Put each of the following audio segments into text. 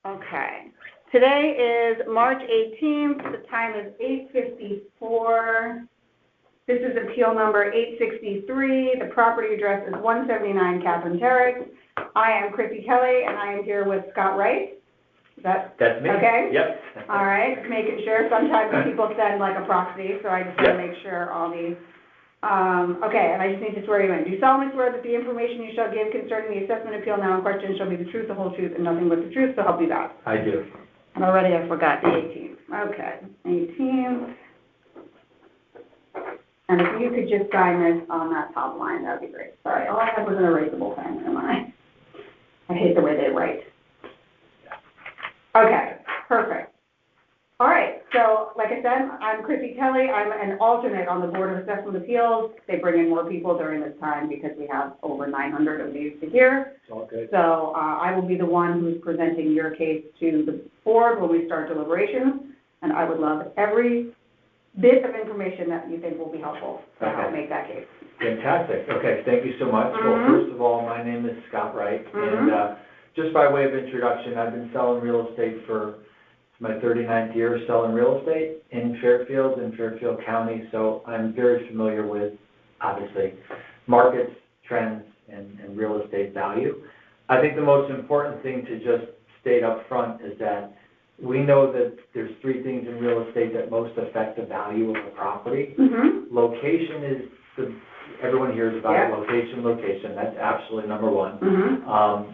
Okay. Today is March 18th. The time is 8:54. This is appeal number 863. The property address is 179 Catherine Terrace. I am Chrissy Kelly, and I am here with Scott Wright. That's me. Okay? Yep. All right. Just making sure. Sometimes people send like a proxy, so I just want to make sure all these. Okay, and I just need to swear you in. Do you solemnly swear that the information you shall give concerning the assessment appeal now in question shall be the truth, the whole truth, and nothing but the truth, so help you God? I do. And already I forgot the 18th. Okay, 18th. And if you could just sign this on that top line, that would be great. Sorry, all I had was an erasable pen, am I? I hate the way they write. Okay, perfect. All right, so like I said, I'm Chrissy Kelly. I'm an alternate on the Board of Assessment Appeals. They bring in more people during this time because we have over 900 of these to hear. It's all good. So I will be the one who's presenting your case to the board when we start deliberations, and I would love every bit of information that you think will be helpful to help make that case. Fantastic. Okay, thank you so much. Well, first of all, my name is Scott Wright, and just by way of introduction, I've been selling real estate for my 39th year selling real estate in Fairfield County, so I'm very familiar with, obviously, markets, trends, and real estate value. I think the most important thing to just state up front is that we know that there's three things in real estate that most affect the value of a property. Location is, everyone hears about it, location, that's absolutely number one.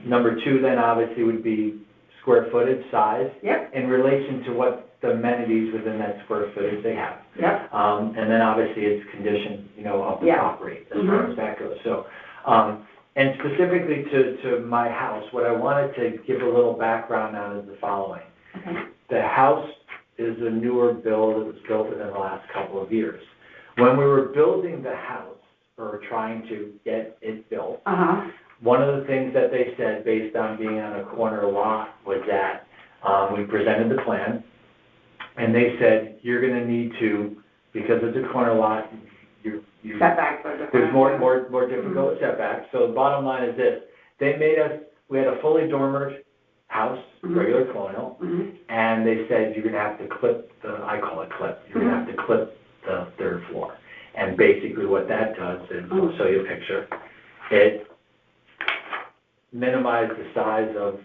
Number two then obviously would be square footage, size, in relation to what the amenities within that square footage they have. And then obviously it's condition, of the property as far as that goes. So, and specifically to my house, what I wanted to give a little background on is the following. The house is a newer build. It was built within the last couple of years. When we were building the house, or trying to get it built, one of the things that they said, based on being on a corner lot, was that we presented the plan, and they said, you're going to need to, because it's a corner lot, setbacks. There's more difficult setbacks. So the bottom line is this. They made us, we had a fully dormered house, regular colonial, and they said, you're going to have to clip I call it clip, you're going to have to clip the third floor. And basically what that does is, I'll show you a picture, it minimizes the size of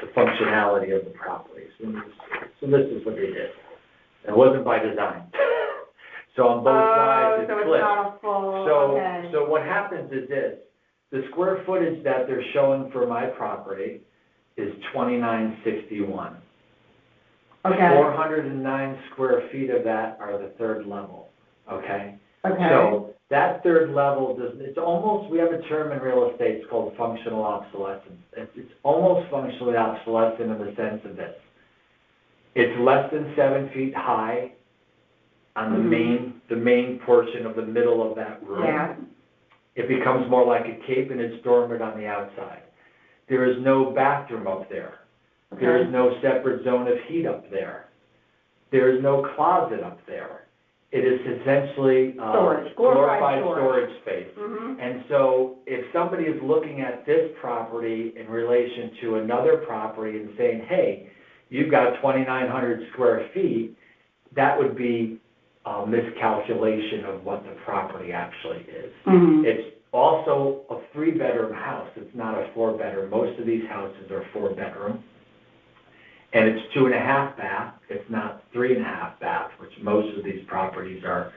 the functionality of the property. So this is what they did. It wasn't by design. So on both sides, it's flipped. Not a full, So what happens is this. The square footage that they're showing for my property is 2961. 409 square feet of that are the third level, So that third level, it's almost, we have a term in real estate, it's called functional obsolescence. It's almost functionally obsolescent in the sense of this. It's less than 7 feet high on the main portion of the middle of that room. It becomes more like a cape and it's dormered on the outside. There is no bathroom up there. There is no separate zone of heat up there. There is no closet up there. It is essentially glorified storage space. And so if somebody is looking at this property in relation to another property and saying, hey, you've got 2,900 square feet, that would be a miscalculation of what the property actually is. It's also a 3-bedroom house. It's not a 4-bedroom. Most of these houses are 4-bedroom. And it's 2.5 bath. It's not 3.5 bath, which most of these properties are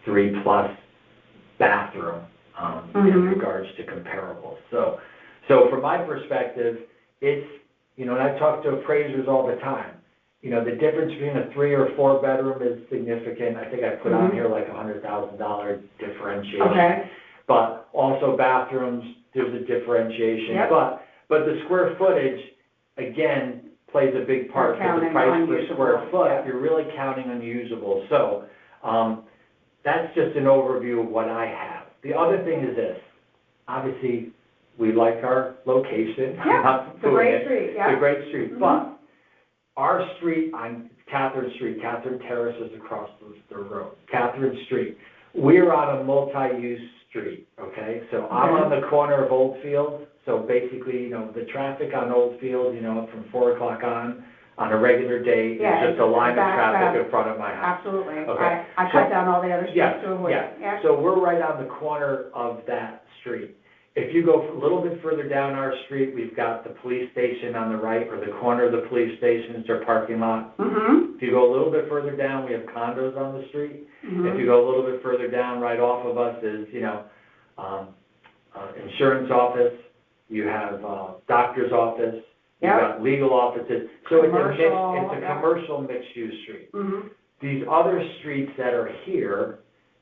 3+ bathroom in regards to comparables. So from my perspective, it's, and I talk to appraisers all the time. The difference between a 3 or 4 bedroom is significant. I think I put on here like $100,000 differentiation. But also bathrooms, there's a differentiation. But the square footage, again, plays a big part for the price per square foot. You're really counting unusable. So that's just an overview of what I have. The other thing is this. Obviously, we like our location. It's a great street. It's a great street. But our street on Catherine Street, Catherine Terrace is across the road. Catherine Street. We're on a multi-use street, okay? So I'm on the corner of Oldfield, so basically, the traffic on Oldfield, from 4 o'clock on a regular day, is just a line of traffic in front of my house. Absolutely. Okay. I cut down all the other streets to avoid it. Yeah. So we're right on the corner of that street. If you go a little bit further down our street, we've got the police station on the right, or the corner of the police station is their parking lot. Mm-hmm. If you go a little bit further down, we have condos on the street. Mm-hmm. If you go a little bit further down, right off of us is, insurance office, you have doctor's office, you've got legal offices. So it's a commercial mixed-use street. Mm-hmm. These other streets that are here,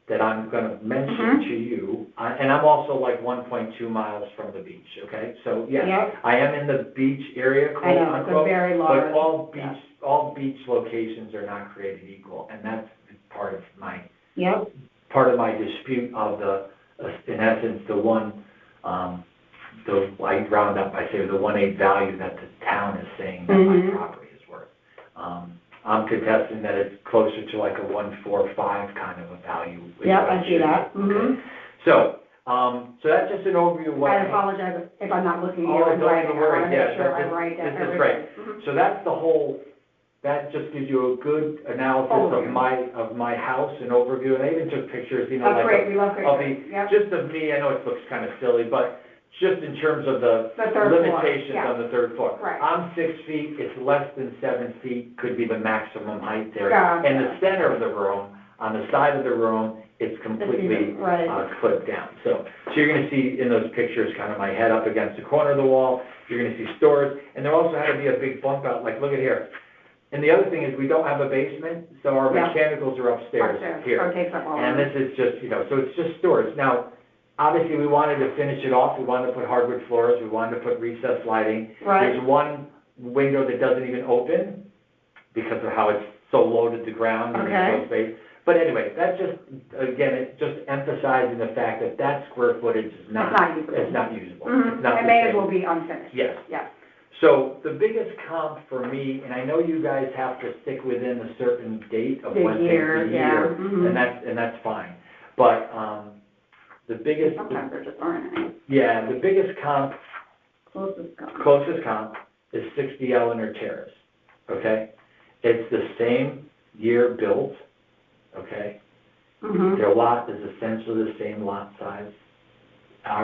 that I'm going to mention to you, and I'm also like 1.2 miles from the beach, okay? So, I am in the beach area, quote I know, unquote, it's a very large. but all beach locations are not created equal, and that's part of my dispute of in essence, I round up, I say the 1/8 value that the town is saying that my property is worth. I'm contesting that it's closer to like a 1.45 kind of a value. Yeah, I see that. Mm-hmm. Okay. So that's just an overview of what I apologize if I'm not looking at you and don't writing. even worry. I want to make sure I write down This is everything. great. Mm-hmm. So that's the whole, that just gives you a good analysis of my house and overview, and I even took pictures, That's great, we love pictures. just of me. I know it looks kind of silly, but just in terms of the third limitations floor, on the third floor. Right. I'm 6 feet, it's less than 7 feet, could be the maximum height there. Gotcha. In the center of the room, on the side of the room, it's completely clipped down. So you're gonna see in those pictures kind of my head up against the corner of the wall, you're gonna see storage, and there also had to be a big bump out, like look at here. And the other thing is we don't have a basement, so our mechanicals are upstairs here. So it takes up all And this is just, so it's just storage. Now, obviously, we wanted to finish it off. We wanted to put hardwood floors. We wanted to put recessed lighting. Right. There's one window that doesn't even open because of how it's so low to the ground and there's no space. But anyway, that's just, again, it's just emphasizing the fact that that square footage is not usable. It's not usable. Mm-hmm. It's not it may as well be unfinished. Yes. Yes. So the biggest comp for me, and I know you guys have to stick within a certain date of when things are year, and that's fine. But the biggest, sometimes there just aren't any. Yeah, the biggest comp, Closest comp is 60 Eleanor Terrace. Okay, it's the same year built. Okay, their lot is essentially the same lot size.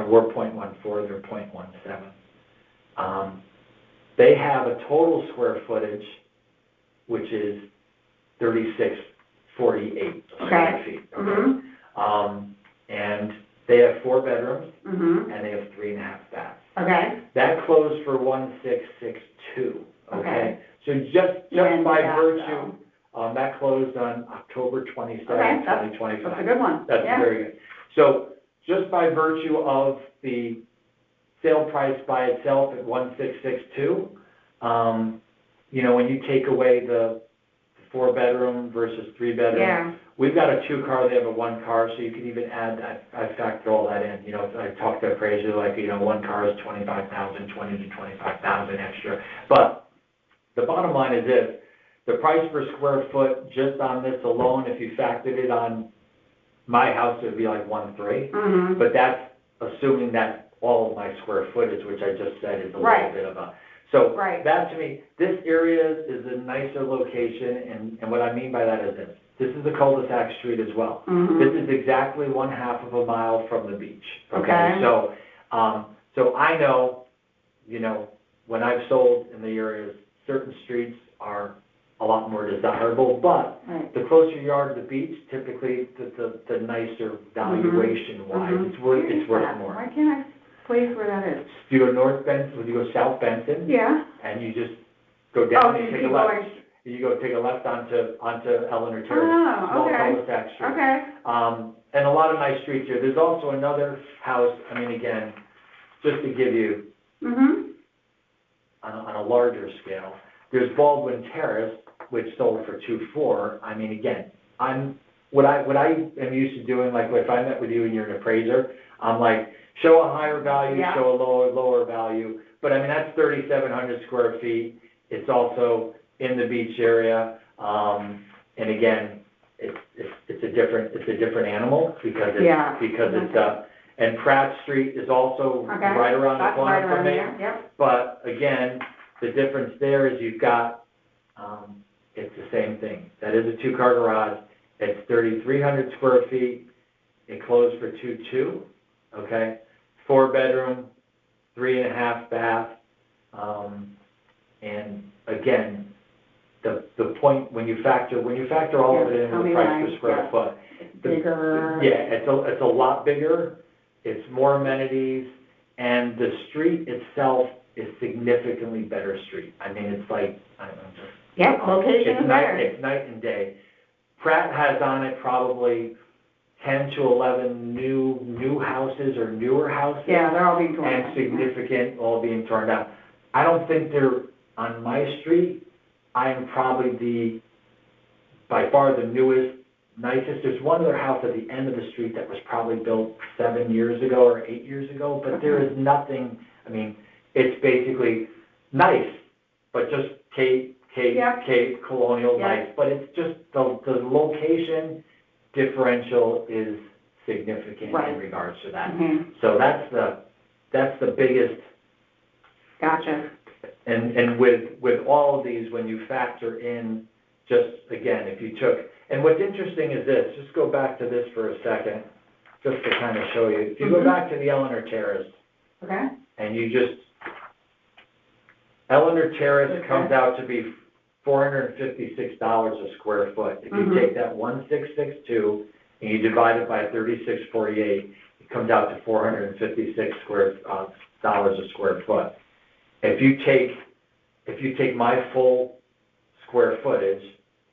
We're 0.14, they're 0.17. They have a total square footage, which is 3648 square feet. Okay, and they have 4 bedrooms, and they have 3.5 baths. Okay. That closed for 1,662. Okay. So just by virtue, that closed on October 27, 2025. That's a good one. That's very good. So just by virtue of the sale price by itself at 1,662, when you take away the 4-bedroom versus 3-bedroom, we've got a 2-car, they have a 1-car, so you can even add that. I factor all that in. I talked to appraiser, like, 1 car is $25,000, $20,000 to $25,000 extra. But the bottom line is this: the price per square foot just on this alone, if you factored it on my house, it would be like 1.3. But that's assuming that all of my square footage, which I just said, is a little bit of a. So that to me, this area is a nicer location, and what I mean by that is this. This is a cul-de-sac street as well. This is exactly 1/2 of a mile from the beach. Okay. So I know, when I've sold in the areas, certain streets are a lot more desirable, but the closer you are to the beach, typically the nicer valuation-wise, it's worth more. Why can't I place where that is? You go North Benson, you go South Benson. Yeah. And you just go down and take a left. You go take a left onto Eleanor Terrace, small cul-de-sac street. Okay. And a lot of nice streets here. There's also another house, again, just to give you, on a larger scale, there's Baldwin Terrace, which sold for 2.4. Again, what I am used to doing, like if I met with you and you're an appraiser, I'm like, show a higher value, show a lower value. But that's 3,700 square feet. It's also in the beach area, and again, it's a different animal because And Pratt Street is also Okay. right around the That's corner right from around me. here, yep. But again, the difference there is you've got, it's the same thing. That is a two-car garage. It's 3,300 square feet. It closed for 2.2, okay? 4-bedroom, 3.5 bath. And again, the point, when you factor all of it in, the price per square foot. Bigger. Yeah, it's a lot bigger. It's more amenities, and the street itself is significantly better street. I mean, it's like, I don't know, just. Yep, location is better. It's night and day. Pratt has on it probably 10 to 11 new houses or newer houses. Yeah, they're all being torn down. And significant, all being torn down. I don't think they're on my street. I am probably by far the newest, nicest. There's one other house at the end of the street that was probably built 7 years ago or 8 years ago, but there is nothing, I mean, it's basically nice, but just Cape colonial nice, but it's just the location differential is significant in regards to that. Mm-hmm. So that's the biggest. Gotcha. And with all of these, when you factor in, just again, if you took, and what's interesting is this, just go back to this for a second, just to kind of show you. If you go back to the Eleanor Terrace, okay, and you just, Eleanor Terrace comes out to be $456 a square foot. If you take that 1,662 and you divide it by 3648, it comes out to $456 dollars a square foot. If you take my full square footage,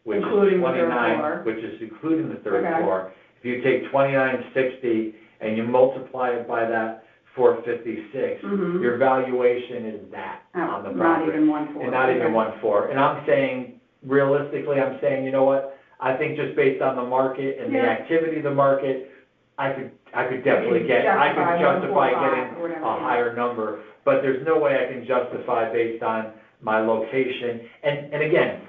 which including is 29, which is including the third floor, if you take 2960 and you multiply it by that 456, your valuation is that on the property. Not even 1.4. And not even 1.4. And I'm saying, realistically, you know what? I think just based on the market and the activity of the market, I could definitely justify getting a higher number. But there's no way I can justify based on my location. And again,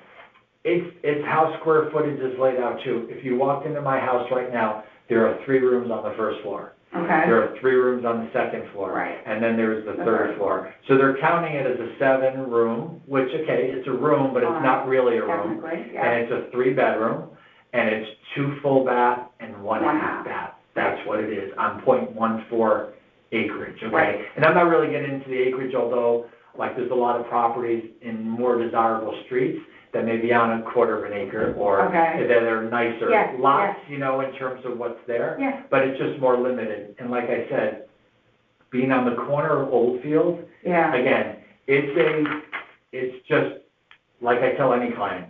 it's how square footage is laid out too. If you walked into my house right now, there are 3 rooms on the first floor. Okay. There are 3 rooms on the second floor. Right. And then there's the third floor. So they're counting it as a 7-room, which, okay, it's a room, but it's not really a room. And it's a 3-bedroom, and it's 2 full bath and 1 half bath. That's what it is on 0.14 acreage, okay? Right. And I'm not really getting into the acreage, although, like, there's a lot of properties in more desirable streets that may be on a quarter of an acre, or that are nicer lots, you know, in terms of what's there. Yeah. But it's just more limited. And like I said, being on the corner of Oldfield, again, it's just, like I tell any client,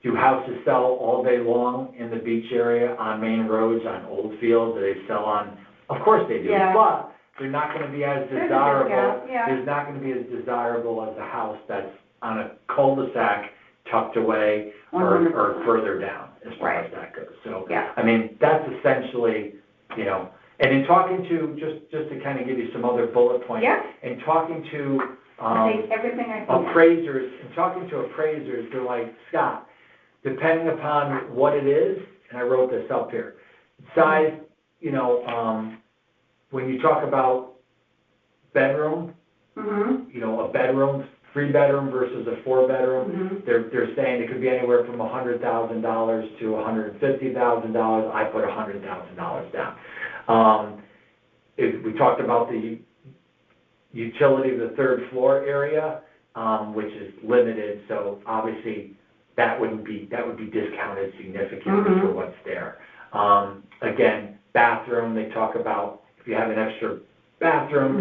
do houses sell all day long in the beach area, on main roads, on Oldfield? Do they sell on? Of course they do. Yeah. But they're not going to be as desirable. There's not going to be as desirable as a house that's on a cul-de-sac tucked away or further down as far as that goes. So, I mean, that's essentially, you know, and in talking to, just to kind of give you some other bullet points, and talking to appraisers, they're like, Scott, depending upon what it is, and I wrote this up here, size, you know, when you talk about bedroom, you know, a bedroom, 3-bedroom versus a 4-bedroom, they're saying it could be anywhere from $100,000 to $150,000. I put $100,000 down. If we talked about the utility of the 3rd floor area, which is limited, so obviously that would be discounted significantly for what's there. Again, bathroom, they talk about if you have an extra bathroom,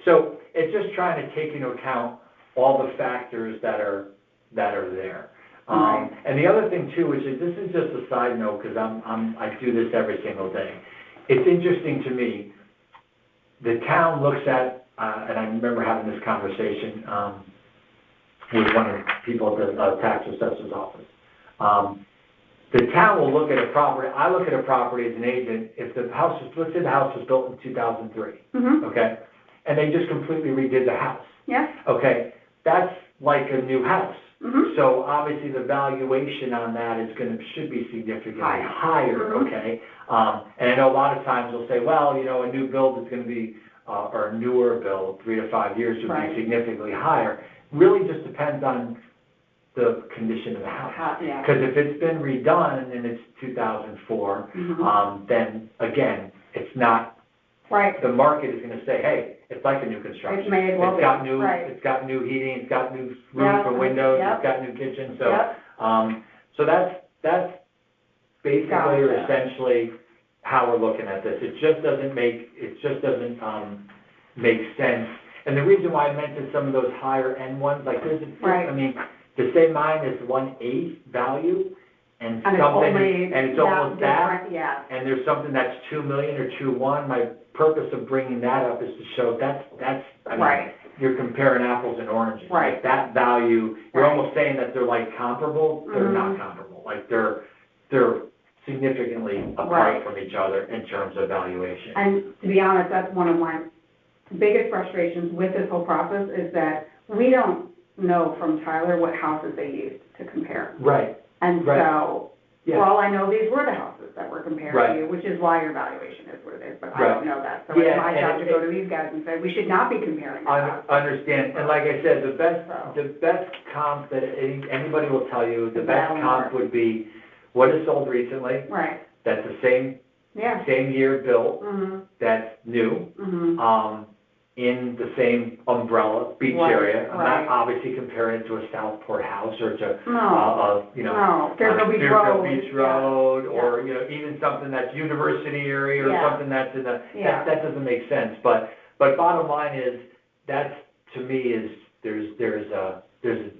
so it's just trying to take into account all the factors that are there. And the other thing too, which is, this is just a side note, because I do this every single day. It's interesting to me, the town looks at, and I remember having this conversation with one of the people at the tax assessor's office. The town will look at a property, I look at a property as an agent, if the house was, let's say the house was built in 2003, okay? And they just completely redid the house. Yeah. Okay, that's like a new house. Mhm. So obviously the valuation on that should be significantly higher, Mhm. okay? And I know a lot of times they'll say, well, a new build is gonna be, or a newer build, 3 to 5 years would Right. be significantly higher. Really just depends on the condition of the house. Yeah. Because if it's been redone and it's 2004, Mhm. then again, it's not, Right. the market is gonna say, hey, it's like a new construction. It may as well It's be, got new, right. it's got new heating, it's got new Yeah, roof and windows, yep. it's got new kitchen, so, Yep. so that's basically or Gotcha. essentially how we're looking at this. It just doesn't make sense. And the reason why I mentioned some of those higher end ones, like there's, Right. I mean, to say mine is 1/8 value and And it's something, only and it's almost that, different, yeah. and there's something that's 2 million or 2.1, my purpose of bringing that up is to show that's, I mean, Right. you're comparing apples and oranges. Right. Like that value, you're Right. almost saying that they're like comparable, they're not Mhm. comparable. Like they're significantly apart Right. from each other in terms of valuation. And to be honest, that's one of my biggest frustrations with this whole process is that we don't know from Tyler what houses they used to compare. Right, And Right. so, for yeah, all I know, these were the houses that were compared Right. to you, which is why your valuation is what it is, but I Right. don't know that. So Yeah, it's my and job to it- go to these guys and say, we should not be comparing the houses. understand, and like I said, the best comp that anybody will tell you, the best comp would be what is sold recently, Right, that's the same yeah. year built, Mhm, that's new, mhm. in the same umbrella, beach Right, area. I'm right. not obviously comparing it to a Southport house or to, No, no, Fairfield Beach Fairfield Road. Beach yeah. Road, or, even something that's university area or Yeah. something that's in the, Yeah. that doesn't make sense. But bottom line is, that's, to me, is, there's a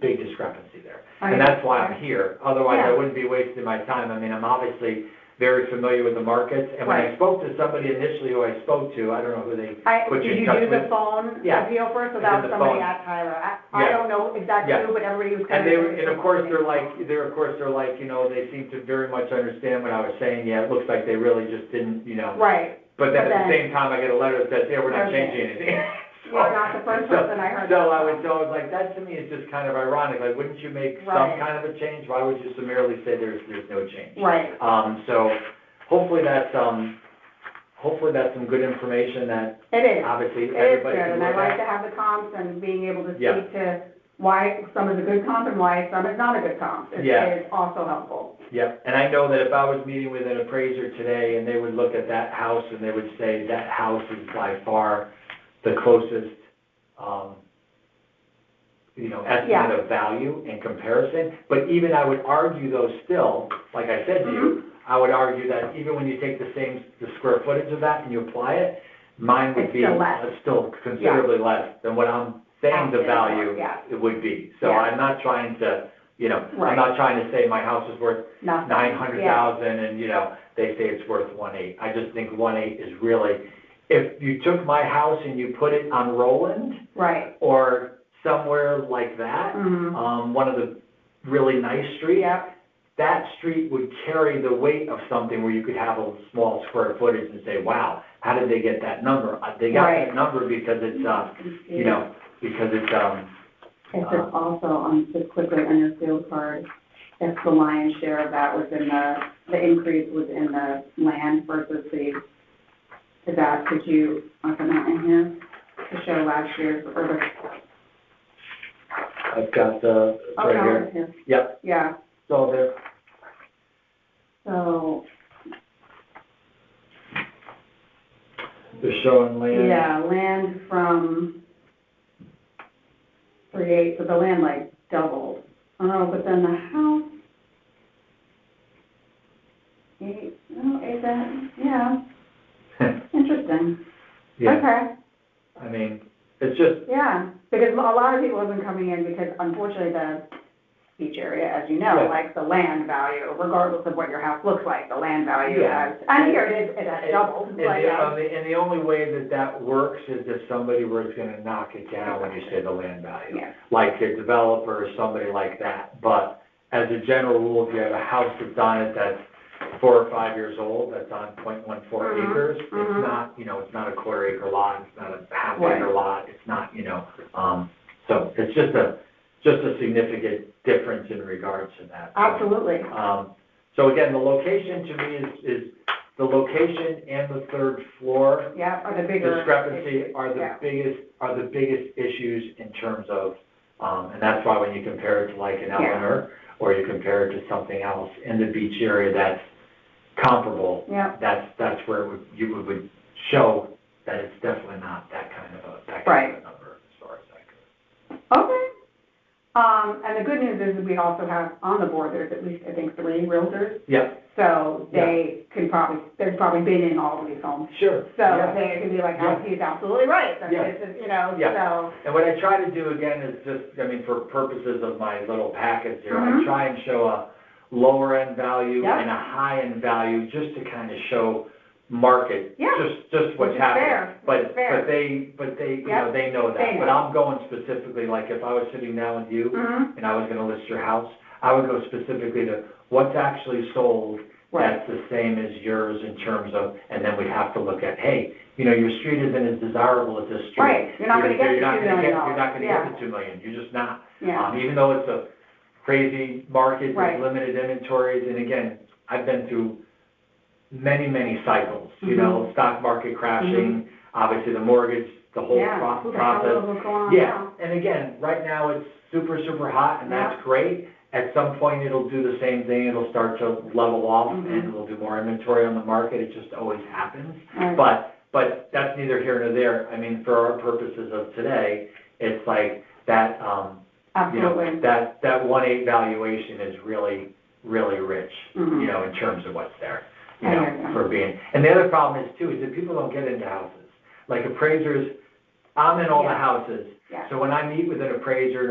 big discrepancy there. And that's why I'm here. Otherwise, I Yeah. wouldn't be wasting my time. I mean, I'm obviously very familiar with the markets. And when I Right. spoke to somebody initially who I spoke to, I don't know who they put you Did in you touch do the with. phone Yeah. appeal first, so I that did was the somebody phone. at Tyler? I Yeah. don't know exactly Yeah. who, but everybody was kind And of. of course, they're like, they seem to very much understand what I was saying. Yeah, it looks like they really just didn't, Right. But then But at the then- same time, I get a letter that says, yeah, we're not Okay. changing anything. You're not the first person I heard So that I was from. like, that to me is just kind of ironic. Like, wouldn't you make some Right. kind of a change? Why would you summarily say there's no change? Right. So hopefully that's some good information that It is. obviously It is everybody good, can and I look like at. to have the comps and being able to Yeah. speak to why some is a good comp and why some is not a good comp. Yeah. Is also helpful. Yep, and I know that if I was meeting with an appraiser today and they would look at that house and they would say that house is by far the closest, estimate of value in comparison. But even I would argue though still, like I said to you, I would argue that even when you take the square footage of that and you apply it, mine would It's be still less. still considerably less than what I'm saying the Asking for, value yeah. it would be. So Yeah. I'm not trying to, I'm Right. not trying to say my house is worth Nothing. 900,000 and, they say it's worth 1.8. I just think 1.8 is really, if you took my house and you put it on Roland Right. or somewhere like that, Mhm. one of the really nice streets, Yep. that street would carry the weight of something where you could have a small square footage and say, wow, how did they get that number? They got Right. that number because it's, because it's, If it's also, just quickly on your field card, if the lion's share of that was in the increase was in the land versus could you open that in here to show last year's, or the, I've got the, it's right no, here. it's here. Yep, Yeah, it's all there. so, They're showing land. yeah, land from 3/8, so the land like doubled. Oh, but then the house, yeah, interesting. Yeah, Okay. I mean, it's just, Yeah, because a lot of people have been coming in because unfortunately the beach area, as you know, Yeah. like the land value, regardless of what your house looks like, the land value Yeah. has, and here it has doubled. and Like, the only way that works is if somebody was gonna knock it down when you say the land value. Yeah. Like a developer or somebody like that. But as a general rule, if you have a house that's on it that's 4 or 5 years old, that's on .14 Mhm, acres, mhm. it's not, it's not a quarter acre lot, it's not a half Right. acre lot, it's not, so it's just just a significant difference in regards to that. Absolutely. So again, the location to me is the location and the third floor Yeah, are the bigger. discrepancy are the yeah. biggest issues in terms of, and that's why when you compare it to like an Eleanor, or you compare it to something else in the beach area that's comparable, Yeah. that's where you would show that it's definitely not that kind of a number as far as that goes. Okay. And the good news is we also have on the board, there's at least, I think, 3 realtors. Yeah. So they've probably been in all of these homes. Sure. So they can be like, oh, he's absolutely right. So Yeah. this is, so. And what I try to do again is just, I mean, for purposes of my little package here, Mhm. I try and show a lower end value Yep. and a high end value just to kind of show market, Yeah. just what's Which is happening. fair. But fair. they, you know, Yep. they know that. They know. But I'm going specifically, like if I was sitting down with you Mhm. and I was gonna list your house, I would go specifically to what's actually sold that's the same as yours in terms of, and then we'd have to look at, hey, you know, your street isn't as desirable as this street. Right. You're not gonna get the $2 million. You're not gonna Yeah. get the $2 million. You're just not. Yeah. Even though it's a crazy market Right. with limited inventories, and again, I've been through many cycles, you know, stock market crashing, obviously the mortgage, the whole process. What's going on Yeah, now. and again, right now it's super hot, and that's great. At some point, it'll do the same thing. It'll start to level off, and we'll do more inventory on the market. It just always happens. Right. But that's neither here nor there. I mean, for our purposes of today, it's like that, Absolutely. you know, that 1.8 valuation is really rich, Mhm. you know, in terms of what's there, you I know, hear you. for being. And the other problem is too, is that people don't get into houses. Like appraisers, I'm in all the houses. Yeah. So when I meet with an appraiser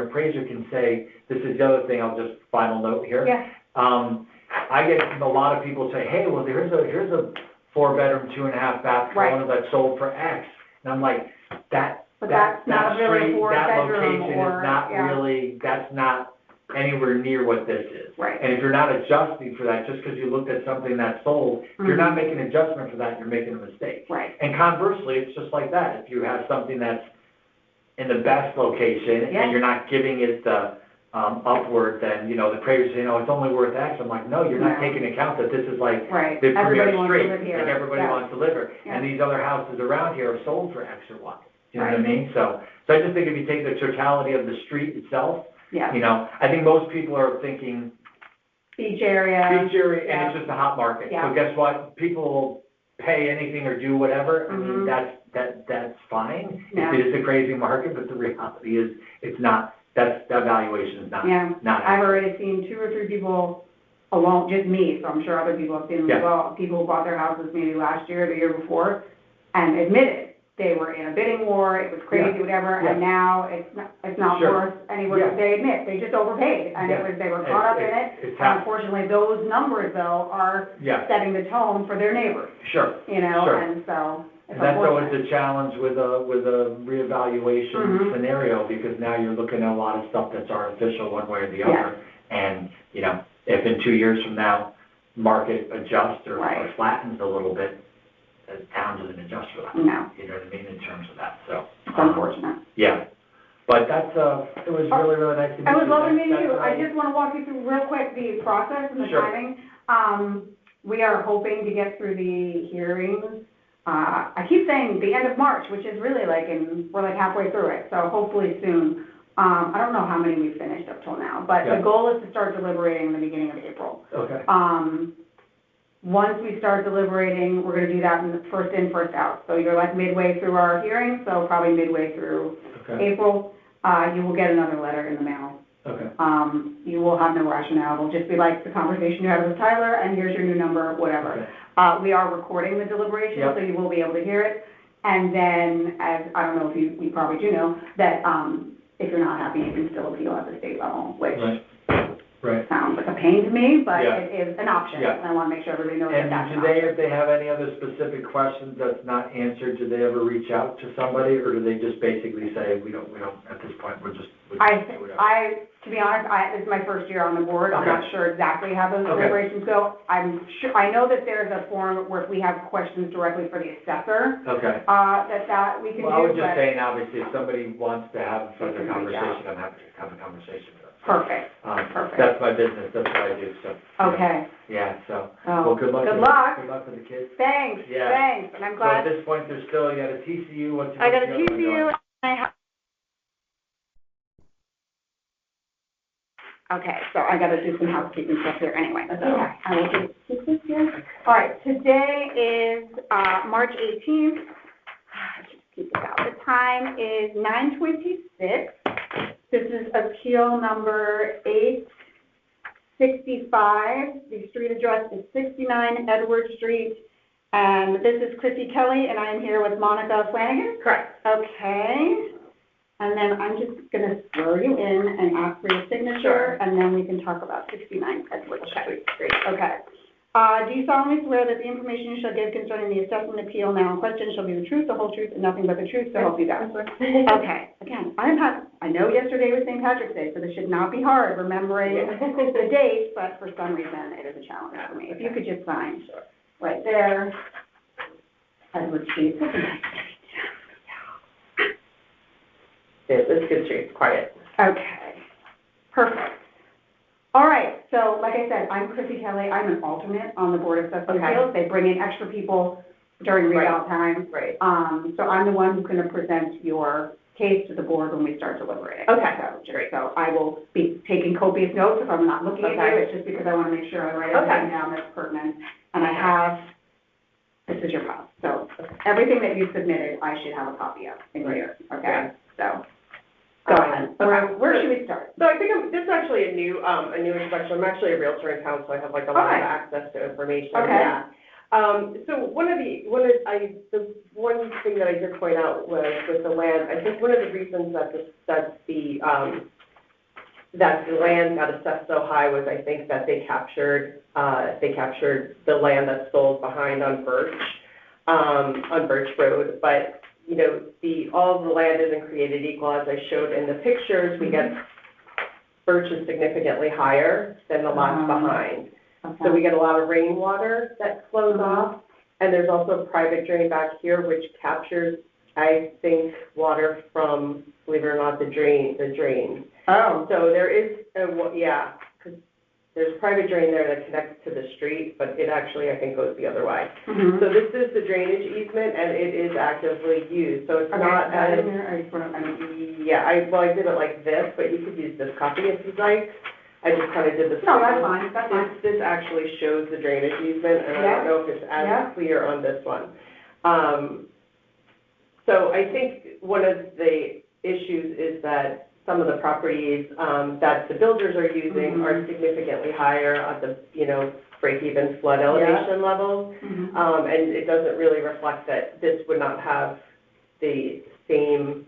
can say, this is the other thing, I'll just final note here. Yeah. I get a lot of people say, hey, well, here's a 4-bedroom, 2.5 bath corner that's sold for X. And I'm like, But that's not really a 4-bedroom location or, is not really, that's not anywhere near what this is. Right. And if you're not adjusting for that, just because you looked at something that's sold, if you're not making an adjustment for that, you're making a mistake. Right. And conversely, it's just like that. If you have something that's in the best location and you're not giving it the upward, then, you know, the appraisers say, it's only worth X. I'm like, no, you're not taking into account that this is like the premier street, like everybody wants to live here. And these other houses around here are sold for X or Y. You know what I mean? So I just think if you take the totality of the street itself, you know, I think most people are thinking beach area, and it's just a hot market. So guess what? People will pay anything or do whatever. I mean, that's fine. It is a crazy market, but the reality is it's not. That valuation is not. Not I've already seen 2 or 3 people alone, just me, so I'm sure other people have seen them as well. People who bought their houses maybe last year or the year before and admitted they were in a bidding war, it was crazy, whatever, and now it's not worth anywhere. They admit, they just overpaid, and they were caught up in it. Unfortunately, those numbers, though, are setting the tone for their neighbors. You know, and so it's that's always the challenge with a reevaluation scenario, because now you're looking at a lot of stuff that's artificial one way or the other. And, you know, if in 2 years from now, market adjusts or flattens a little bit, the town doesn't adjust for that. No. You know what I mean, in terms of that, so. It's unfortunate. Yeah. But that's, it was really nice to meet you. It was lovely meeting you. I just want to walk you through real quick the process and the timing. We are hoping to get through the hearings. I keep saying the end of March, which is really we're like halfway through it, so hopefully soon. I don't know how many we've finished up till now, but the goal is to start deliberating in the beginning of April. Okay. Once we start deliberating, we're going to do that in the first in, first out. So you're like midway through our hearing, so probably midway through April, you will get another letter in the mail. Okay. You will have no rationale. It'll just be like the conversation you had with Tyler, and here's your new number, whatever. Okay. We are recording the deliberation, so you will be able to hear it. And then, as I don't know if you probably do know, that if you're not happy, you can still appeal at the state level, which sounds like a pain to me, but it is an option. And I want to make sure everybody knows that that's an option. And if they have any other specific questions that's not answered, do they ever reach out to somebody, or do they just basically say, we don't, at this point, we'll just do whatever? To be honest, this is my first year on the board. I'm not sure exactly how those deliberations go. I know that there's a form where if we have questions directly for the assessor, Okay. that we can do. Well, I was just saying, obviously, if somebody wants to have a further conversation, I'm happy to have a conversation with them. Perfect. That's my business, that's what I do, so. Okay. Yeah, so, Oh, well, good luck. good luck. Good luck with the kids. Thanks, Yeah. thanks, and I'm So glad. at this point, there's still, you got a TCU, what's your? I got a TCU, and I have. Okay, so I gotta do some housekeeping stuff here anyway. That's okay. I will keep this here. All right, today is, March 18th. Just keep it out. The time is 9:26. This is appeal number 865. The street address is 69 Edward Street. And this is Chrissy Kelly, and I am here with Monica Flanagan? Correct. Okay. And then I'm just going to throw you in and ask for your signature, Sure. and then we can talk about 69 Edward Street. Great. Okay. Do you solemnly swear that the information you shall give concerning the assessment appeal now in question shall be the truth, the whole truth, and nothing but the truth, so help you God? Okay. Again, I know yesterday was St. Patrick's Day, so this should not be hard remembering the dates, but for some reason it is a challenge for me. If you could just sign right there, Edward Street. It's a good street, quiet. Okay, perfect. All right, so like I said, I'm Chrissy Kelly. I'm an alternate on the Board of Assessment Appeals. They bring in extra people during readout time. Right. So I'm the one who's going to present your case to the board when we start deliberating. Okay, Great. So I will be taking copious notes if I'm not looking at you. It's just because I want to make sure I write everything down that's pertinent. And I have, this is your file. So everything that you submitted, I should have a copy of in here, okay? So. Go ahead. Where should we start? So I think this is actually a new introduction. I'm actually a realtor in town, so I have like a lot of access to information. Okay. Yeah. So the one thing that I did point out was with the land, I think one of the reasons that the land got assessed so high was I think that they captured the land that's sold behind on Birch Road, but you know, all of the land isn't created equal. As I showed in the pictures, we get Birch is significantly higher than the lots behind. Okay. So we get a lot of rainwater that flows off, and there's also a private drain back here which captures, I think, water from, believe it or not, the drains. Oh. So there is, because there's a private drain there that connects to the street, but it actually, I think, goes the other way. Mm-hmm. So this is the drainage easement, and it is actively used, so it's not as, I did it like this, but you could use this copy if you'd like. I just kind of did this. No, that's fine, that's fine. This actually shows the drainage easement, and I don't know if it's as clear on this one. So I think one of the issues is that some of the properties that the builders are using are significantly higher at the, break-even flood elevation levels. And it doesn't really reflect that this would not have the same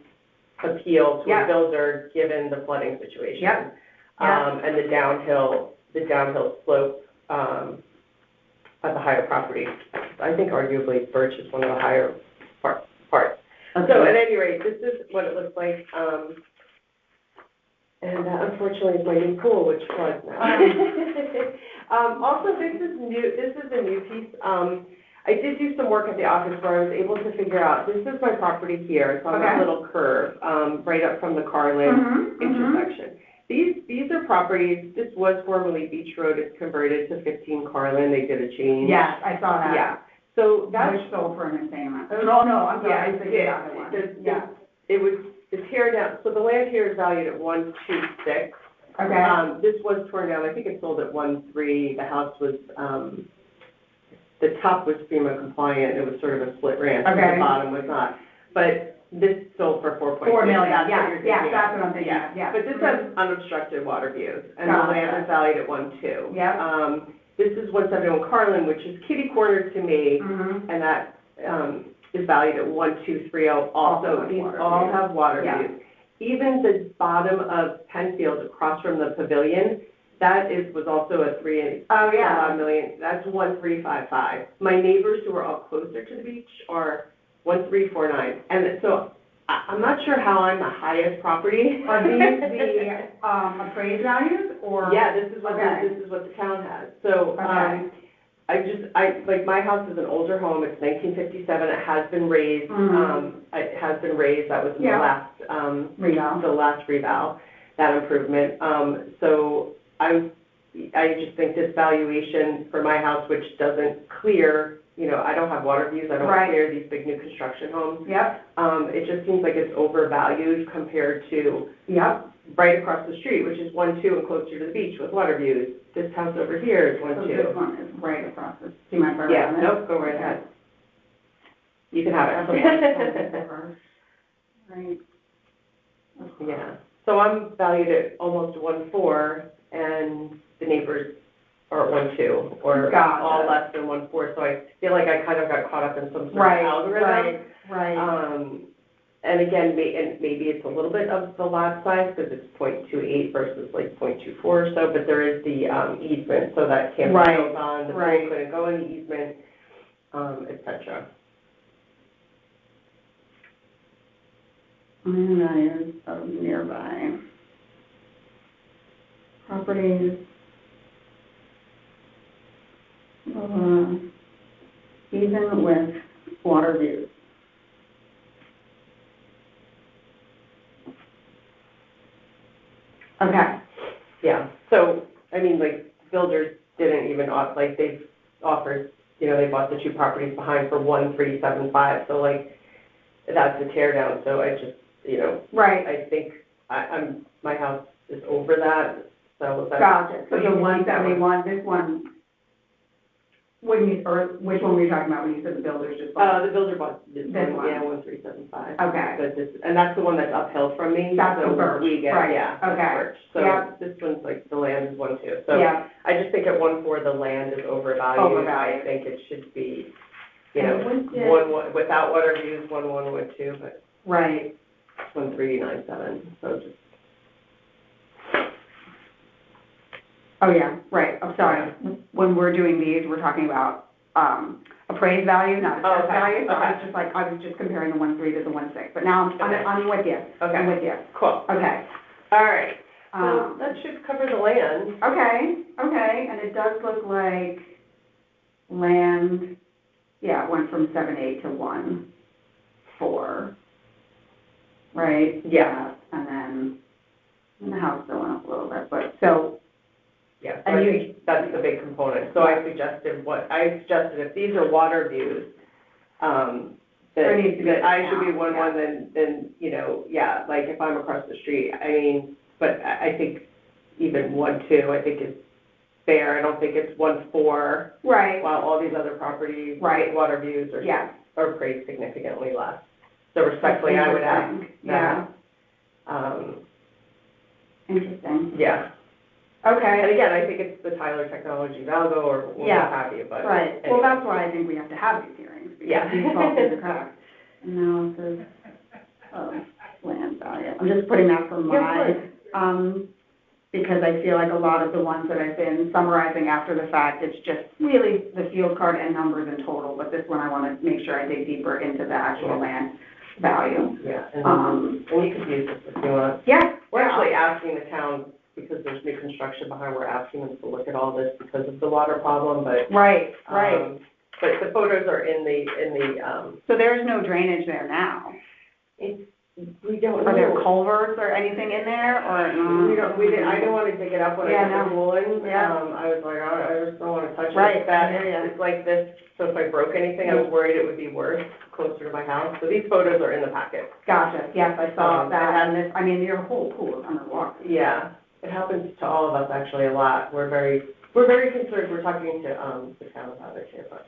appeal to a builder given the flooding situation. And the downhill slope at the higher property. I think arguably Birch is one of the higher parts. Okay. So at any rate, this is what it looks like. And unfortunately, it's my new pool, which floods now. Also, this is a new piece. I did do some work at the office where I was able to figure out, this is my property here. It's on that little curve, right up from the Carlin intersection. These are properties, this was formerly Beach Road. It's converted to 15 Carlin. They did a change. Yes, I saw that. Yeah. So that's. Which sold for an insane amount. Oh, no, I'm sorry. I was thinking about the one. It was the tear down, so the land here is valued at 126. Okay. This was torn down, I think it sold at 1.3. The house was, the top was FEMA compliant, it was sort of a split ranch, and the bottom was not. But this sold for 4.2. $4 million, that's that's what I'm thinking. Yeah. But this has unobstructed water views, and the land is valued at 1.2. Yeah. This is 171 Carlin, which is kitty corner to me, and that is valued at 1.230 also. These all have water views. Even the bottom of Penfield across from the pavilion, that was also a $3 million. That's 1.355. My neighbors who are all closer to the beach are 1.349. And so I'm not sure how I'm the highest property. Are these the, appraised values, or? Yeah, this is what, Okay. this is what the town has. So, Okay. like, my house is an older home, it's 1957, it has been raised, Mhm. it has been raised, that was in the Yeah. last, Reval. the last reval, that improvement. So I just think this valuation for my house, which doesn't clear, you know, I don't have water views, I don't Right. clear these big new construction homes. Yep, It just seems like it's overvalued compared to yep. right across the street, which is 1-2 and closer to the beach with water views. This house over here is So this 1-2. one is right across the, do you mind if I run Yeah, it? nope, go right ahead. You can have That's it. a one. Right. Yeah, so I'm valued at almost 1.4, and the neighbors are at 1.2, or Gotcha. all less than 1.4, so I feel like I kind of got caught up in some sort Right, of algorithm. right. And again, maybe it's a little bit of the lot size, because it's 0.28 versus like 0.24 or so, but there is the easement, so that can't be Right, built on, the pool right. couldn't go in the easement, et cetera. Values of nearby properties. Even with water views. Okay, Yeah, so, I mean, like, builders didn't even, like, they've offered, you know, they bought the two properties behind for 1.375, so like, that's a tear down, so I just, you know, right, I think my house is over that, so that's. gotcha. So you the can one keep that one. 71, this one, or which one were you talking about when you said the builders just bought? The builder bought this This one, one. yeah, 1.375. Okay. But this, and that's the one that's uphill from me. That's the so birch, we get, right, yeah, that's okay. birch. So Yep. this one's like, the land is 1.2. So Yeah, I just think at 1.4, the land is overvalued. Overvalued. I think it should be, you And know, what did- 1, without water views, 1.1, 1.2, but right. 1.397, so just. Oh, yeah, right, I'm sorry. When we're doing these, we're talking about, appraised value, not Oh, assessed okay, value. So okay. I was just comparing the 1.3 to the 1.6, but now Okay. I'm with you. Okay. I'm with you. Cool. Okay. All right, so Um, that should cover the land. okay, and it does look like land, yeah, it went from 7.8 to 1.4, right? Yeah. And then the house still went up a little bit, but, so, Yeah, so And I you- think that's the big component. So I suggested if these are water views, There needs to be that I should be a 1.1, count, then, you know, yeah, like if I'm across the street, I mean, but I think even 1.2, I think is fair. I don't think it's 1.4, right, while all these other properties, Right. water views yeah. are priced significantly less. So respectfully, I would ask Yeah, that. interesting. Yeah. Okay. And again, I think it's the Tyler Technology Valgo or what Yeah. have you, but. Right, well, that's why I think we have to have these hearings, Yeah. because these fall through the cracks. Analysis of land value, I'm just putting that for Yeah, my, of because I feel like a lot of the ones that I've been summarizing after the fact, it's just really the field card and numbers in total, but this one I want to make sure I dig deeper into the actual land value. Yeah, and you could use this if you want. Yeah. We're actually asking the town, because there's new construction behind, we're asking them to look at all this because of the water problem, but. Right, But the photos are in the, so there's no drainage there now? we don't know. Are there culverts or anything in there, or? I didn't want to dig it up when I Yeah, put the no. pool in. Yeah. I was like, I just don't want to touch it. Right, It's that, I hear ya. it's like this, so if I broke anything, I was worried it would be worse closer to my house. So these photos are in the packet. Gotcha, yes, I saw that, and and this, I mean, your whole pool is underwater. Yeah, it happens to all of us actually a lot. We're very concerned. We're talking to the town about it here, but.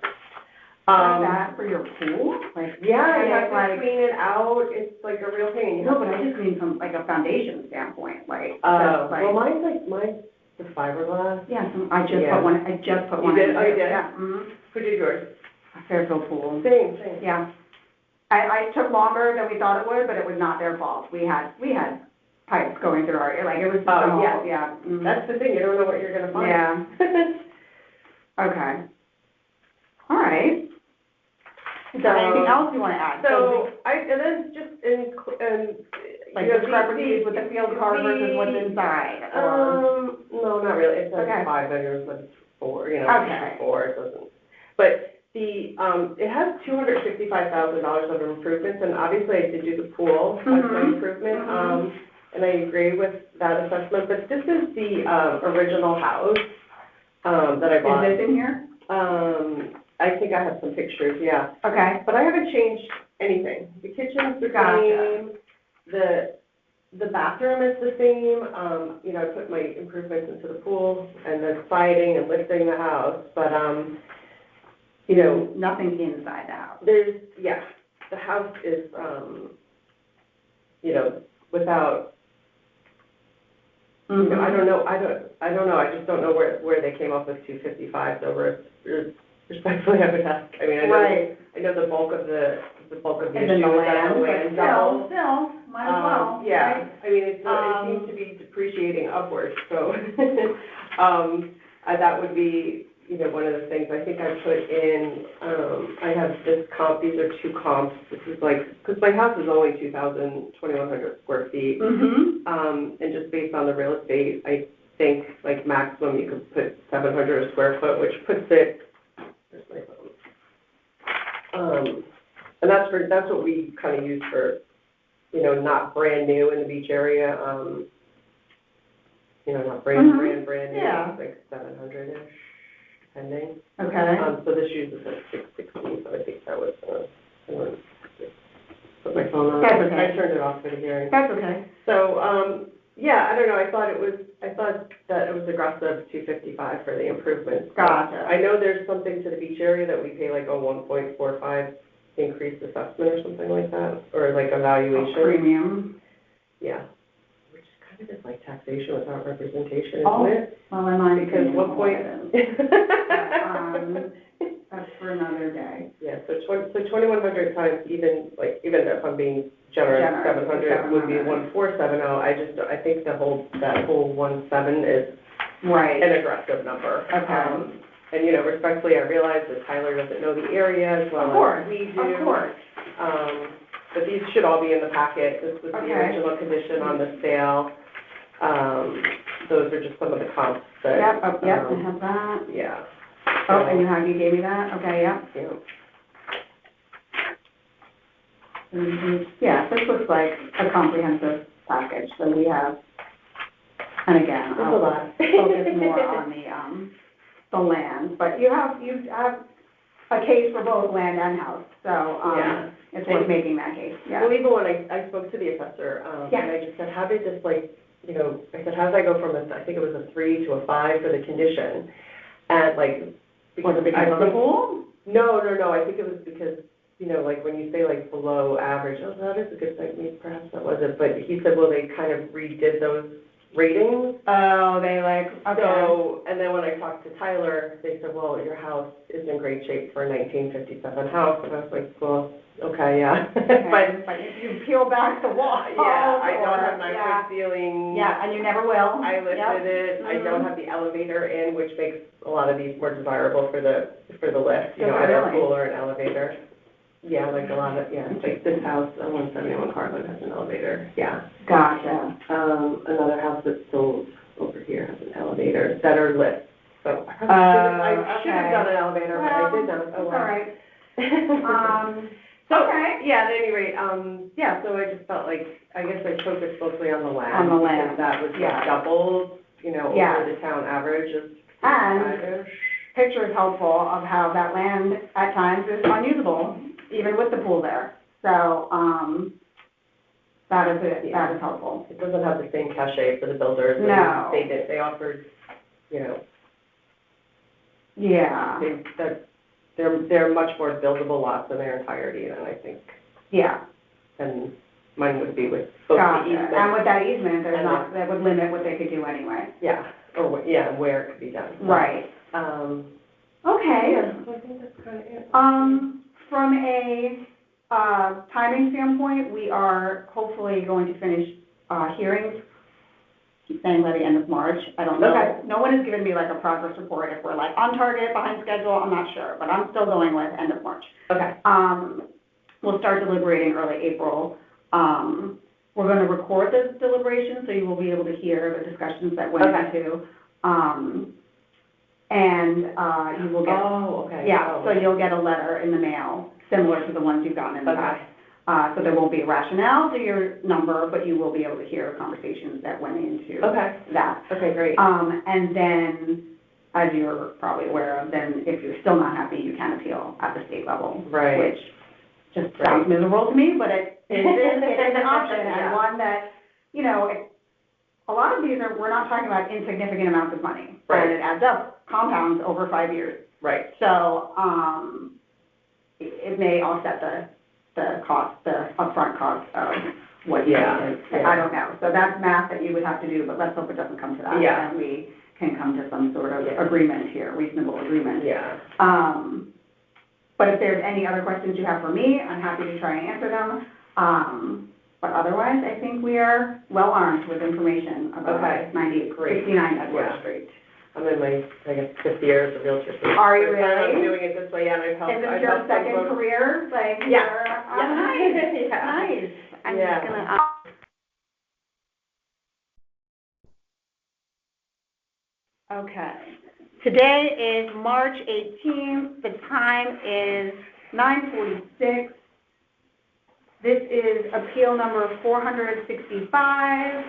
Like that for your pool? Like, Yeah, you kind have of to like, clean it out. It's like a real pain. no, but I just mean from like a foundation standpoint, like, Well, that's like, mine's the fiberglass. yeah, I just Yeah. put one, I just put one You in. did? Oh, you did? Yeah, mm-hmm, Who did yours? a Fairfield pool. Same. Yeah. I took longer than we thought it would, but it was not their fault. We had pipes going through our, like, it was just a whole, yeah. yeah. mhm. That's the thing. You don't know what you're gonna find. Yeah. Okay. All right. Is there anything else you wanna add? So, and then just Like you know, discrepancies with the field card versus what's inside, or? No, not really, it's Okay. like 5 bedrooms, but it's 4, you know, Okay. it's 4, it doesn't. But it has $265,000 of improvements, and obviously I did do the pool as my Mhm. improvement, Mhm. and I agree with that assessment, but this is the, original house, that I bought. Is this in here? I think I have some pictures, yeah. Okay. But I haven't changed anything. The kitchen's the Gotcha. same, the bathroom is the same, you know, I put my improvements into the pool and the siding and lifting the house, but, you know, Nothing inside the house. the house is, you know, without, you know, I don't know, I just don't know where they came up with 255, so respectfully, I would ask, I mean, Right. I know the bulk of the And issue then is the that the land, land but doubles. still, might as well, Yeah, right? I mean, it seems to be depreciating upwards, so, that would be, you know, one of the things, I think I put in, I have this comp, these are 2 comps, this is like, because my house is only 2,100 square feet, Mm-hmm. and just based on the real estate, I think, like, maximum you could put 700 a square foot, which puts it, where's my phone? And that's what we kind of use for, you know, not brand new in the beach area, you know, not brand new, Yeah. it's like 700-ish, depending. Okay. So this uses at 660, so I think that was, put my phone on. That's okay. I turned it off for the hearing. That's okay. So, yeah, I don't know, I thought that it was aggressive, 255 for the improvements. Gotcha. I know there's something to the beach area that we pay like a 1.45 increased assessment or something like that, or like evaluation. Premium. Yeah, which kind of is like taxation without representation, Oh, isn't it? well, in my Because opinion, what point? That's for another day. Yeah, so 2,100 times, even if I'm being generous, Generous, 700 would be 700. 1,470. I think that whole 1.7 is Right. an aggressive number. Okay. And, you know, respectfully, I realize that Tyler doesn't know the area as well as we do. Of course. But these should all be in the packet. This was the Okay. original condition on the sale. Those are just some of the comps that. Yep, oh, yep, I have that. Yeah. Oh, and you gave me that? Okay, yep. Yeah. Mhm. Yeah, this looks like a comprehensive package that we have. And again, There's a lot. I'll focus more on the land, but you have a case for both land and house, so, Yeah. it's worth making that case, yeah. Well, even when I spoke to the assessor, Yeah. and I just said, how did this, like, you know, I said, how did I go from I think it was a 3 to a 5 for the condition? And like, Was it because of the pool? No, I think it was because, you know, like when you say like below average, oh, that is a good thing, maybe perhaps that wasn't, but he said, well, they kind of redid those ratings. Oh, they like, okay. So, and then when I talked to Tyler, they said, well, your house is in great shape for a 1957 house, and I was like, well, okay, yeah. But if you peel back the wall. Yeah, I don't have yeah. 9-foot ceilings. Yeah, and you never will. I lifted it, I don't Mhm. have the elevator in, which makes a lot of these more desirable for the lift, you know, Does it either a really? pool or an elevator. Yeah, like a lot of, yeah, like this house, 171 Carlin has an elevator, yeah. Gotcha. Another house that's sold over here has an elevator that are lit, so I should have okay. done an elevator, but I did not, oh All well. right. So, Okay. yeah, at any rate, yeah, so I just felt like, I guess I focused mostly on the land. On the land, Because that was yeah. doubled, you know, Yeah. over the town average of And 65-ish. picture is helpful of how that land at times is unusable, even with the pool there. So, that is helpful. It doesn't have the same cachet for the builders. and No. They offered, you know, Yeah, they're much more buildable lots in their entirety than I think, yeah. than mine would be with both the Gotcha. easement. And with that easement, there's And not, that would limit what they could do anyway. Yeah, or, yeah, where it could be done. So, Right. Okay. Yeah, so I think that's kind of it. From a, timing standpoint, we are hopefully going to finish, hearings keep saying by the end of March. I don't know. Okay. No one has given me like a progress report if we're like on target, behind schedule, I'm not sure, but I'm still going with end of March. Okay. We'll start deliberating early April. We're gonna record the deliberation, so you will be able to hear the discussions that went Okay. into. You will get. Oh, okay. Yeah, Oh. so you'll get a letter in the mail, similar to the ones you've gotten in the Okay. past. So there won't be a rationale to your number, but you will be able to hear conversations that went into Okay. that. Okay, great. And then, as you're probably aware of, then if you're still not happy, you can appeal at the state level. Right. Which just Right. sounds miserable to me, but it is an option, Yeah. and one that, you know, a lot of these we're not talking about insignificant amounts of money. Right. And it adds up, compounds over 5 years. Right. So, it may offset the cost, the upfront cost of what you Yeah, did. yeah. I don't know. So that's math that you would have to do, but let's hope it doesn't come to that. Yeah. And we can come to some sort of Yeah. agreement here, reasonable agreement. Yeah. But if there's any other questions you have for me, I'm happy to try and answer them. But otherwise, I think we are well armed with information about Okay. 69 Edward Yeah. Street. I'm in my, I guess, 5th year as a realtor. Are you First time I'm really? doing it this way, and I've helped. Is I've this your helped some second folks. career? Like, Yeah. oh, Yeah. nice, Yeah. nice. I'm Yeah. just gonna, okay. Today is March 18th. The time is 9:46. This is appeal number 465.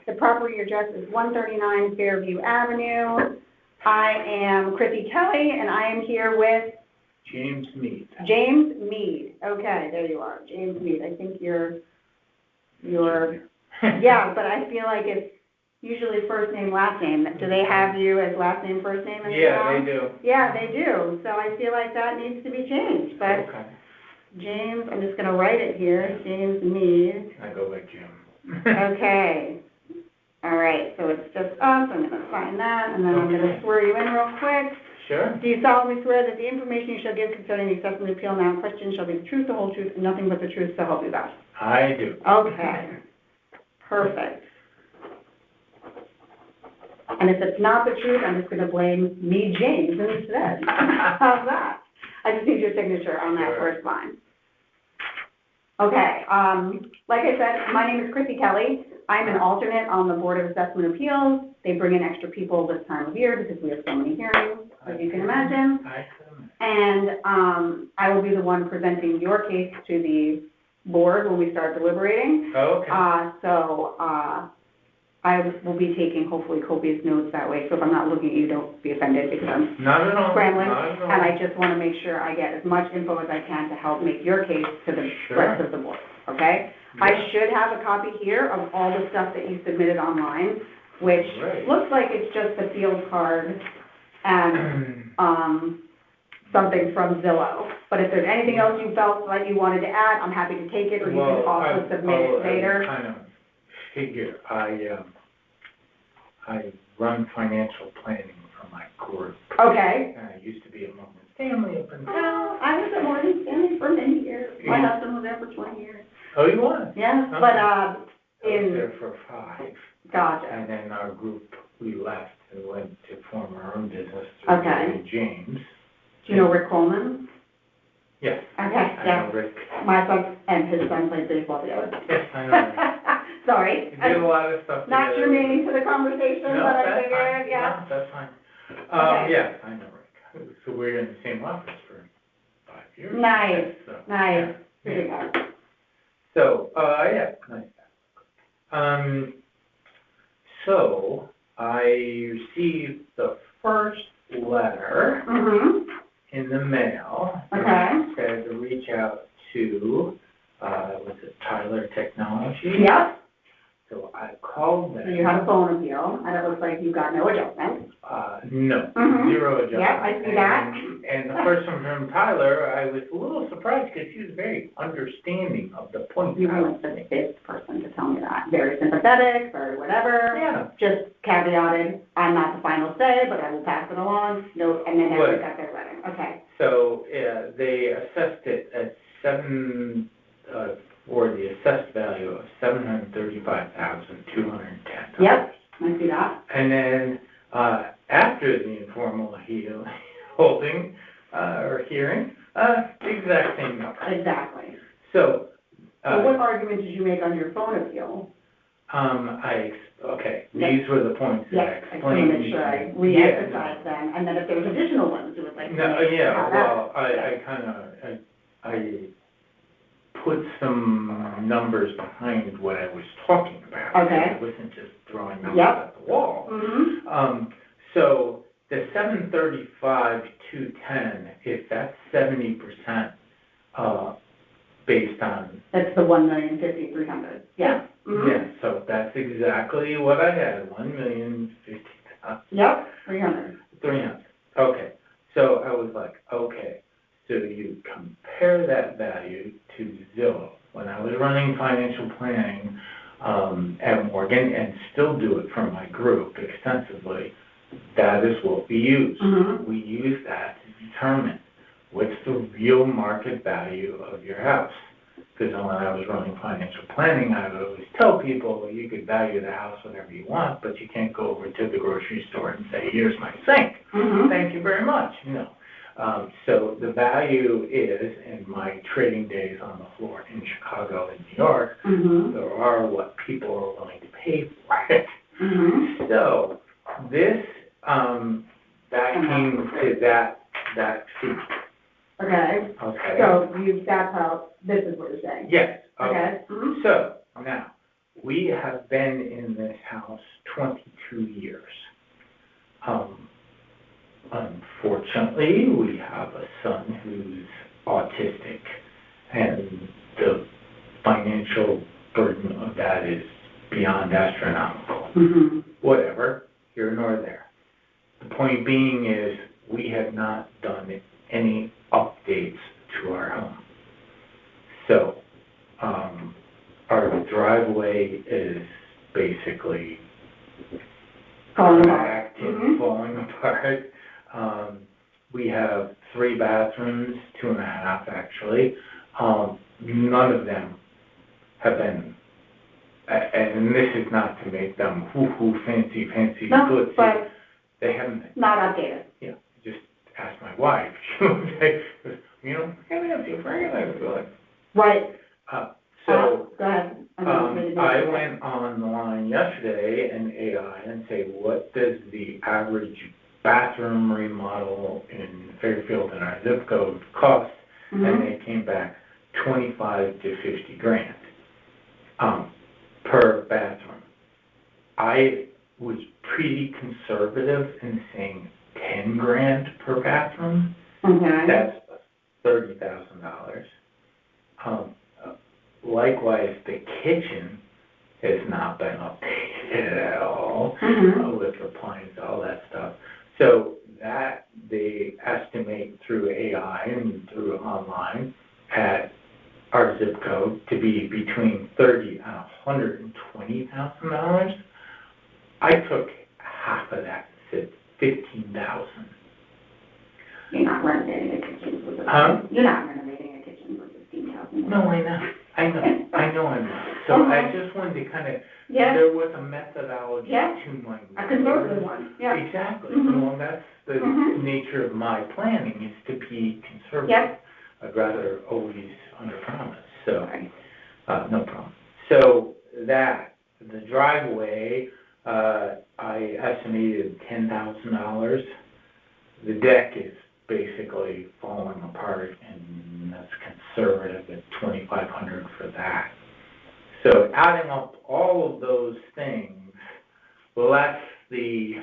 The property address is 139 Fairview Avenue. I am Chrissy Kelly, and I am here with James Mead. James Mead. Okay, there you are, James Mead. I think you're, yeah, but I feel like it's usually first name, last name. Do they have you as last name, first name in the Yeah, town? they do. Yeah, they do. So I feel like that needs to be changed, but Okay. James, I'm just gonna write it here, James Mead. I go by Jim. Okay. All right, so it's just us. I'm gonna sign that, and then I'm gonna Okay. swear you in real quick. Sure. Do you solemnly swear that the information you shall give concerning the assessment appeal now in question shall be the truth, the whole truth, and nothing but the truth, so help you God? I do. Okay. Perfect. And if it's not the truth, I'm just gonna blame me, James, instead. How's that? I just need your signature on that Sure. first line. Okay, like I said, my name is Chrissy Kelly. I'm an alternate on the Board of Assessment Appeals. They bring in extra people this time of year because we have so many hearings, as you can imagine. I can. And, I will be the one presenting your case to the board when we start deliberating. Okay. I will be taking hopefully copious notes that way, so if I'm not looking at you, don't be offended because I'm Not at all. scrambling. Not at all. And I just want to make sure I get as much info as I can to help make your case to the Sure. rest of the board, okay? I should have a copy here of all the stuff that you submitted online, which Great. looks like it's just the field card and, something from Zillow. But if there's anything else you felt like you wanted to add, I'm happy to take it, or you can also submit it later. Kind of figure, I run financial planning for my group. Okay. And I used to be at Morgan Stanley up in I was at Morgan Stanley for many years. My Yeah. husband was there for 20 years. Oh, you was? Yeah, Okay. but, I was in, there for 5. gotcha. And then our group, we left and went to form our own business through Okay. Gary James. Do you know Rick Coleman? Yes. Okay, I yeah. know Rick. My son and his son played baseball together. Yes, I know. Sorry. We did a lot of stuff Not together. germane to the conversation, No, but I that's figured, fine. yeah. No, that's fine. Okay. Yes, I know Rick. So we're in the same office for 5 years. Nice, So, nice. yeah. Good guy. So, yeah, nice. So I received the first letter Mm-hmm. in the mail. Okay. And it said to reach out to, was it Tyler Technology? Yep. So I called them. So you had a phone appeal, and it looks like you got no adjustment. No, Mhm. 0 adjustment. Yep, I see that. And the person from Tyler, I was a little surprised because she was very understanding of the point. You were like the fifth person to tell me that. Very sympathetic, very whatever. Yeah. Just caveated, I'm not the final say, but I will pass it along. No, and then What? everybody got their letter. Okay. So, they assessed it at for the assessed value of $735,210. Yep. I see that. And then, after the informal holding, or hearing, the exact same number. Exactly. So, So what argument did you make on your phone appeal? okay, Yeah. these were the points that I Yes, I just want explained. to make sure I re-emphasize them, and then if there's additional ones you would like to make. No, yeah, have well, that. I put some numbers behind what I was talking about. Okay. I wasn't just throwing numbers Yep. at the wall. Mm-hmm. So the 735, 210, if that's 70%, based on. That's the 1,050,300. Yeah. Mm-hmm. Yeah, so that's exactly what I had, 1,050,000. Yep, 300. 300, okay. So I was like, okay, so you compare that value to Zillow. When I was running financial planning at Morgan, and still do it for my group extensively, that is what we use. Mm-hmm. We use that to determine what's the real market value of your house. Because when I was running financial planning, I would always tell people, well, you could value the house whatever you want, but you can't go over to the grocery store and say, here's my sink. Mm-hmm. Thank you very much. No. So the value is, in my trading days on the floor in Chicago and New York, Mm-hmm. there are what people are willing to pay for it. Mm-hmm. So this, that came to that fee. Okay, Okay? so that's how, this is what you're saying? Yes. Okay. Mm-hmm. So now, we have been in this house 22 years. Unfortunately, we have a son who's autistic, and the financial burden of that is beyond astronomical. Mm-hmm. Whatever, here nor there. The point being is, we have not done any updates to our home. So, our driveway is basically Falling cracked apart. and Mhm. falling apart. We have 3 bathrooms, 2.5 actually. None of them have been, and this is not to make them hoo-hoo fancy, No, good. but They haven't been. not updated. Yeah, just ask my wife. She would say, you know, we're gonna have to. Right. So, Go ahead. I went online yesterday in AI and say, what does the average bathroom remodel in Fairfield in our zip code cost? Mm-hmm. And they came back 25 to 50 grand per bathroom. I was pretty conservative in saying 10 grand per bathroom. Okay. That's $30,000. Likewise, the kitchen has not been updated at all. Mm-hmm. With appliances, all that stuff. So that they estimate through AI and through online at our zip code to be between $30,000 and $120,000. I took half of that and said $15,000. You're not renovating a kitchen for You're not renovating a kitchen for $15,000. No, I know I'm not. So I just wanted to kind of, there was a methodology to my. A conservative one, yeah. Exactly. Mhm. Well, that's the Mhm. nature of my planning, is to be conservative. Yep. I'd rather always underpromise, so, Right. no problem. So the driveway, I estimated $10,000. The deck is basically falling apart, and that's conservative at $2,500 for that. So adding up all of those things, less the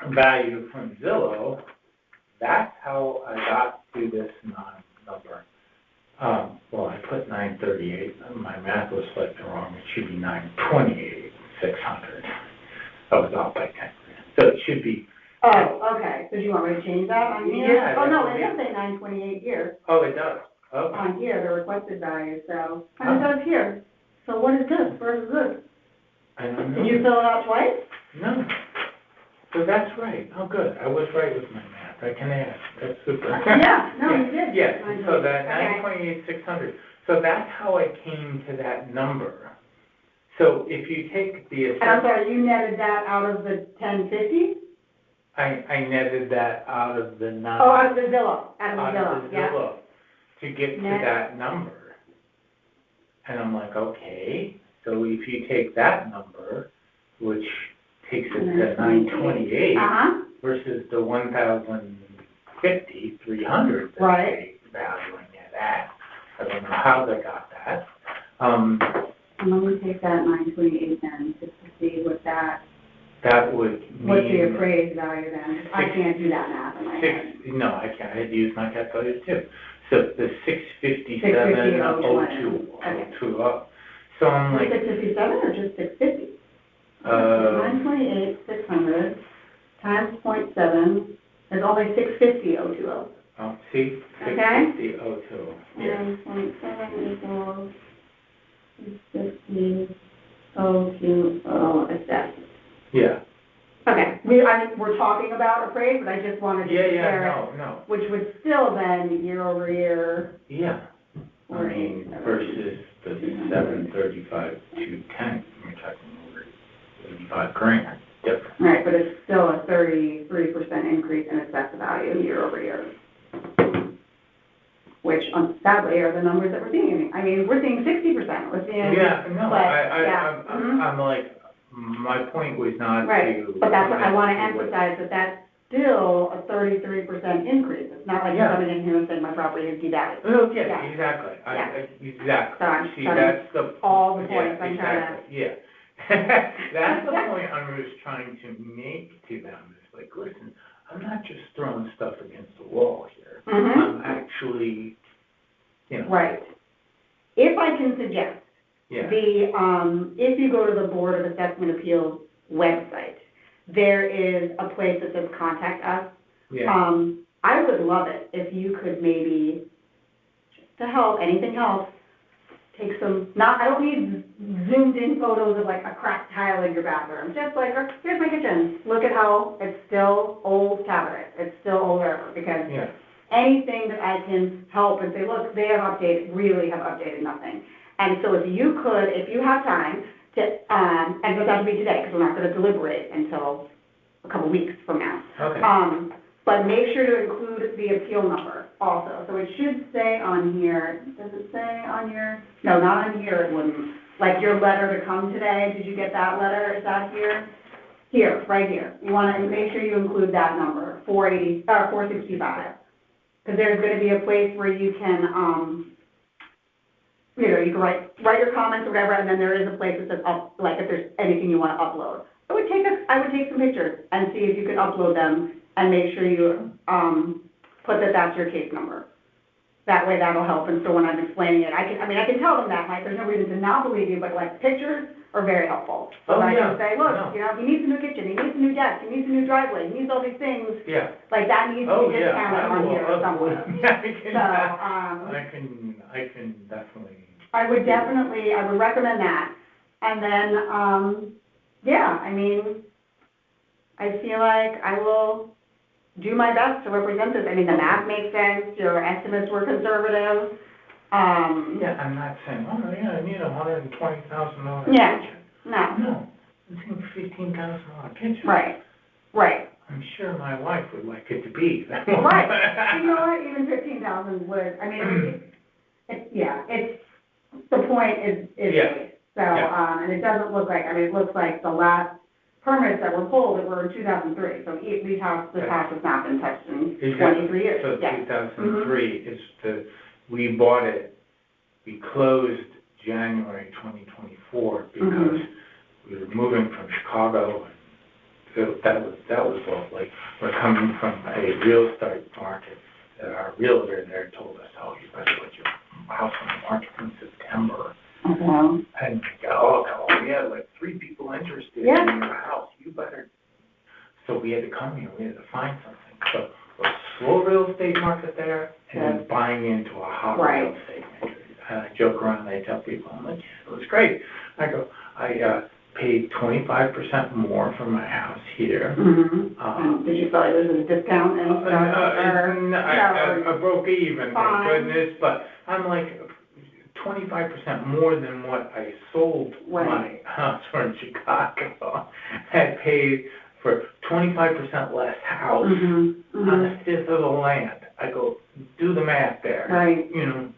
value from Zillow, that's how I got to this number. Well, I put 938. My math was slightly wrong. It should be 928,600. I was off by 10 grand. So it should be. Oh, okay. So do you want me to change that on here? Yeah. Oh, no, it does say 928 here. Oh, it does? Okay. On here, the requested value, so, and it does here. So what is this? Where is this? I don't know. Did you fill it out twice? No. So that's right. Oh, good. I was right with my math. I can add. That's super. Yeah, no, you did. Yes, so that Okay. 928,600. So that's how I came to that number. So if you take the And I'm sorry, you netted that out of the 1050? I netted that out of the nine. Oh, out of the Zillow, yeah. Zillow to get to Net. that number. And I'm like, okay, so if you take that number, which takes it to 928 Uh-huh, versus the 1,050, 300 that Right. they valuing it at. I don't know how they got that. and let me take that 928 then, just to see what that, That would what's the mean appraised value then? I can't do that math in my head. no, I can't, I had to use my calculator too. So the 657,020. Okay. So I'm like, 657 or just 650? 928, 600 times 0.7 is only 650,020. oh, see, Okay. 650,020, yeah. And 0.7 equals 650,020 assessed. Yeah, Okay, we're talking about appraised, but I just wanted to compare it, no, which would still then, year over year, yeah. I mean, versus the 735, 210, we're talking over 85 grand difference. right, but it's still a 33% increase in assessed value year over year. Which sadly are the numbers that we're seeing. I mean, we're seeing 60%, we're seeing. Yeah, no, but, yeah, I'm like, my point was not Right, to. but that's what I wanna emphasize, that that's still a 33% increase. It's not like you're Yeah. coming in here and saying my property is devalued. Oh, yeah, Yeah. exactly, Yeah. exactly. So I'm See, trying that's the. all the yeah, points I'm trying to. exactly, Yeah. That's the point I was trying to make to them, is like, listen, I'm not just throwing stuff against the wall here. Mhm. I'm actually, you know. Right. If I can suggest, Yeah, if you go to the Board of Assessment Appeals website, there is a place that says contact us. yeah, I would love it if you could maybe, just to help, anything helps, take some, I don't need zoomed in photos of like a cracked tile in your bathroom, just like, here's my kitchen, look at how it's still old cabinets, it's still old whatever, because yeah, anything that I can help and say, look, they really have updated nothing. And so if you could, if you have time to, and it doesn't have to be today, because we're not gonna deliberate until a couple weeks from now. okay. But make sure to include the appeal number also. So it should say on here, does it say on your, no, not on here, it wouldn't. Like your letter to come today, did you get that letter? Is that here? Here, right here. You wanna make sure you include that number, 465. Because there's gonna be a place where you can, you can write your comments or whatever, and then there is a place that says like if there's anything you wanna upload. I would take some pictures and see if you could upload them and make sure you, put that that's your case number. That way that'll help, and so when I'm explaining it, I can tell them that, like, there's no reason to not believe you, but like, pictures are very helpful. So I can say, look, no. he needs a new kitchen, he needs a new deck, he needs a new driveway, he needs all these things, Yeah. like, that needs to be discounted on here or somewhere. I can definitely. I would recommend that. And then, I feel like I will do my best to represent this. I mean, the math makes sense, your estimates were conservative. Yeah, I'm not saying, oh, yeah, I need $120,000 Yeah. kitchen. No, No, I think $15,000 kitchen. right. I'm sure my wife would like it to be that way. Right. You know what, even 15,000 would, the point is Yeah. made. So, and it doesn't look like, it looks like the last permits that were pulled that were in 2003. So this house has not been touched in 23 years. So Yeah. 2003 is we bought it, we closed January 2024 because we were moving from Chicago. So that was lovely. We're coming from a real estate market. Our realtor there told us, oh, you better put your house on the market in September. Okay. And we had like 3 people interested in your house. You better. So we had to come here. We had to find something. So a slow real estate market there, and then buying into a hot real estate market. I joke around. I tell people, I'm like, it was great. I go, I paid 25% more for my house here. Mm-hmm. Did you feel like there was a discount and stuff? I broke even, thank goodness. But I'm like, 25% more than what I sold my Right. house for in Chicago. I paid for 25% less house Mm-hmm, on a fifth of the land. I go, do the math there. Right. You know,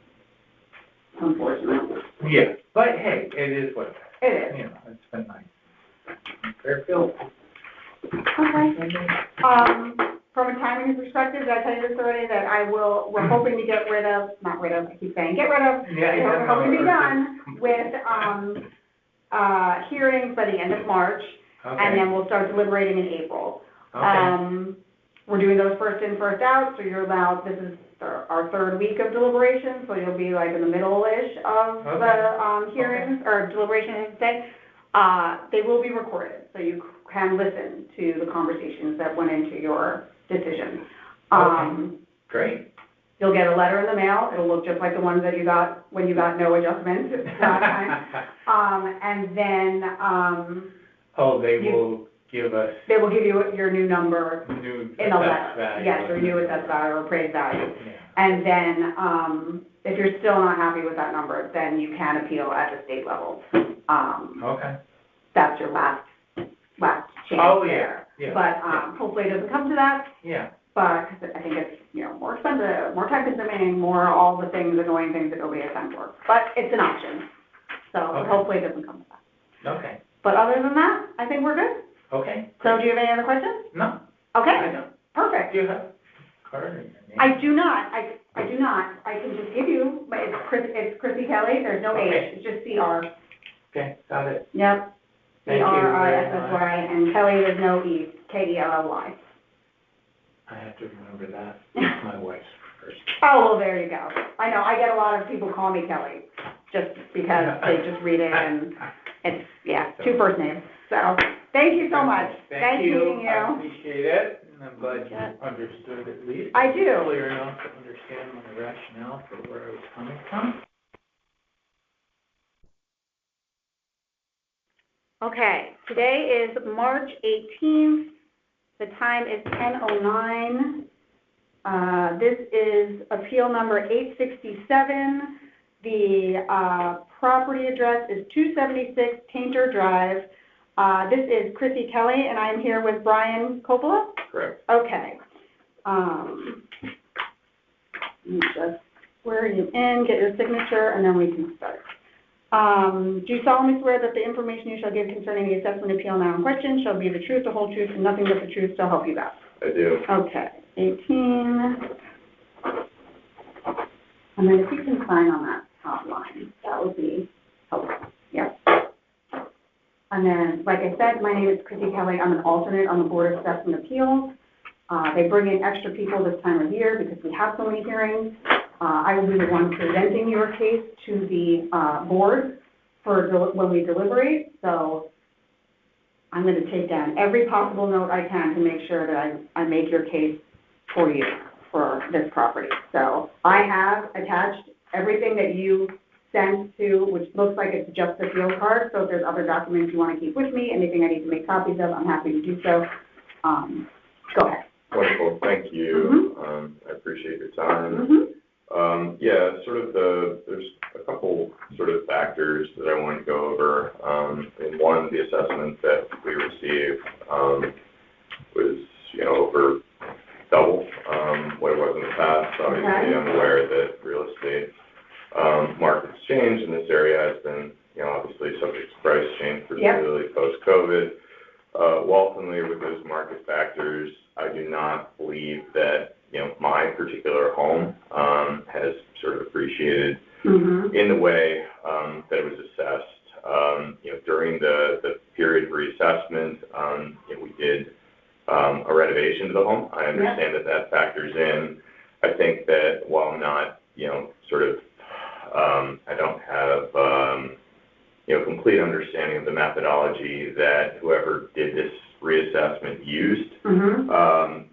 unfortunately. yeah, but hey, it is what it is. It is. You know, it's been nice. Fairfield. Okay. From a timing perspective, did I tell you this already, that we're hoping to get rid of, not rid of, I keep saying, get rid of, we're hoping to be done with, hearings by the end of March, and then we'll start deliberating in April. Okay. We're doing those first in, first out, so you're allowed, this is our third week of deliberation, so you'll be like in the middle-ish of the, hearings, or deliberation, I should say. They will be recorded, so you can listen to the conversations that went into your decision. Great. You'll get a letter in the mail. It'll look just like the ones that you got when you got no adjustments last time. And then, they will give us they will give you your new number new in a assessed letter. value. Yes, your new assessed value or appraised value. Yeah. And then, if you're still not happy with that number, then you can appeal at the state level. Okay. That's your last chance there. Yeah. But, hopefully it doesn't come to that. Yeah. But, cause I think it's, more expensive, more time consuming, more all the things, annoying things that nobody has time for. But it's an option. So Okay. hopefully it doesn't come to that. Okay. But other than that, I think we're good. Okay. So do you have any other questions? No. Okay, I don't. perfect. Do you have card or your name? I do not, I do not. I can just give you, but it's Chrissy Kelly, there's no H, Okay. it's just CR. Okay, got it. Yep. Thank you very CRISSY, and Kelly, there's no E, Kelly. I have to remember that. It's my wife's first. Oh, well, there you go. I know, I get a lot of people call me Kelly, just because they just read it and it's, two first names. So, thank you so much. Thank Nice you. meeting you. I appreciate it, and I'm glad you understood at least. I do. Clear enough to understand my rationale for where I was coming from. Okay, today is March 18th. The time is 10:09. This is appeal number 867. The property address is 276 Tainter Drive. This is Chrissy Kelly, and I'm here with Brian Coppola? Correct. Okay. Let me just swear you in, get your signature, and then we can start. Do you solemnly swear that the information you shall give concerning the assessment appeal now in question shall be the truth, the whole truth, and nothing but the truth, so help you God? I do. Okay, 18. And then if you can sign on that top line, that would be helpful. Yep. And then, like I said, my name is Chrissy Kelly. I'm an alternate on the Board of Assessment Appeals. They bring in extra people this time of year because we have so many hearings. I will be the one presenting your case to the board for when we deliberate. So I'm going to take down every possible note I can to make sure that I make your case for you for this property. So I have attached everything that you sent to, which looks like it's just the field card. So if there's other documents you want to keep with me, anything I need to make copies of, I'm happy to do so. Go ahead. Wonderful, thank you. I appreciate your time. There's a couple sort of factors that I want to go over. And one, the assessment that we received was, over double what it was in the past. Obviously, I'm aware that real estate markets change, and this area has been, obviously subject to price change, particularly post-COVID. Well familiar with those market factors, I do not believe that, my particular home has sort of appreciated in the way that it was assessed. During the period of reassessment, we did a renovation to the home. I understand that factors in. I think that while I'm not, I don't have, complete understanding of the methodology that whoever did this reassessment used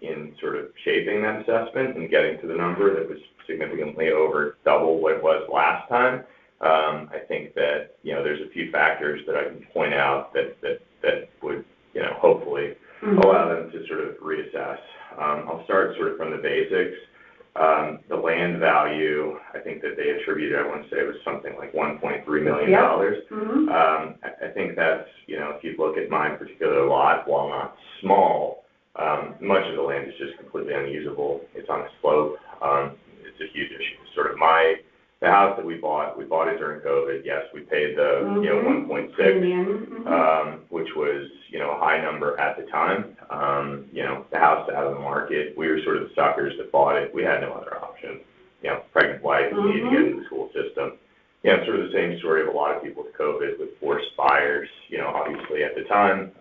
in sort of shaping that assessment and getting to the number that was significantly over double what it was last time. I think that, there's a few factors that I can point out that would, hopefully allow them to sort of reassess. I'll start sort of from the basics. The land value, I think that they attributed, I want to say it was something like $1.3 million. Yep. Mm-hmm. I think that's, if you look at my particular lot, while not small, much of the land is just completely unusable. It's on a slope. It's a huge issue. Sort of the house that we bought it during COVID. Yes, we paid the, 1.6, which was, a high number at the time. The house out of the market, we were sort of the suckers that bought it. We had no other option. Pregnant wife, needed to get into the school system. Sort of the same story of a lot of people with COVID, with forced buyers. Obviously at the time,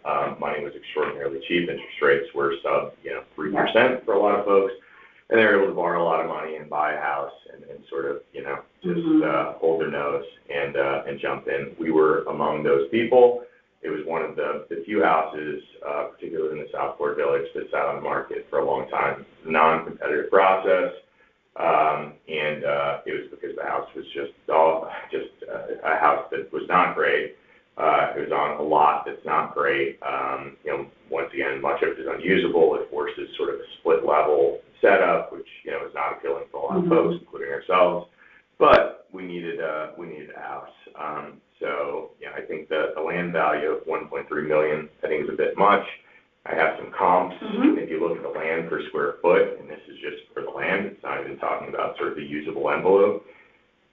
money was extraordinarily cheap. Interest rates were sub, 3% for a lot of folks. And they were able to borrow a lot of money and buy a house and sort of, hold their nose and jump in. We were among those people. It was one of the few houses, particularly in the Southport Village, that sat on the market for a long time. Non-competitive process. And it was because the house was just a house that was not great. It was on a lot that's not great. Once again, much of it is unusable. It forces sort of a split level setup, which, is not appealing to a lot of folks, including ourselves. But we needed a house. So, I think the land value of $1.3 million, I think is a bit much. I have some comps. If you look at the land per square foot, and this is just for the land, it's not even talking about sort of the usable envelope.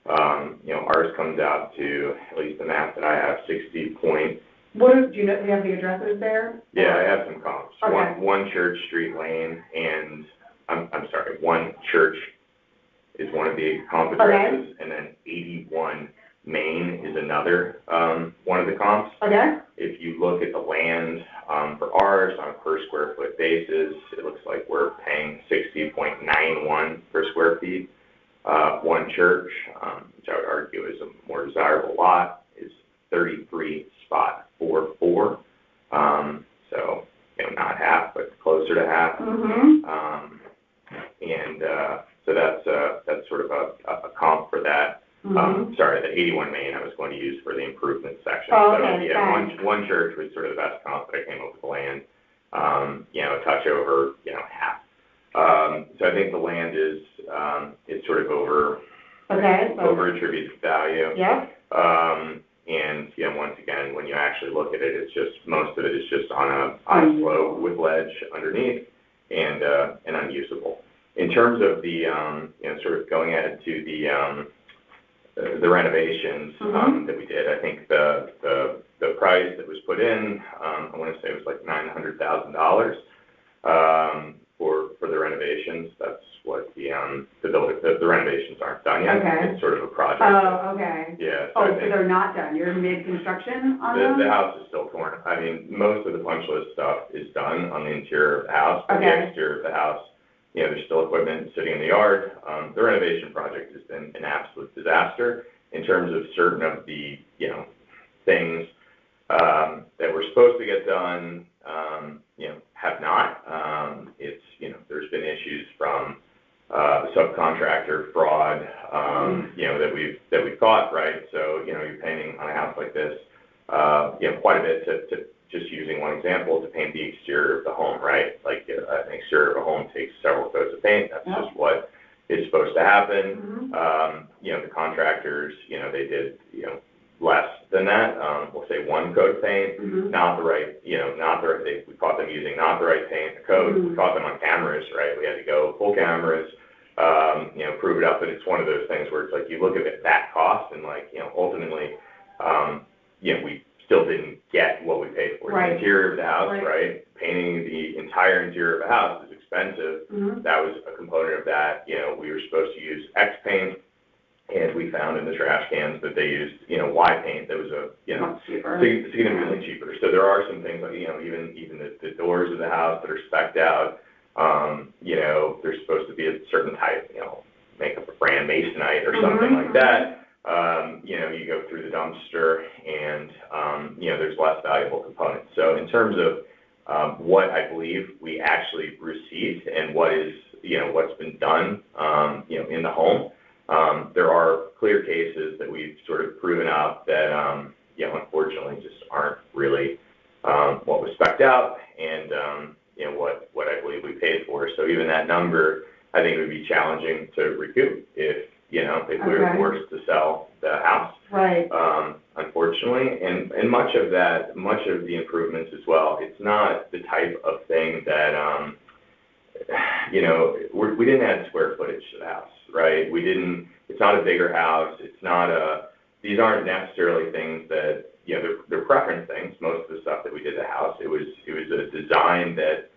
Ours comes out to, at least the map that I have, 60 point. Do you have the addresses there? Yeah, I have some comps. Okay. One Church Street Lane, and I'm sorry, One Church is one of the comp addresses, and then 81 Main is another one of the comps. Okay. If you look at the land for ours on a per square foot basis, it looks like we're paying 60.91 per square feet. One Church, which I would argue is a more desirable lot, is 33.44. So, not half, but closer to half. So that's sort of a comp for that. Sorry, the 81 Main I was going to use for the improvement section. Oh, so okay, yeah, one Church was sort of the best comp that I came up with the land. A touch over, half. So I think the land is it's sort of over attributed value. Yeah. And once again, when you actually look at it, it's just most of it is just on a slope with ledge underneath and unusable. In terms of the sort of going ahead to the renovations that we did, I think the price that was put in, I want to say it was like $900,000 for the renovations. That's what the renovations aren't done yet. Okay. It's sort of a project. Oh, okay. Yeah. So they're not done. You're mid-construction on them? The house is still torn. I mean, most of the punch list stuff is done on the interior of the house, but the exterior of the house, there's still equipment sitting in the yard. The renovation project has been an absolute disaster in terms of certain of the, things that were supposed to get done, have not. It's, there's been issues from subcontractor fraud, that we've caught, right? So, you're painting on a house like this, quite a bit to just using one example, to paint the exterior of the home, right? Like an exterior of a home takes several coats of paint. That's just what is supposed to happen. The contractors, they did, less than that. We'll say one coat of paint, not the right, we caught them using not the right paint, the coat. We caught them on cameras, right? We had to go pull cameras, prove it up. But it's one of those things where it's like, you look at that cost and ultimately, we still didn't get what we paid for. Right. The interior of the house, right? Painting the entire interior of the house is expensive. That was a component of that. We were supposed to use X paint, and we found in the trash cans that they used, Y paint that was significantly cheaper. So there are some things like, even the doors of the house that are spec'd out, they're supposed to be a certain type, make up a brand Masonite or something like that. You go through the dumpster and, there's less valuable components. So in terms of what I believe we actually received and what is, what's been done, in the home, there are clear cases that we've sort of proven out that, unfortunately just aren't really what was spec'd out and, what I believe we paid for. So even that number, I think, would be challenging to recoup if you know, if we were Okay. forced to sell the house. Right. Unfortunately, and much of the improvements as well, it's not the type of thing that, you know, we didn't add square footage to the house, right? It's not a bigger house, these aren't necessarily things that, you know, they're preference things, most of the stuff that we did to the house. It was a design that,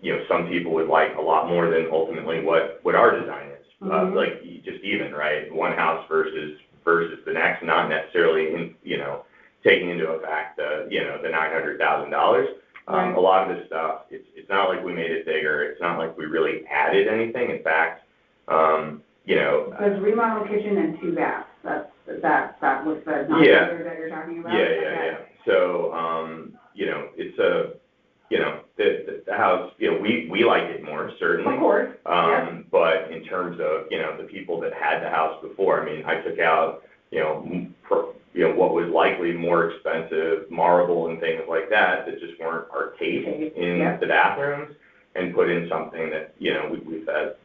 you know, some people would like a lot more than ultimately what our design is. Like, just even, right? One house versus the next, not necessarily, you know, taking into effect you know, the $900,000. Right. A lot of this stuff, it's not like we made it bigger. It's not like we really added anything. In fact, you know. So it's remodel kitchen and 2 baths. That was the Yeah. that you're talking about? Yeah. So, you know, it's you know, the house, you know, we like it more, certainly. Of course, But in terms of, you know, the people that had the house before, I mean, I took out, you know, what was likely more expensive marble and things like that just weren't our taste in the bathrooms, and put in something that, you know, we felt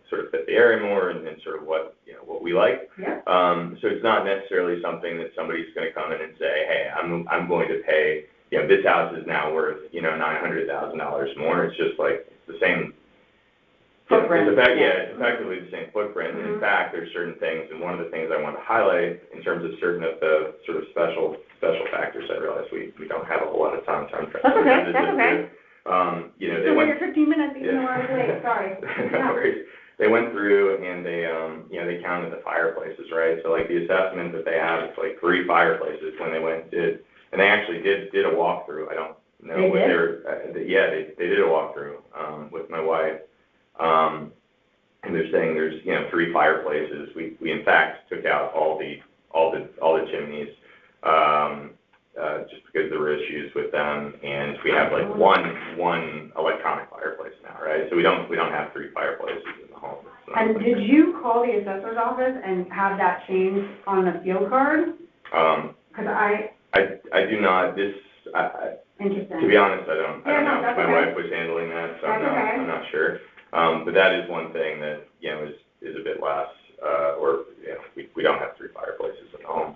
sort of fit the area more and sort of what, you know, what we like. Yeah. So it's not necessarily something that somebody's going to come in and say, hey, I'm going to pay, you know, this house is now worth, you know, $900,000 more. It's just like, it's the same footprint. It's effectively the same footprint. And in fact, there's certain things, and one of the things I want to highlight in terms of certain of the sort of special factors, I realize we don't have a whole lot of time. That's okay. You know, they went 15 minutes, even though I was late, sorry. No worries. They went through and they, you know, they counted the fireplaces, right? So like the assessment that they have, it's like 3 fireplaces when they went and did, and they actually did a walkthrough. I don't know they what did? they were, they did a walkthrough, with my wife. And they're saying there's, you know, 3 fireplaces. We in fact took out all the chimneys, just because there were issues with them, and we have like one electronic fireplace now, right? So we don't have 3 fireplaces in the home. And did you call the assessor's office and have that changed on the field card? Because I do not. Interesting. To be honest, I don't know. That's My okay. wife was handling that, so I'm not sure. But that is one thing that, you know, is a bit less, or, you know, we don't have 3 fireplaces in the home.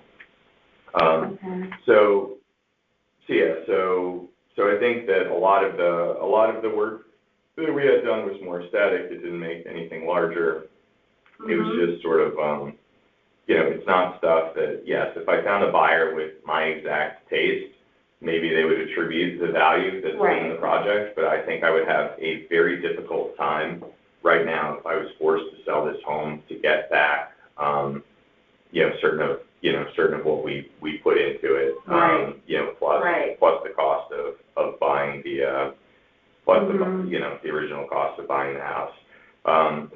So I think that a lot of the work that we had done was more aesthetic. It didn't make anything larger. It was just sort of, you know, it's not stuff that, yes, if I found a buyer with my exact taste, maybe they would attribute the value that's in the project, but I think I would have a very difficult time right now if I was forced to sell this home to get back, you know, certain of what we put into it, you know, plus the cost of buying the, you know, the original cost of buying the house.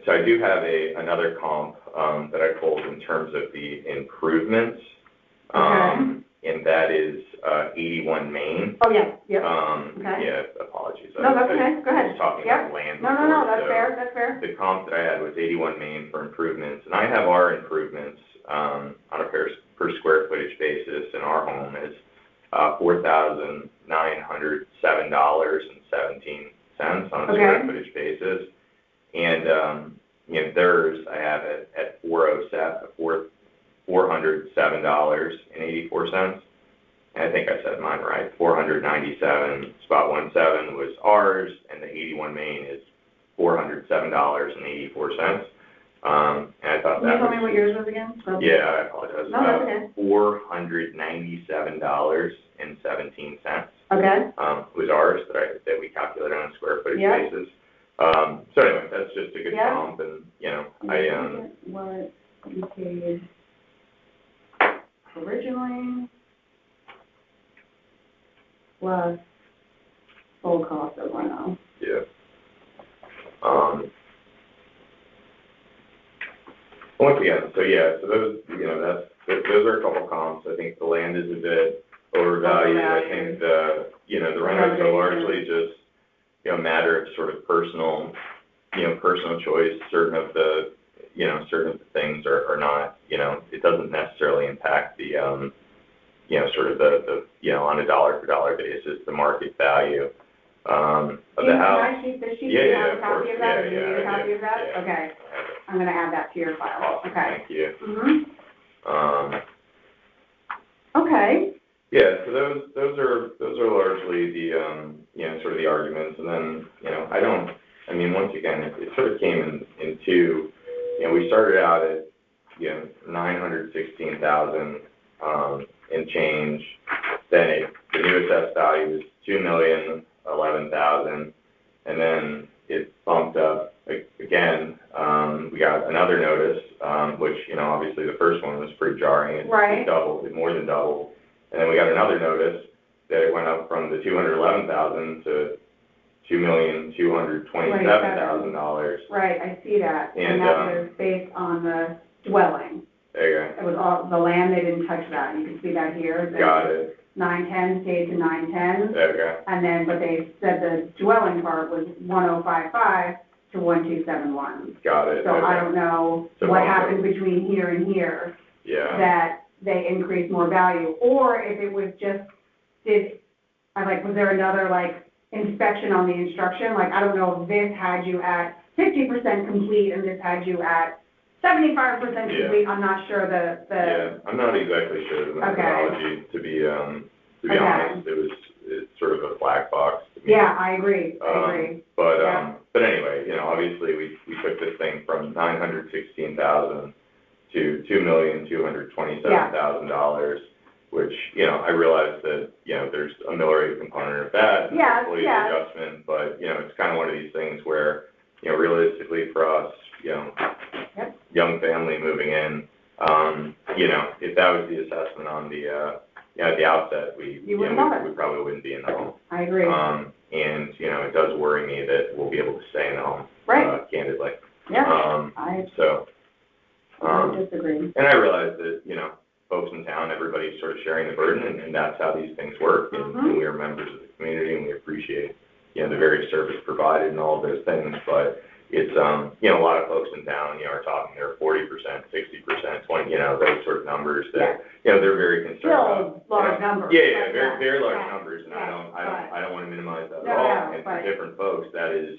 So I do have another comp that I pulled in terms of the improvements, and that is 81 Main. Oh, yeah, Yeah, apologies. No, that's okay, go ahead. I was talking about land before. No, that's fair. The comp that I had was 81 Main for improvements, and I have our improvements on a per square footage basis in our home is $4,907.17 on a square footage basis. And, you know, theirs, I have it at $407.84. And I think I said mine right. 497.17 was ours, and the 81 Main is $407.84. And I thought that Can you tell me what yours was again? Yeah, I apologize. No, that's okay. $497.17. Okay. Was ours that we calculated on a square footage basis. So anyway, that's just a good comp, and, you know, What you paid originally plus full cost of reno. Yeah. Once again, so those, you know, those are a couple comps. I think the land is a bit overvalued. I think the rentals are largely just, you know, a matter of sort of personal choice. Certain of the things are not, you know, it doesn't necessarily impact the, you know, sort of the, you know, on a dollar for dollar basis, the market value of the house. Can I keep the sheet? Do you have a copy of that? Or do you need a copy of that? Okay. I'm gonna add that to your file, Awesome, okay. thank you. Mm-hmm, okay, Yeah, so those are largely the, sort of the arguments, and then, I mean, once again, it sort of came in two, we started out at, 916,000, and change, then the new assessed value is 2,011,000, and then it bumped up again, we got another notice, which, obviously the first one was pretty jarring, Right. it doubled, it more than doubled. And then we got another notice that it went up from the 211,000 to $2,227,000. right, I see that, and And, that was based on the dwelling. There you It was all, the land, they didn't touch that, you can see that here. go. Got it. 910 stayed to 910, There you go. and then, but they said the dwelling part was 1055 to 1271. Got it. So Okay. I don't know So what bump up. happened between here and here, Yeah. that they increased more value, or if it was just, was there another, inspection on the instruction? I don't know if this had you at 50% complete and this had you at 75% Yeah. complete, I'm not sure Yeah, I'm not exactly sure of the Okay. methodology, to be Okay. honest. It's sort of a black box to me. Yeah, I agree. But, Yeah. but anyway, obviously we took this thing from 916,000 to $2,227,000, which, I realize that, there's a mill rate component of that, and Yeah, hopefully yeah. an adjustment, but, it's kind of one of these things where, realistically for us, Yep. young family moving in, if that was the assessment on the, at the outset, we probably wouldn't be in the home. I agree. And, it does worry me that we'll be able to stay in the home, Right. candidly. Yeah, So, I disagree. and I realize that, folks in town, everybody's sort of sharing the burden, and that's how these things work, and we are members of the community, and we appreciate, the various service provided and all of those things, but it's, a lot of folks in town, are talking they're 40%, 60%, 20, those sort of numbers that, they're very concerned about. Still large numbers. Yeah, very, but very large yeah, numbers, and yeah, I don't want to minimize that No, at all. no, And but- for different folks, that is,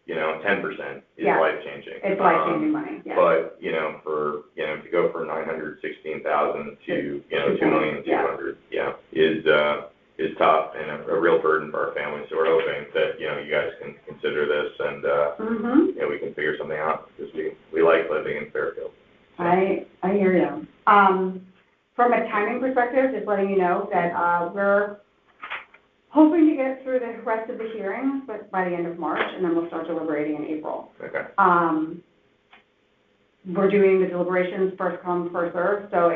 10% is Yeah. life-changing. It's life-changing money, yeah. But, to go from 916,000 to, 2,200,000, is tough and a real burden for our family. So we're hoping that, you guys can consider this and, we can figure something out, because we like living in Fairfield. I hear you. From a timing perspective, just letting you know that, we're hoping to get through the rest of the hearings, but by the end of March, and then we'll start deliberating in April. Okay. We're doing the deliberations first come, first served, so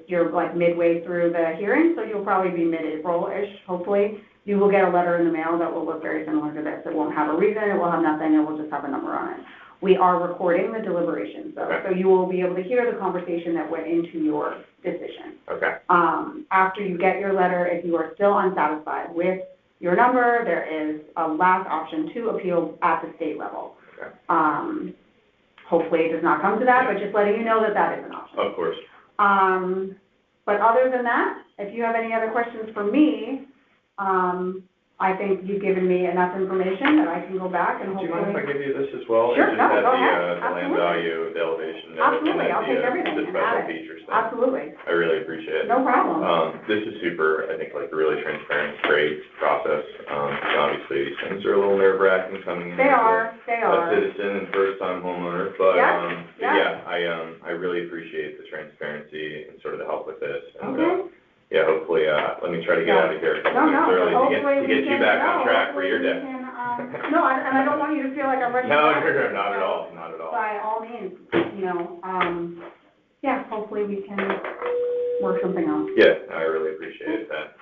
you're midway through the hearing, so you'll probably be mid-April-ish, hopefully. You will get a letter in the mail that will look very similar to this. It won't have a reason, it will have nothing, it will just have a number on it. We are recording the deliberations, though, Okay. so you will be able to hear the conversation that went into your decision. Okay. After you get your letter, if you are still unsatisfied with your number, there is a last option to appeal at the state level. Okay. Hopefully it does not come to that, but just letting you know that that is an option. Of course. But other than that, if you have any other questions for me, I think you've given me enough information that I can go back and Do you hopefully. mind if I give you this as well? Sure, It just no, had go the, ahead. the land Absolutely. value, the elevation note, Absolutely, and I'll take everything the and special add it. features thing. Absolutely, I really appreciate it. no problem. This is super, I think, really transparent, great process. Obviously, these things are a little nerve-wracking coming in. They as are. a citizen and first-time homeowner, but, Yeah. I really appreciate the transparency and sort of the help with this. And, Okay. hopefully, let me try to get out of here a couple minutes early to get you back on track for your day. No, and I don't want you to feel like I'm rushing. No, back. not at all, not at all. By all means, hopefully we can work something out. Yeah, I really appreciate that.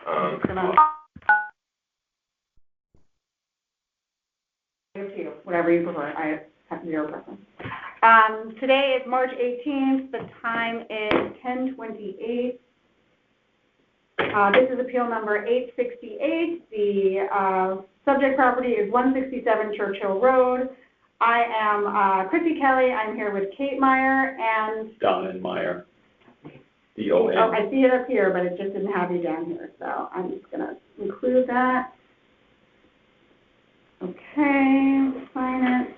Whatever you prefer, I have zero preference. Today is March 18th, the time is 10:28. This is appeal number 868. The subject property is 167 Churchill Road. I am Chrissy Kelly. I'm here with Kate Meyer and... Don Meyer. Oh, D-O-N. I see it up here, but it just didn't have you down here, so I'm just going to include that. Okay, sign it.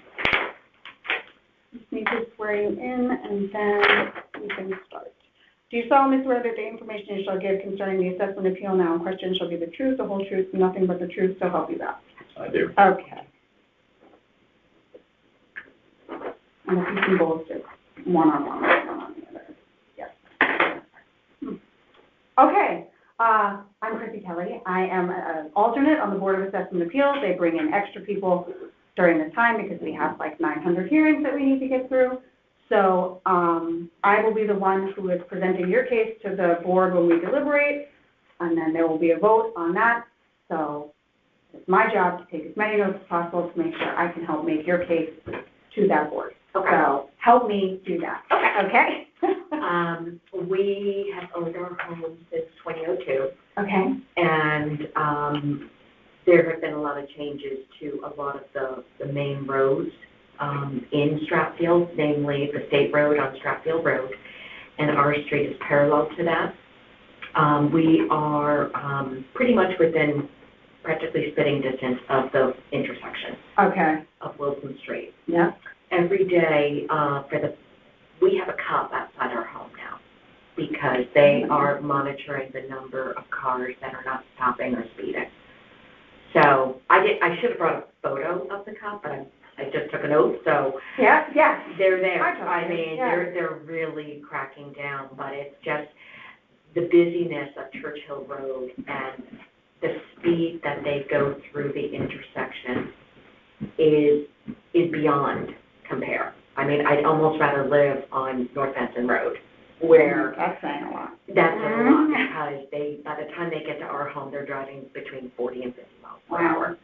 Just need to swear swear you in, and then we can start. Do you solemnly swear that the information you shall give concerning the assessment appeal now in question shall be the truth, the whole truth, and nothing but the truth, so help you God? I do. Okay. And if you can both just one on one the other. Yes. Okay. I'm Chrissy Kelly. I am an alternate on the Board of Assessment Appeals. They bring in extra people during this time because we have like 900 hearings that we need to get through. So I will be the one who is presenting your case to the board when we deliberate, and then there will be a vote on that. So it's my job to take as many notes as possible to make sure I can help make your case to that board. Okay. So help me do that. Okay? We have owned our home since 2002, Okay. and there have been a lot of changes to a lot of the main roads in Stratfield, namely the state road on Stratfield Road, and our street is parallel to that. We are pretty much within practically spitting distance of the intersection Okay. of Wilson Street. Yeah. Every day, we have a cop outside our home now because they are monitoring the number of cars that are not stopping or speeding. So I should have brought a photo of the cop, but I just took an oath, so Yeah, yeah. they're there. I mean, yeah. they're really cracking down, but it's just the busyness of Churchill Road and the speed that they go through the intersection is beyond compare. I mean, I'd almost rather live on North Benson Road, where That's saying a lot. that's a lot, because by the time they get to our home, they're driving between 40 and 50 miles per hour.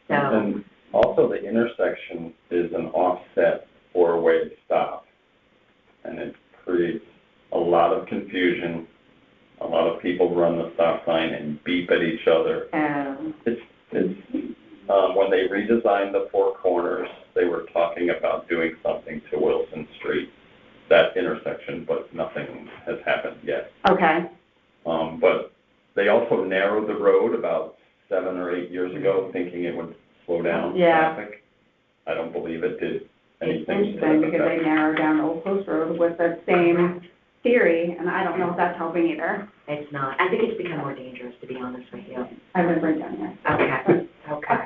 So, And also the intersection is an offset four-way stop, and it creates a lot of confusion. A lot of people run the stop sign and beep at each other. When they redesigned the four corners, they were talking about doing something to Wilson Street, that intersection, but nothing has happened yet. Okay. But they also narrowed the road about 7 or 8 years ago, thinking it would slow down traffic. I don't believe it did anything. Interesting, because they narrowed down Old Post Road with the same theory, and I don't know if that's helping either. it's not. I think it's become more dangerous, to be honest with you. I live right down here. Okay, okay.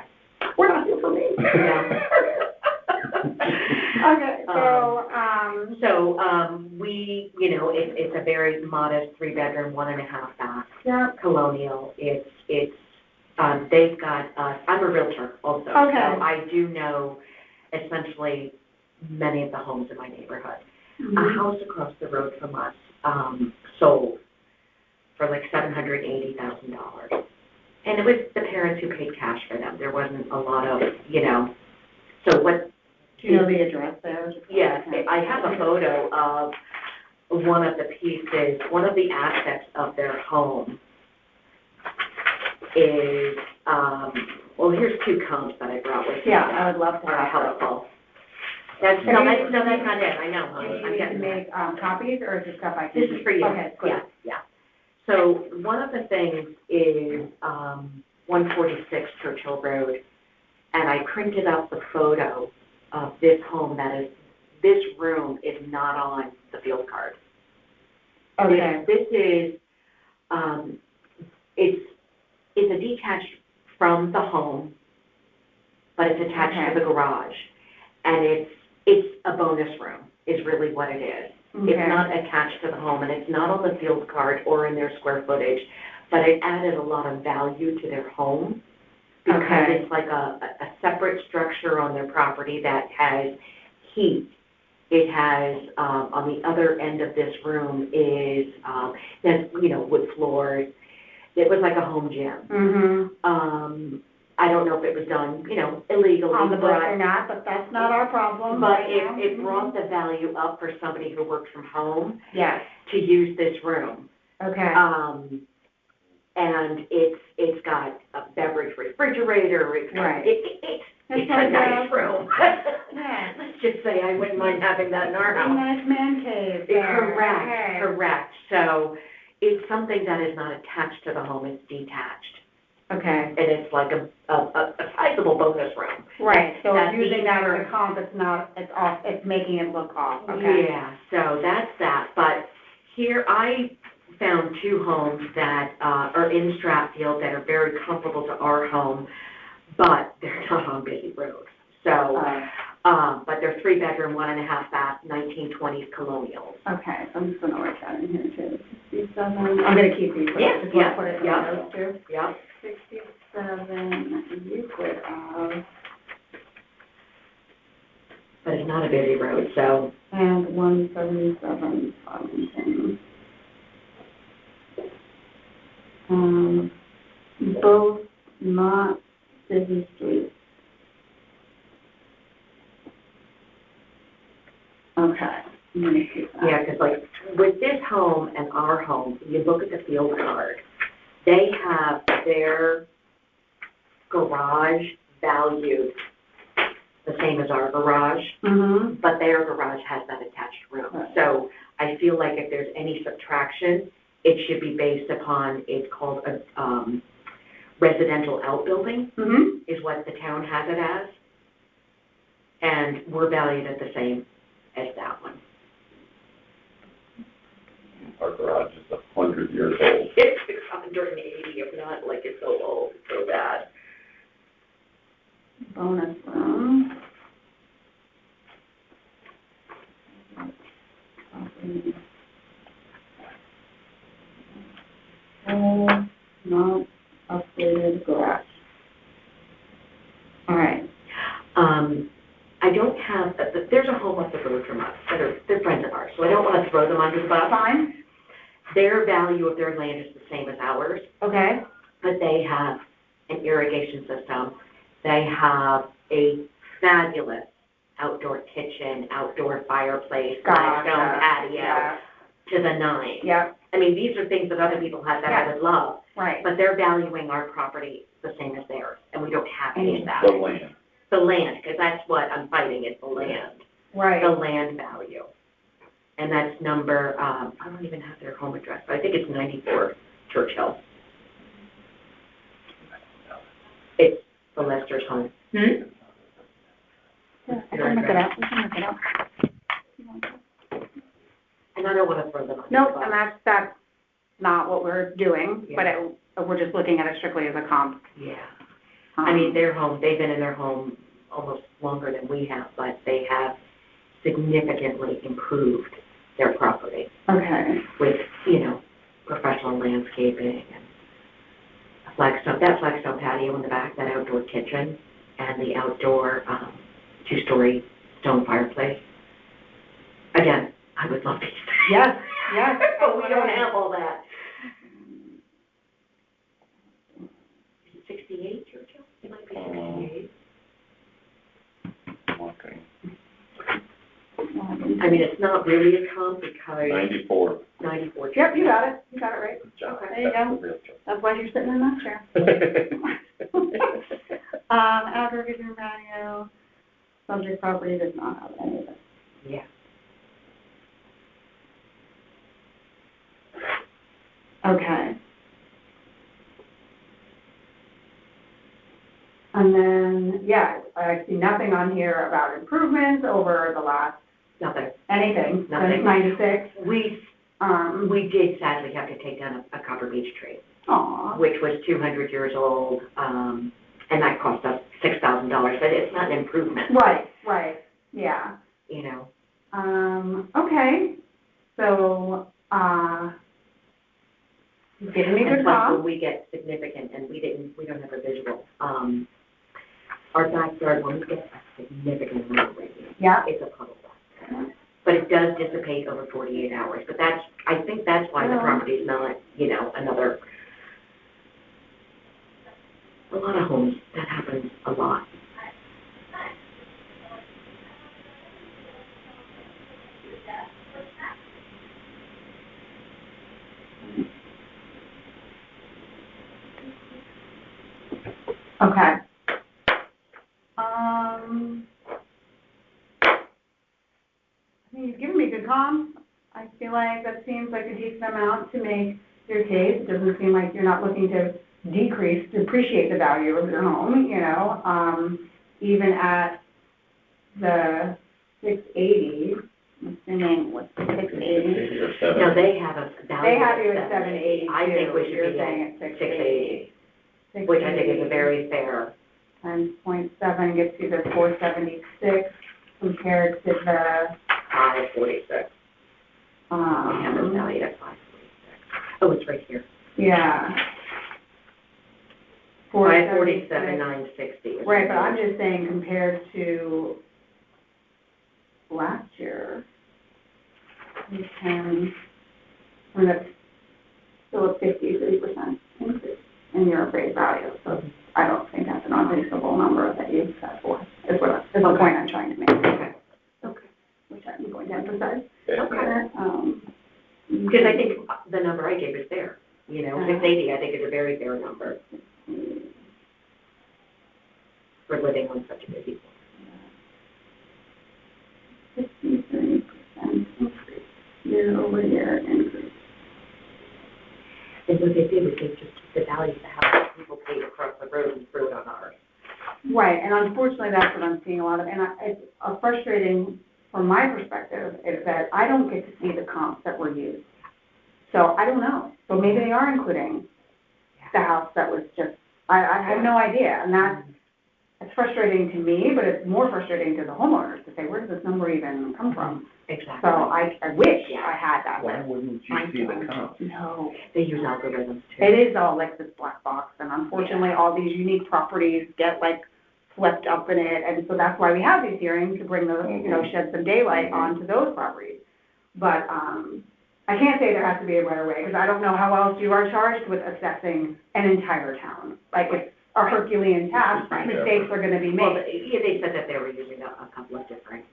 We're not here for me. Yeah. Okay, so, we, it's a very modest 3-bedroom, 1.5 bath. yeah, Colonial. They've got, I'm a realtor also. Okay. So I do know essentially many of the homes in my neighborhood. A house across the road from us, sold for like $780,000. And it was the parents who paid cash for them. There wasn't a lot of, so what. do you know the address there? Yes, I have a photo of one of the pieces, one of the aspects of their home is, here's 2 comps that I brought with me. Yeah, I would love to Are have helpful. That's not it, I know, Do you I'm need to getting there. make copies, or is this stuff I can? This is for you. Okay, good. Yeah. So one of the things is 146 Churchill Road, and I printed out the photo of this home this room is not on the field card. Okay. This is, it's a detached from the home, but it's attached to the garage. And it's a bonus room, is really what it is. Okay. It's not attached to the home, and it's not on the field card or in their square footage, but it added a lot of value to their home, because Okay. it's like a separate structure on their property that has heat. It has, on the other end of this room is, there's, wood floors. It was like a home gym. I don't know if it was done, illegally. On the book or not, but that's not our problem. But right now. it brought the value up for somebody who works from home Yes, to use this room. okay. And it's got a beverage refrigerator. Right. It's That's a like nice room. Yeah. Let's just say I wouldn't mind having that in our A house. nice man cave there. Okay. Correct. So it's something that is not attached to the home, it's detached. Okay, And it's like a sizable bonus room. Right, so That using these that are- as a comp, it's not, it's off, it's making it look off, okay? Yeah, so that's that, but here I found 2 homes that, are in Stratfield that are very comparable to our home, but they're not on busy roads. So, but they're 3-bedroom, 1.5 bath, 1920s colonials. Okay, so I'm just gonna write that in here too. 67, I'm gonna keep these, but I just wanna put it in the Yeah, notes too. Yep, 67 Euclid Ave, but it's not a busy road, so, and 177 Farmington. Both not busy streets. Okay, I'm gonna keep that. yeah, because like, with this home and our home, you look at the field card, they have their garage valued the same as our garage, Mm-hmm. but their garage has that attached room. Right. So I feel like if there's any subtraction, it should be based upon, it's called a residential outbuilding, Mm-hmm. is what the town has it as. And we're valued at the same as that one. Our garage is 100 years old. It's 180, if not, like, it's so old, it's so bad. Bonus room. Not updated garage. All right. I don't have, there's a home up the road from us, they're friends of ours, so I don't want to throw them under the bus. Fine. Their value of their land is the same as ours, Okay. but they have an irrigation system. They have a fabulous outdoor kitchen, outdoor fireplace, flagstone patio, Yeah. to the 9. Yep. I mean, these are things that other people have that I would love, Right. but they're valuing our property the same as theirs, and we don't have any of that. The land. The land, because that's what I'm fighting, is the land, Right. the land value. And that's number, I don't even have their home address, but I think it's 94 Churchill. It's the Lester's home. Yeah, I can look it up. I can look it up. And I don't want to throw them on. Nope, and that's not what we're doing, but we're just looking at it strictly as a comp. Yeah. I mean, their home, they've been in their home almost longer than we have, but they have significantly improved their property Okay. with, professional landscaping and that flagstone patio in the back, that outdoor kitchen, and the outdoor 2-story stone fireplace. Again, I would love these. Yes, yes. But we don't have all that. Is it 68, Churchill? It might be 68. Okay. I mean, it's not really a comp because 94. 94. Yep, you got it. You got it right. Good job. There you go. That's the real job. That's why you're sitting in that chair. Outdoor kitchen patio, subject property does not have any of it. Yeah. Okay. And then, yeah, I see nothing on here about improvements over the last, Nothing. anything, Nothing. since 96. We did sadly have to take down a copper beech tree, Aw. which was 200 years old, and that cost us $6,000, but it's not an improvement, Right, yeah. Okay, so, you've given me And good plus, when comp. we get significant, and we don't have a visual, our backyard, when we get a significant amount of rain, Yeah. it's a puddle. But it does dissipate over 48 hours, but I think that's why the Yeah. property's not, another, a lot of homes, that happens a lot. Okay. You've given me good comp. I feel like that seems like a decent amount to make your case. It doesn't seem like you're not looking to depreciate the value of your home, even at the 680, I'm assuming, what's the 680? Or seven. No, they have a value. They have of you at 780 I think we should You're be saying at at 680, which I think is a very fair. Times 0.7 gets you to 476 compared to the, 546. We have it valued at 546. Oh, it's right here. yeah. 547, 960. Right, but I'm just saying compared to last year, we can, I mean, that's still a 53% increase in your appraised value. So I don't think that's an unreasonable number that you've set forth, is the point I'm trying to make. Okay. Okay. Which I'm going to emphasize. Okay. Um, Because I think the number I gave is fair. 680, I think, is a very fair number for living on such a busy floor. 53% increase, year-over-year increase. And what they did was they just took the value of the house people paid across the road and threw it on ours. Right, and unfortunately, that's what I'm seeing a lot of, and it's frustrating from my perspective, is that I don't get to see the comps that were used. So I don't know, so maybe they are including the house that was just, I have no idea, and it's frustrating to me, but it's more frustrating to the homeowners to say, where does this number even come from? Exactly. So I wish I had that Why list. wouldn't you see the comp? No. They use algorithms too. It is all like this black box, and unfortunately, all these unique properties get like swept up in it, and so that's why we have these hearings, to bring the, shed some daylight onto those properties. But, I can't say there has to be a better way, because I don't know how else you are charged with assessing an entire town. Like, it's a Herculean task, mistakes are gonna be Well, made. they said that they were using a couple of different,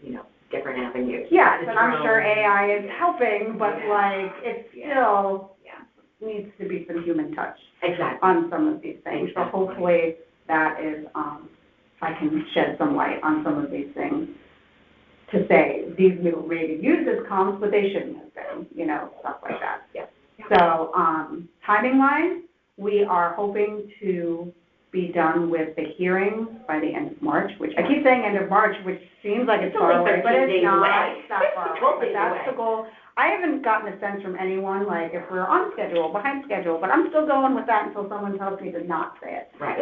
different avenues. Yes, The and I'm sure drone. AI is helping, but like, it still Yeah. needs to be some human touch Exactly. on some of these things. So Exactly. hopefully that is, I can shed some light on some of these things to say these were maybe used as comps, but they shouldn't have been, stuff like that. Yeah. So, timing-wise, we are hoping to be done with the hearings by the end of March, which, I keep saying end of March, which seems like it's far only away, but 13 it's days not away. that far away. 12 But days that's away. the goal. I haven't gotten a sense from anyone, like, if we're on schedule, behind schedule, but I'm still going with that until someone tells me to not say it. Right.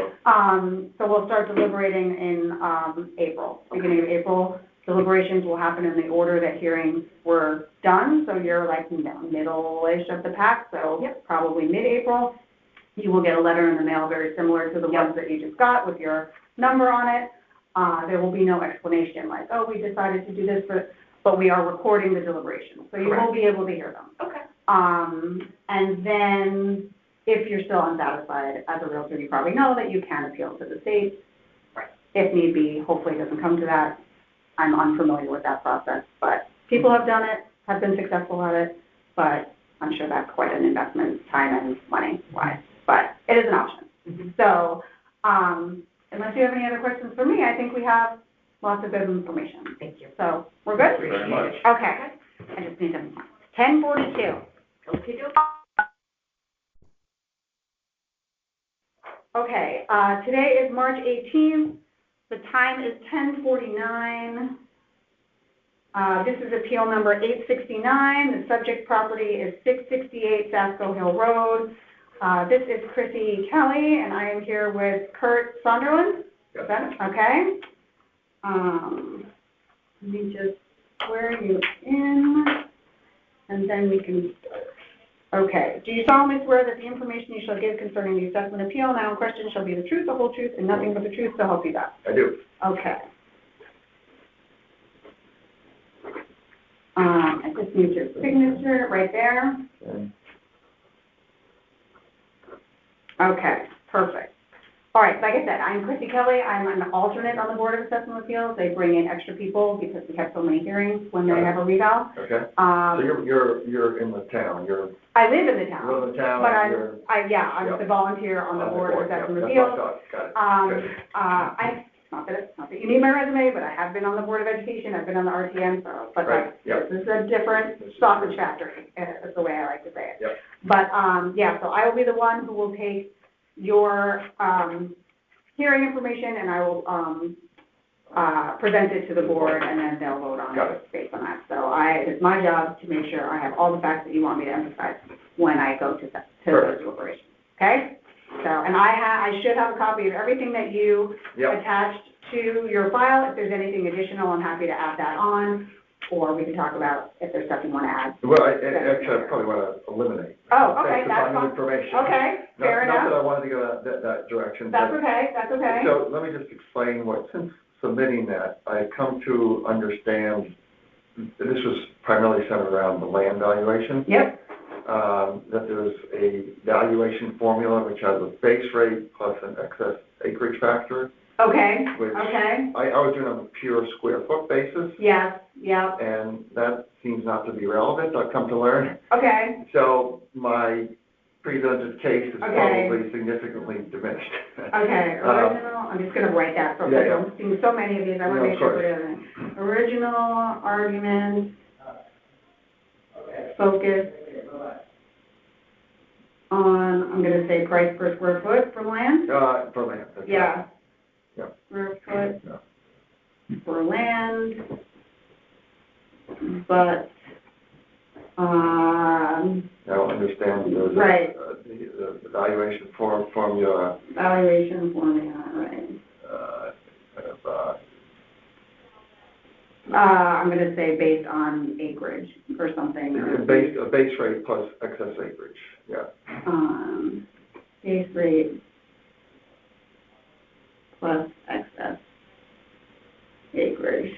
So we'll start deliberating in, April, beginning of April. Deliberations will happen in the order that hearings were done, so you're like middle-ish of the pack, so probably mid-April. You will get a letter in the mail very similar to the ones that you just got with your number on it. There will be no explanation like, oh, we decided to do this, but we are recording the deliberations, so you will be able to hear them. Okay. And then, if you're still unsatisfied, as a realtor, you probably know that you can appeal to the state. Right. If need be, hopefully it doesn't come to that. I'm unfamiliar with that process, but people have done it, have been successful at it, but I'm sure that's quite an investment, time and money-wise, but it is an option. Mm-hmm. So, unless you have any other questions for me, I think we have lots of good information. Thank you. So, we're good? Thank you very much. Okay, I just need to, 10:42. Okay, Okay, today is March 18th, the time is 10:49. This is appeal number 869, the subject property is 668 Sasko Hill Road. This is Chrissy Kelly, and I am here with Kurt Sunderland. Is that it? Okay. Let me just swear you in, and then we can start. Okay. Do you solemnly swear that the information you shall give concerning the assessment appeal now in question shall be the truth, the whole truth, and nothing but the truth, so help you God? I do. Okay. I just need your signature right there. Okay, perfect. All right, like I said, I'm Chrissy Kelly. I'm an alternate on the Board of Assessment Appeals. They bring in extra people because we have so many hearings when they have a reval. Okay, so you're in the town, I live in the you town. live in the town, But and you're. I'm the volunteer on the Board of Assessment Appeals. Got it. Not that you need my resume, but I have been on the Board of Education, I've been on the RTM, but Right, yep. this is a different sausage factory, is the way I like to say it. Yep. But, so I will be the one who will take your, hearing information, and I will, present it to the board, and then they'll vote on Got it based on that. So it's my job to make sure I have all the facts that you want me to emphasize when I go to those Perfect. deliberations, okay? So, and I should have a copy of everything that you Yep. attached to your file. If there's anything additional, I'm happy to add that on, or we can talk about if there's stuff you want to add. Well, actually, I probably want to eliminate. Oh, okay, Based that's upon the fine. information. Okay, fair Not that enough. I wanted to go that direction. That's but- okay, that's okay. So let me just explain since submitting that, I've come to understand, this was primarily centered around the land valuation. Yep, That there's a valuation formula which has a base rate plus an excess acreage factor, okay, which okay. I was doing on a pure square foot basis, Yes, yep, and that seems not to be relevant, I've come to learn. okay, So my presented case is Okay. probably significantly diminished. okay. Original, I'm just gonna write that for, Yeah, yeah. I'm seeing so many of these, I wanna No, make of sure course. we're doing it. Original argument, focus on, I'm gonna say price per square foot for land? For land. that's right. Yeah. Yeah. Square foot Yeah. for land, but, Now, understand there's Right. the valuation formula, valuation formula, right. kind of, I'm gonna say based on acreage or something, or, a base rate plus excess acreage, yeah. base rate plus excess acreage.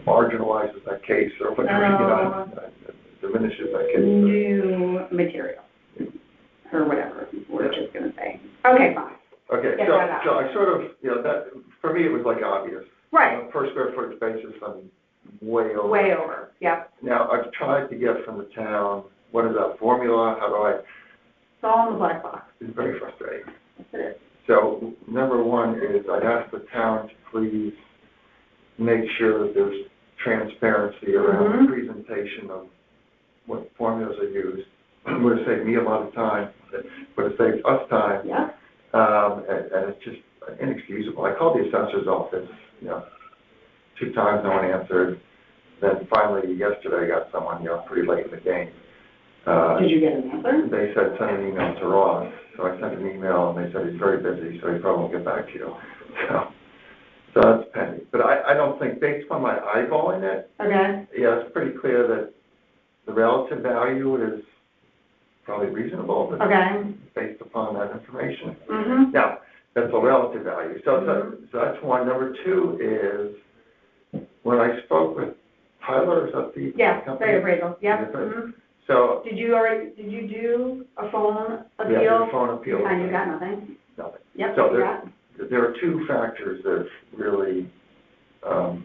Marginalizes that case or whatever, diminishes that case. New material, or whatever, we're just gonna say. Okay, fine. Okay, Get that out. so I sort of, that, for me, it was like obvious. Right, On a per square foot basis, I'm way over. way over, yep. Now, I've tried to get from the town, what is that formula, how do I, It's all in the black box. it's very frustrating. That's it. So, number one is I'd ask the town to please make sure that there's transparency around the presentation of what formulas are used. It would have saved me a lot of time, it would have saved us time, Yeah, and it's just inexcusable. I called the assessor's office, 2 times, no one answered. Then finally, yesterday, I got someone, pretty late in the game. did you get an answer? They said, send an email to Ross. So I sent an email, and they said he's very busy, so he probably won't get back to you. So that's pending. But I don't think, based upon my eyeballing it, Okay, yeah, it's pretty clear that the relative value is probably reasonable, but okay, based upon that information. mhm, Now, that's a relative value. So that's one. Number two is, when I spoke with Tyler, is that the yeah, company? say appraisal, yep, Okay. mhm. So, Did you do a phone yeah, appeal? the phone appeal. And you got nothing? Nothing. Yep, So you got? There are 2 factors that really are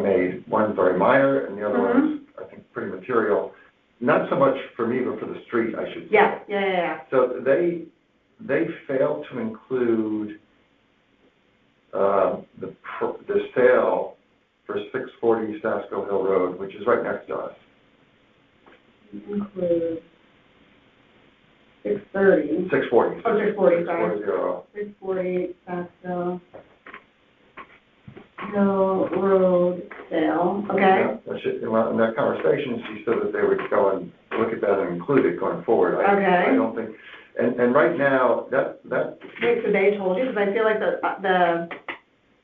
made. One very minor, and the other one is, I think, pretty material. Not so much for me, but for the street, I should say. Yeah. So they failed to include the sale for 640 Sasco Hill Road, which is right next to us. Include 630. 640. Oh, 640, sorry. 640. 640 Saxville Hill Road sale, okay? Yeah, in that conversation, she said that they would go and look at that and include it going forward. Okay. I don't think, and right now, that, Wait, so they told you, because I feel like the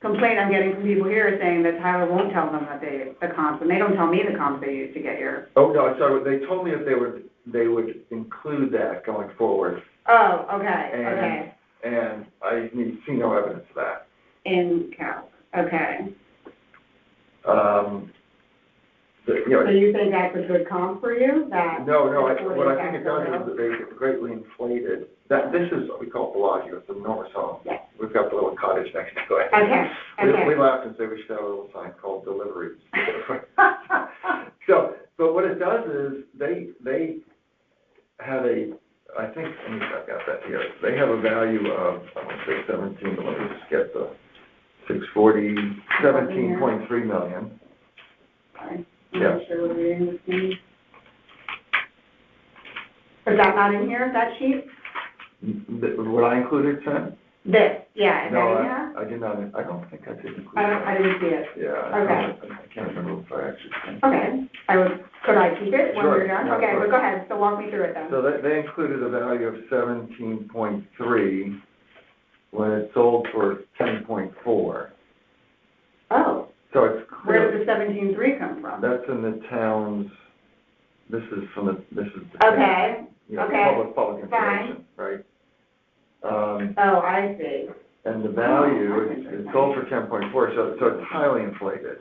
complaint I'm getting from people here is saying that Tyler won't tell them that the comps, and they don't tell me the comps they used to get your. oh, no, so they told me that they would include that going forward, Oh, okay. and I see no evidence of that. In calc, okay. So you think that's a good comp for you, that? No, what 640 I think it does Saxville is that they greatly inflated, this is what we call Bellagio, it's an enormous home. Yeah. We've got the little cottage next to it. Okay. We laugh and say we should have a little sign called deliveries. So, but what it does is, they had I think, I've got that here, they have a value of, I want to say 17, but let me just get the 640, 17.3 million. Sorry. Yeah. I'm not sure what reading this means. Is that not in here, that sheet? What I included, Sam? This, yeah, is that No, in here? I did not, I don't think I did include I that. didn't see it. Yeah, Okay. I can't remember if I actually sent. Okay, could I keep it when Sure, we're done? yeah, Okay, sure. but go ahead, so walk me through it then. So they included a value of 17.3 when it sold for 10.4. Oh, So it's where clear, did the 17.3 come from? that's in the town's, this is the town, Okay, you know, okay, public fine. information, right? oh, I see. And the value, it's sold for 10.4, so it's highly inflated.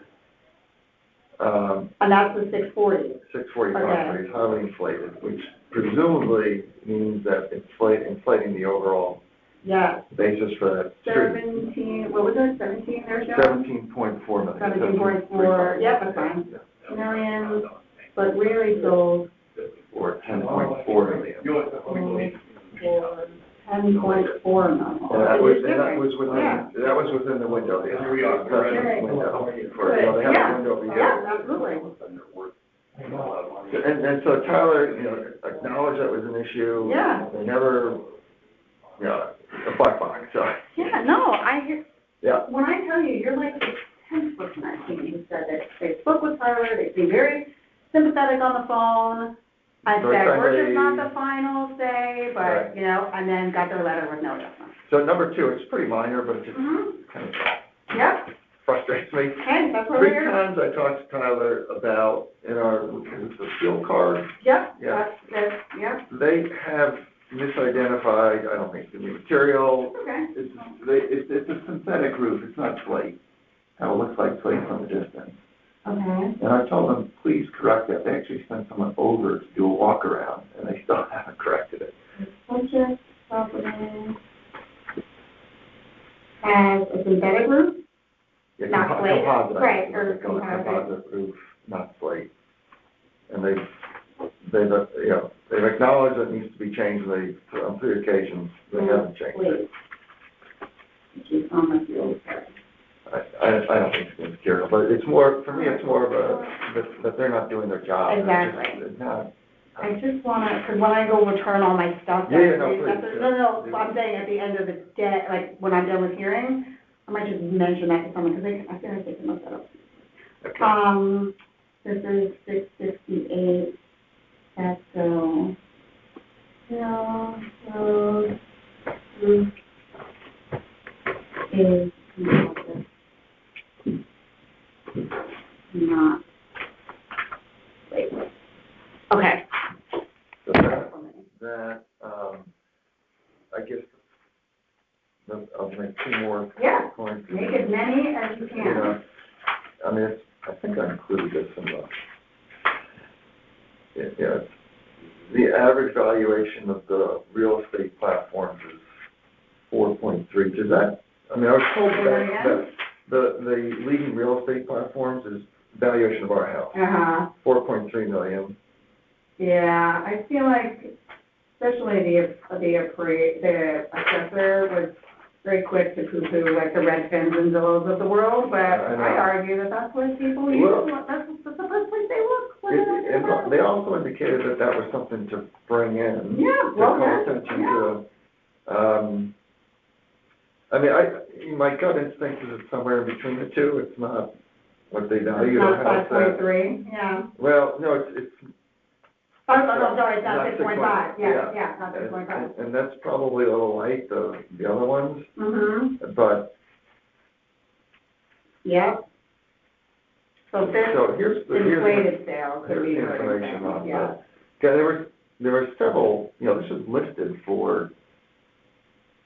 And that's the 640. 640 Okay. property is highly inflated, which presumably means that inflating the overall Yeah, basis for that street. 17, what was it, 17 there, Joe? 17.4 million. 17.4, yep, that's fine. Million, but really sold Or 10.4 million. for 10.4 million. And that was, It's different. Yeah. that was within the window, the assessment Okay. window. Good, For, you know, they have a yeah, window every year. yeah, absolutely. And so Tyler, you know, acknowledged that was an issue. Yeah. They never, you know, a black box, so, Yeah, no, I hear, yeah. when I tell you, you're like the 10th person I've seen who said that they spoke with Tyler, they seem very sympathetic on the phone. I So said, it's we're just like not the final say, but, Right. you know, and then got their letter with no adjustment. So number two, it's pretty minor, but it just Mm-hmm, kind of yep, frustrates me. hey, that's what we're Three here. times I talked to Tyler about, in our, the fuel card, Yep, Yeah. that's, yep, they have misidentified, I don't think, the material. okay. It's a synthetic roof, it's not slate. Kind of looks like slate from a distance. Okay. And I told them, please correct that. They actually sent someone over to do a walk around, and they still haven't corrected it. Subject property has a synthetic roof? Yeah, Not slate, composite, I right, think, or what they call it, composite. composite roof, not slate. And they've acknowledged that it needs to be changed, and on 3 occasions, they haven't changed it. Which is on the field. I don't think it's material, but it's more, for me, it's more of that they're not doing their job. Exactly. It's not. I just wanna, cause when I go return all my stuff, Yeah, no, please. no, I'm saying at the end of the day, like, when I'm done with hearing, I might just mention that to someone, cause I feel like they can look that up. Okay. This is 668, that's so, road, roof is not labeled. Okay. So that, I guess, I'll make 2 more Yeah, points. make as many as you You can. know, I mean, I think I included this in the average valuation of the real estate platforms is 4.3. Does that, I mean, I was told that the leading real estate platforms is valuation of our house, Uh-huh, 4.3 million. yeah, I feel like, especially the assessor was very quick to poo-poo like the Redfins and Zillows of the world, but I know. I argue that that's where people Well, use, that's the first place they look. when they're looking at And they also indicated that was something to bring in. Yeah, To well, call that's, attention yeah. to, I mean, my gut instinct is it's somewhere in between the two. It's not what they value the Not house at. 5.3, yeah. Well, no, it's. Oh, no, sorry, it's not Not 6.5, yeah, yeah. not 6.5. And that's probably a little light, the other ones, Mm-hmm, but, yep. So this so here's inflated sales could here's be the very information big, on yeah. that. Okay, there were several, this is listed for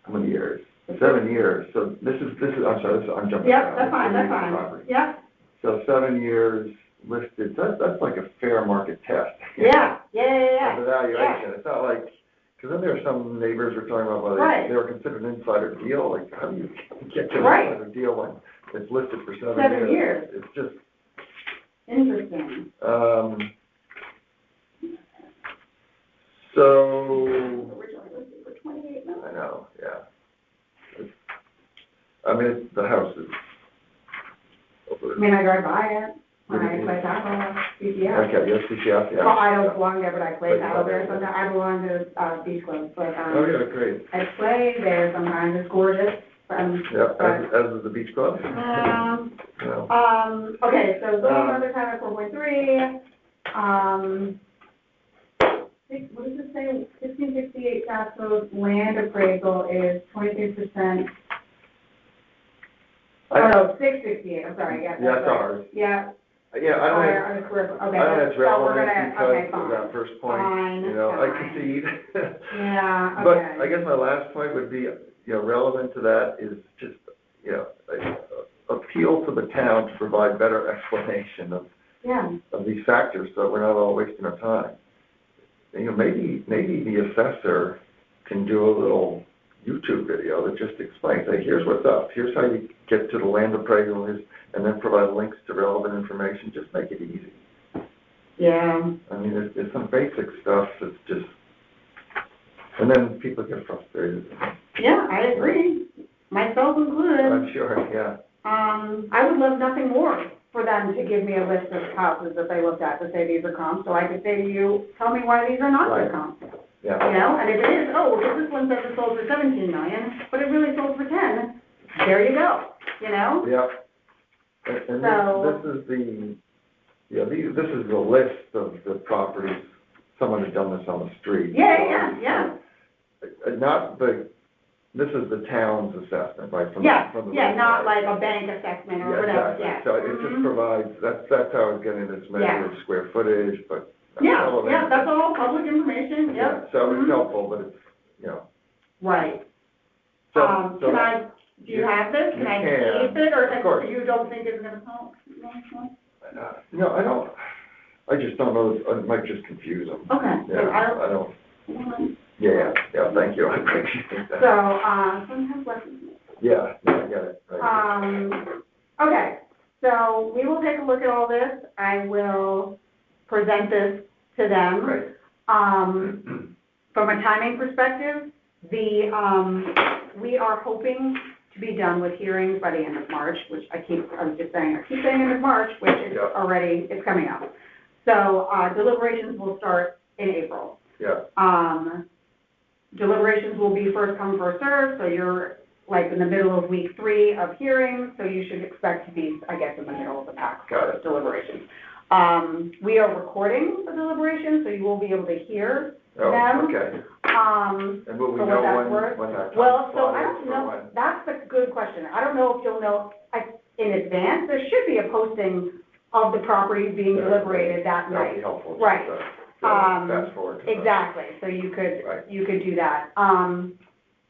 how many years? 7 years, so this is, I'm sorry, I'm jumping Yep, around. that's fine, This is that's the fine, property. yep, So 7 years listed, that's like a fair market test. yeah. Of the valuation, it's not like, because then there are some neighbors were talking about, well, Right. they were considered an insider deal, like, how do you get to an Right. insider deal when it's listed for 7 years? 7 years. It's just, Interesting. so, Originally listed for 28 million. I know, yeah. I mean, the house is over. I mean, I drive by it, when I play paddle, CCF. Okay, yes, CCF, yeah. Well, I don't belong there, but I play paddle there sometimes. I belong to, Beach Club, but, Oh, yeah, great. I play there sometimes. It's gorgeous. Yeah, as is the beach club? Yeah. Okay, so zoning other time at 4.3, what does it say? 1568 South Road land appraisal is 23%. Oh, no, 668, I'm sorry, yeah. Yeah, that's ours. Yeah. Yeah, I don't Higher have, on the square foot, okay. I don't have so we're relevance gonna- because okay, of fine. that first point, Fine, you know, I fine. concede. Yeah, okay. But I guess my last point would be, relevant to that is just, appeal to the town to provide better explanation of these factors, so we're not all wasting our time. Maybe the assessor can do a little YouTube video that just explains, hey, here's what's up, here's how you get to the land appraisal, and then provide links to relevant information, just make it easy. Yeah. I mean, there's some basic stuff that's just, and then people get frustrated. Yeah, I agree, myself included. I'm sure, yeah. I would love nothing more for them to give me a list of houses that they looked at to say these are comps, so I could say to you, tell me why these are not good Right. comps. Yeah. And if it is, oh, well, this one says it sold for 17 million, but it really sold for 10, there you go, Yeah. And So- this is this is the list of the properties, someone had done this on the street. Yeah. This is the town's assessment, right? from Yeah, the not website. like a bank assessment or Yeah, whatever, exactly. yeah. So it just provides, that's how it's getting its measure of square footage, but. Yeah, that's all public information, Yeah, yep. so it's Mhm. helpful, but it's, Right. so. Do you have this? Can I You keep it, or of course. you don't think it's gonna help? No, I just don't know, it might just confuse them. Okay, so Yeah, I I don't, don't. yeah, thank you, I appreciate that. So, sometimes lessons. Yeah, no, I get it. Okay, so we will take a look at all this. I will present this to them. Right. From a timing perspective, we are hoping to be done with hearings by the end of March, which I keep saying end of March, which is Yeah. already, it's coming up. So, deliberations will start in April. Yeah, Deliberations will be first come, first served, so you're like in the middle of week 3 of hearings, so you should expect to be, I guess, in the middle of the pack Got for it. deliberations. We are recording the deliberations, so you will be able to hear oh, them. okay, and will we For what know that's worth? when that Well, time so slot I is don't for know, when? that's a good question. I don't know if you'll know in advance. There should be a posting of the properties being deliberated that That'd night. be helpful. just, Right. fast forward. to that. Exactly, so you could, Right. you could do that.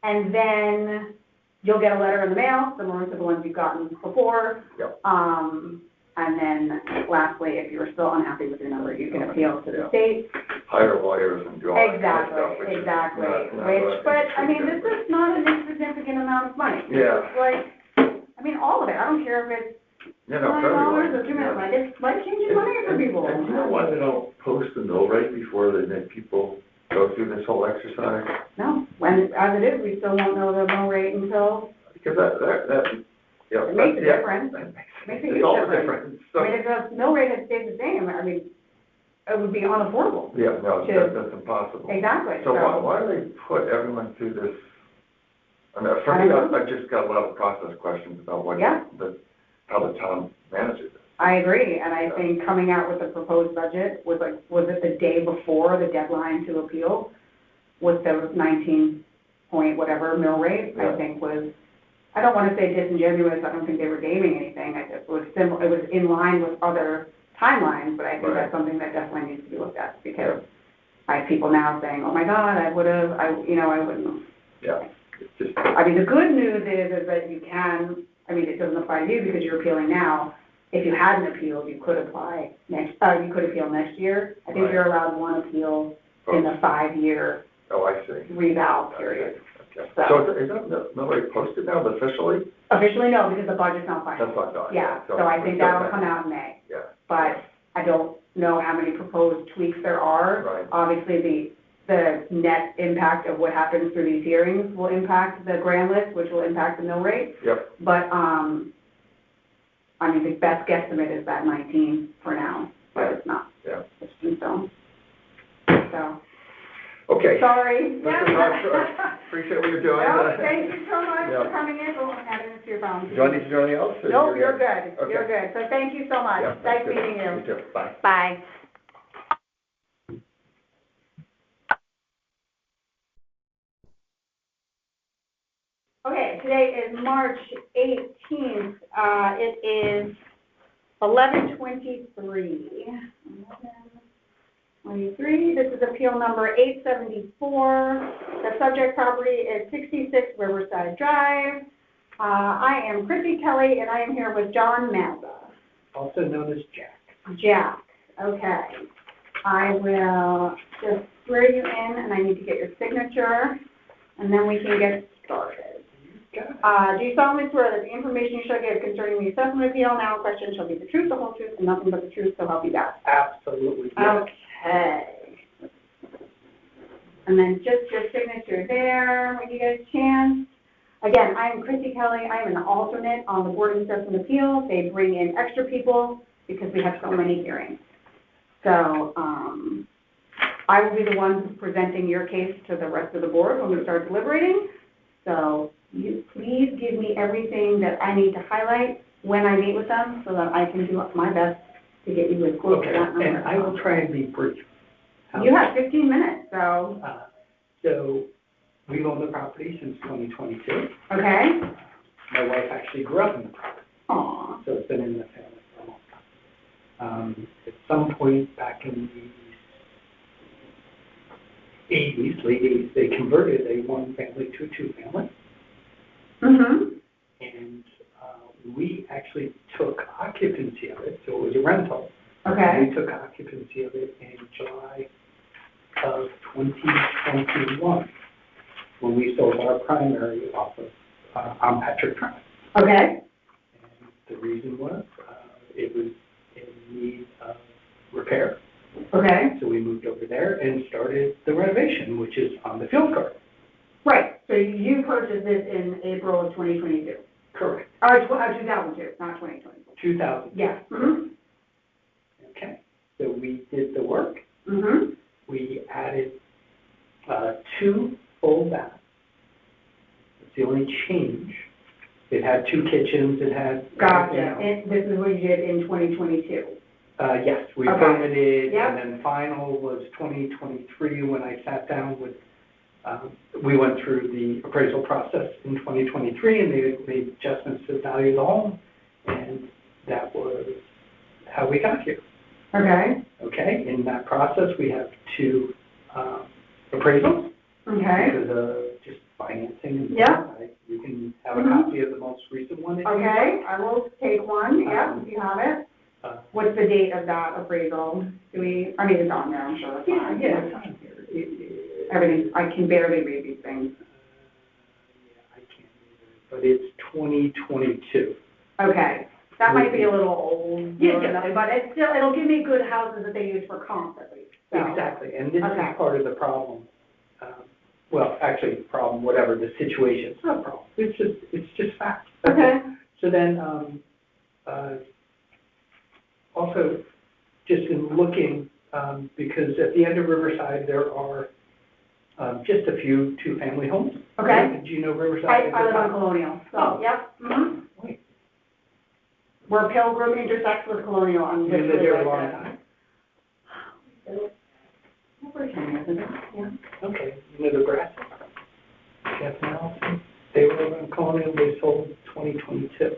And then you'll get a letter in the mail, similar to the ones you've gotten before. Yep. And then lastly, if you're still unhappy with your number, you can appeal to the Yeah. state. Hire lawyers and do all that kind of Exactly, stuff, which is exactly. not what But, it I mean, should this be. is not an insignificant amount of money. Yeah. It's like, I mean, all of it, I don't care if it's Yeah, no, for $200 or everyone. $200, like, it's life-changing money for people. And you know why they don't post the mill rate before they make people go through this whole exercise? No, when, as it is, we still won't know the mill rate until, Because that, It makes a yeah, difference. that Makes a It's huge all the difference. difference, I so, mean, if the mill rate had stayed the same, I mean, it would be unaffordable. yeah, no, to- that's impossible. Exactly, So why do they put everyone through this? I mean, for I me, don't know. I've just got a lot of process questions about Yeah. how the town manages it. I agree, and I think coming out with the proposed budget was it the day before the deadline to appeal with the 19 point whatever mill rate, I Yeah. think was, I don't want to say disingenuous, I don't think they were gaming anything, I just was it was in line with other timelines, but I think Right. that's something that definitely needs to be looked at, because I have people now saying, oh my God, I wouldn't have. Yeah, it's just, I mean, the good news is that you can, I mean, it doesn't apply to you because you're appealing now. If you hadn't appealed, you could appeal next year. I think Right. you're allowed one appeal in the 5-year oh, I see. revow period. Okay. So- So is that mill rate posted now officially? Officially, no, because the budget's not final. That's what I thought. Yeah, so I we're think still that'll pending. come out in May. Yeah, But I don't know how many proposed tweaks there are. Right. Obviously, the net impact of what happens through these hearings will impact the grand list, which will impact the mill rate. yep, But, I mean, the best guesstimate is that 19 for now, but it's not. Yeah. It's in stone. So, Okay. sorry. Listen, I appreciate what you're doing. No, thank you so much Yeah. for coming in, for adding this to your phone. Do I need to do anything else? or No, you're good, Okay. you're good, so thank you so much. Yeah, Nice good. meeting you. You too, bye. Bye. Okay, today is March 18th. It is 11:23. 11:23. This is appeal number 874. The subject property is 66 Riverside Drive. I am Chrissy Kelly, and I am here with John Mazza. Also known as Jack. Jack, okay. I will just swear you in, and I need to get your signature, and then we can get started. Do you solemnly swear that the information you shall give concerning the assessment appeal now in question shall be the truth, the whole truth, and nothing but the truth, so help you God? Absolutely, yes. Okay. And then just your signature there when you get a chance. Again, I'm Chrissy Kelly. I'm an alternate on the Board of Assessment Appeals. They bring in extra people because we have so many hearings. So I will be the one presenting your case to the rest of the board when we start deliberating. So you please give me everything that I need to highlight when I meet with them so that I can do my best to get you as close to Okay, that number. and I will try and be brief. You have 15 minutes, so, So we've owned the property since 2022. okay? My wife actually grew up in the property, Aw, so it's been in the family for a long time. At some point back in the 80s, late 80s, they converted a one-family to a two-family, mm-hmm, and we actually took occupancy of it, so it was a rental. okay, We took occupancy of it in July of 2021, when we sold our primary off of on Patrick Drive. okay, And the reason was it was in need of repair, okay. so we moved over there and started the renovation, which is on the field card. Right, so you purchased this in April of 2022, Correct. or 2002, not 2022. 2000. Yeah, mm-hmm, Okay. So we did the work. mm-hmm, We added 2 full baths. It's the only change. It had 2 kitchens, it had. gotcha, you know, and this is what you did in 2022. Yes, we Okay. permitted, Yep. and then final was 2023 when I sat down with, we went through the appraisal process in 2023, and they made adjustments to the value of the home, and that was how we got here. Okay, Okay, in that process, we have 2 appraisals. okay, Because of just financing and Yeah. stuff. You can have a Mhm. copy of the most recent one if you okay, I will take one, yeah, if you have it. What's the date of that appraisal? Do we, I mean, it's on there, I'm sure, that's Yeah, fine. yeah, it's on here. Everything, I can barely read these things. Yeah, I can't either, but it's 2022. Okay, that might be a little old, Yeah. but it's still, it'll give me good houses that they use for comps at least, so. Exactly, and this Okay. is part of the problem. Well, actually, problem, whatever, the situation, it's not a problem, it's just fact. Okay, So then, also, just in looking, because at the end of Riverside, there are just a few two-family homes. okay. Do you know Riverside? I live on Colonial, so, Oh. yep, mm-hmm. Wait, Where Pilgrim intersects with Colonial, I'm you lived literally there a right long there. time? Over 10 years ago, yeah. Okay, you know the Grass? Jeff Nelson, they were over on Colonial, they sold 2022.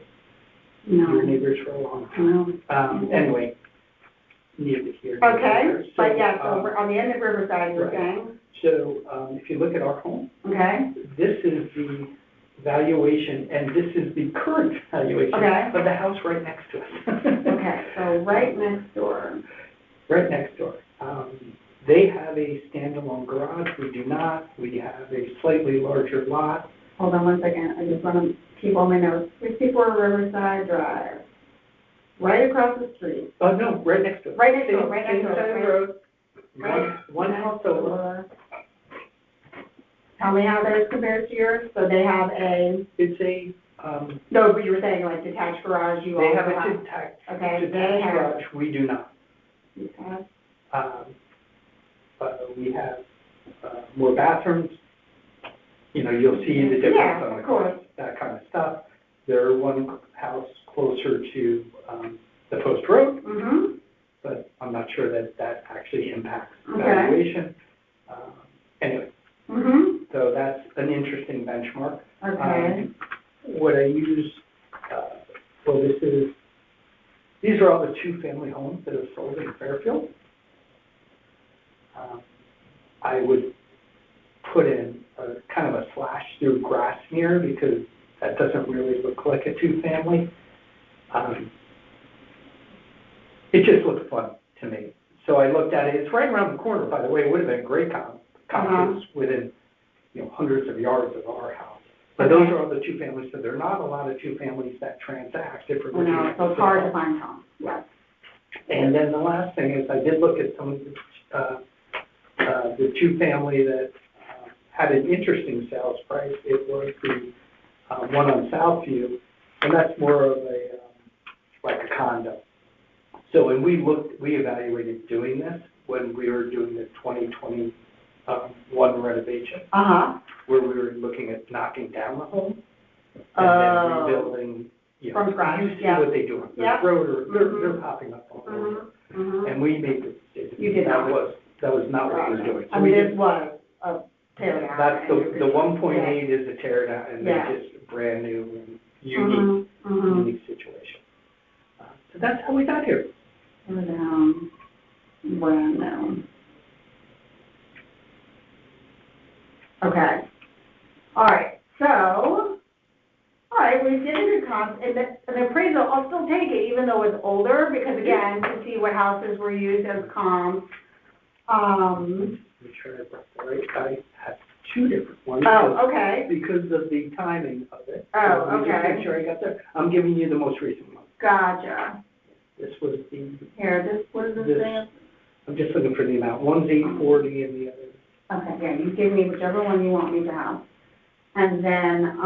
No. Your neighbors for a long time. No. Anyway, neither here. nor Okay, there. but yeah, so um, we're on the end of Riverside, you're right. saying, So, if you look at our home, okay? this is the valuation, and this is the current valuation Okay. of the house right next to us. Okay, so right next door. Right next door. They have a standalone garage, we do not. We have a slightly larger lot. Hold on one second, I just want to keep all my notes. 64 Riverside Drive, right across the street. Oh, no, right next door. Right next door, Same- right next door, Same side of the right- road. Right One next house over. door. Tell me how theirs compares to yours. So they have a, It's a No, but you were saying like detached garage, you They also have have. a Okay, they detached have. garage, we do not. Okay. But we have, more bathrooms. You know, you'll see the difference Yeah, on the of course. cars, that kind of stuff. They're one house closer to, the post road, Mm-hmm, but I'm not sure that that actually impacts Okay. valuation. Anyway, mm-hmm, so that's an interesting benchmark. okay, What I use, well, these are all the two-family homes that are sold in Fairfield. I would put in a kind of a slash through Grassmere because that doesn't really look like a two-family. It just looked fun to me. So I looked at it, it's right around the corner, by the way, it would have been a great comp, it's within, hundreds of yards of our house. But those are all the two families, so there are not a lot of two families that transact if we're looking no, at. so it's hard to find homes, yes. And then the last thing is I did look at some of the two family that had an interesting sales price. It was the one on Southview, and that's more of a, like a condo. So when we evaluated doing this when we were doing the 2021 renovation, Uh-huh, where we were looking at knocking down the home and Oh. then rebuilding, From scratch, You see yeah. what they do on the Yeah. road, or Mhm. they're popping up all over. mm-hmm. And we made the decision. You did not. That was not what we were doing. So I we mean, did, this was a tear down. that's and the 1.8 is a tear down, and Yeah. they're just brand new and Mhm, mhm. unique situation. So that's how we got here. Tear down, brand new. Okay. All right, so, all right, we did a good comp, and the appraisal, I'll still take it, even though it's older, because again, to see what houses were used as comps. Make sure I brought the right, I have two different ones. Oh, okay, Because of the timing of it. Oh, So let me just okay. make sure I got that. I'm giving you the most recent one. gotcha. This was the, Here, what is this This- thing? I'm just looking for the amount. One's 840 and the other. Okay, yeah, you give me whichever one you want me to have. And then,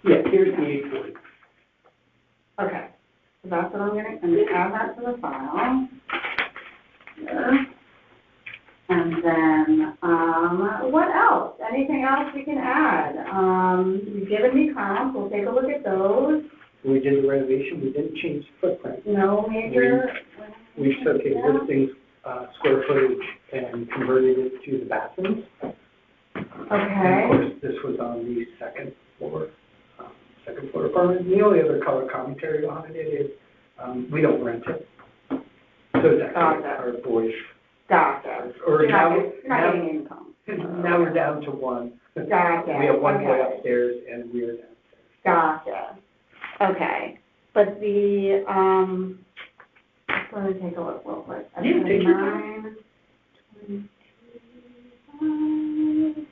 Yeah, here's the 840. okay, so that's what I'm gonna add that to the file. Here. And then, what else? Anything else we can add? You've given me comps, we'll take a look at those. We did the renovation, we didn't change the footprint. No major. We took existing square footage and converted it to the bathrooms. And Okay, of course, this was on the second floor apartment. The only other color commentary behind it is, we don't rent it. So it's actually Gotcha. our boys. gotcha. Or You're not now, getting income. now we're down to one. Gotcha. We have one boy Okay. upstairs and we are downstairs. Gotcha. Okay, but the, let me take a look real quick. Yeah, take your time. 9,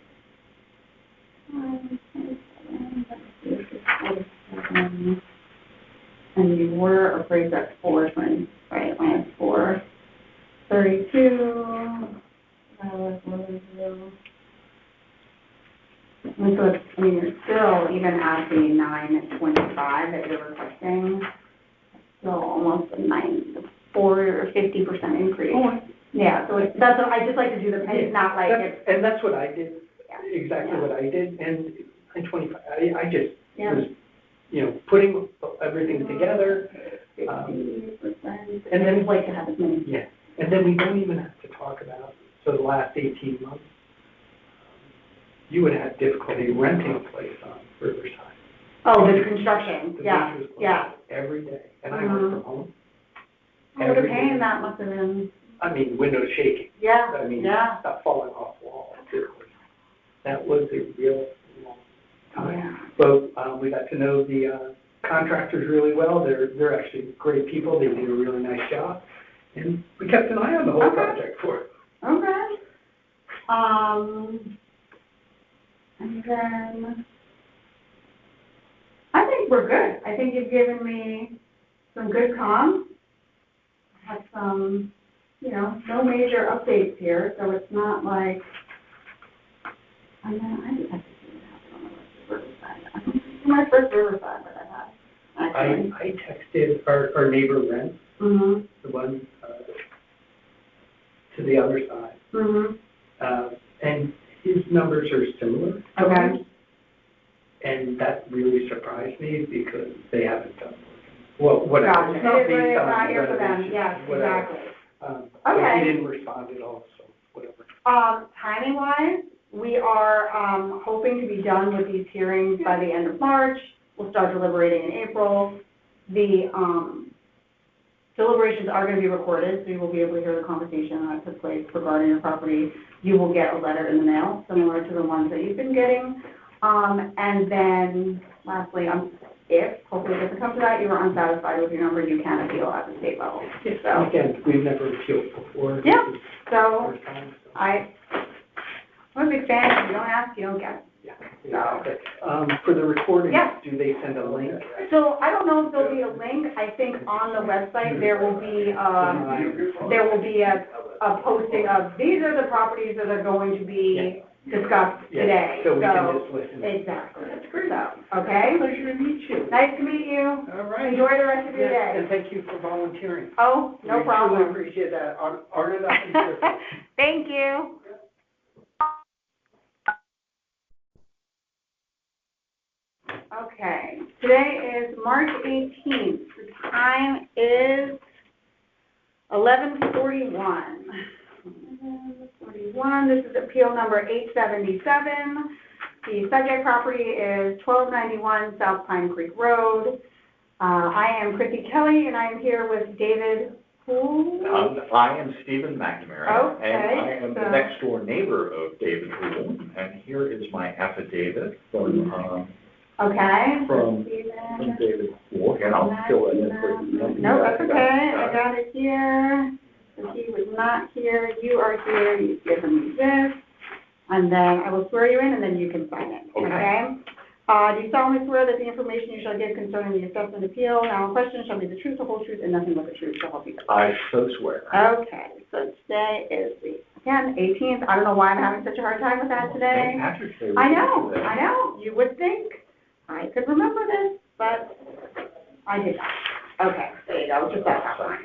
25, 47, and you were appraised at 420, right, last 432, and so it's, I mean, you're still, even at the 925 that you're requesting, still almost a 4 or 50% increase. Yeah, so it's, that's what, I just like to do the, it's not like it's, And that's what I did, Yeah. exactly Yeah. what I did, and in 25, I just yeah. was, putting everything together. 50%, and then- I'd like to have as many. Yeah, and then we don't even have to talk about, so the last 18 months, you would have difficulty renting a place on Riverside. Oh, the construction, The yeah, beach was closed yeah. every day, and I work from home. Oh, the Every pain day. that must have been, I mean, windows shaking, yeah, I mean, yeah. stuff falling off walls. That was a real long time. Yeah. But we got to know the contractors really well. They're actually great people. They did a really nice job. And we kept an eye on the whole Okay. project for it. Okay. And then, I think we're good. I think you've given me some good comms. I have some, no major updates here, so it's not like, I just have to see what happened on the Riverside. I don't my first Riverside that I've had, actually. I texted our neighbor Ren, Mm-hmm, the one, to the other side, mm-hmm, and his numbers are similar. to okay. ours. And that really surprised me because they haven't done, well, whatever. Gotcha. It's not It is based on not here for them, renovations, yes, whatever. exactly. But Okay. he didn't respond at all, so whatever. Timing wise, we are, hoping to be done with these hearings by the end of March. We'll start deliberating in April. The, deliberations are gonna be recorded, so you will be able to hear the conversation that took place regarding your property. You will get a letter in the mail, similar to the ones that you've been getting. And then lastly, if, hopefully it doesn't come to that, you are unsatisfied with your number, you can appeal at the state level. So, Again, we've never appealed before. Yeah. This is the so first time, so. I'm a big fan. If you don't ask, you don't get. Yeah, okay. For the recording, Yeah. do they send a link? So I don't know if there'll be a link. I think on the website, there will be a posting of, these are the properties that are going to be discussed today. So we can just listen. Exactly. So, okay? Pleasure to meet you. Nice to meet you. All right. Enjoy the rest of your Yes, day. and thank you for volunteering. Oh, no We problem. truly appreciate that. Honored up and cheerful. Thank you. Okay, today is March 18th. The time is 11:41. 11:41, this is appeal number 877. The subject property is 1291 South Pine Creek Road. I am Chrissy Kelly, and I am here with David Poole. I am Stephen McNamara, Okay, and I am the so- next door neighbor of David Poole, and here is my affidavit from Okay. From Stephen. David Poole, and I'll fill it in for you. No, that's okay, I got it here. So he was not here, you are here, you've given me this. And then I will swear you in, and then you can sign it, Okay. okay? Do you solemnly swear that the information you shall give concerning the assessment appeal now in question shall be the truth, the whole truth, and nothing but the truth, so help you God? I so swear. Okay, so today is the, again, 18th, I don't know why I'm having such a hard time with that today. St. Patrick's Day. I know, you would think I could remember this, but I did not. Okay, there you go, just that outline.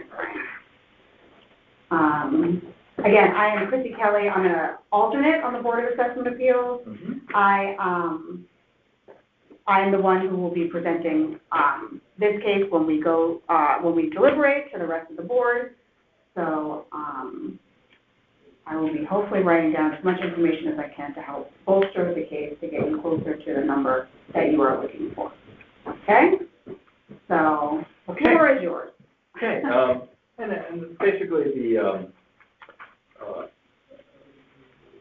Again, I am Chrissy Kelly, I'm an alternate on the Board of Assessment Appeals. Mhm. I am the one who will be presenting, this case when we go, when we deliberate to the rest of the board. So, I will be hopefully writing down as much information as I can to help bolster the case to get you closer to the number that you are looking for. Okay? So, the floor is yours. Okay, and basically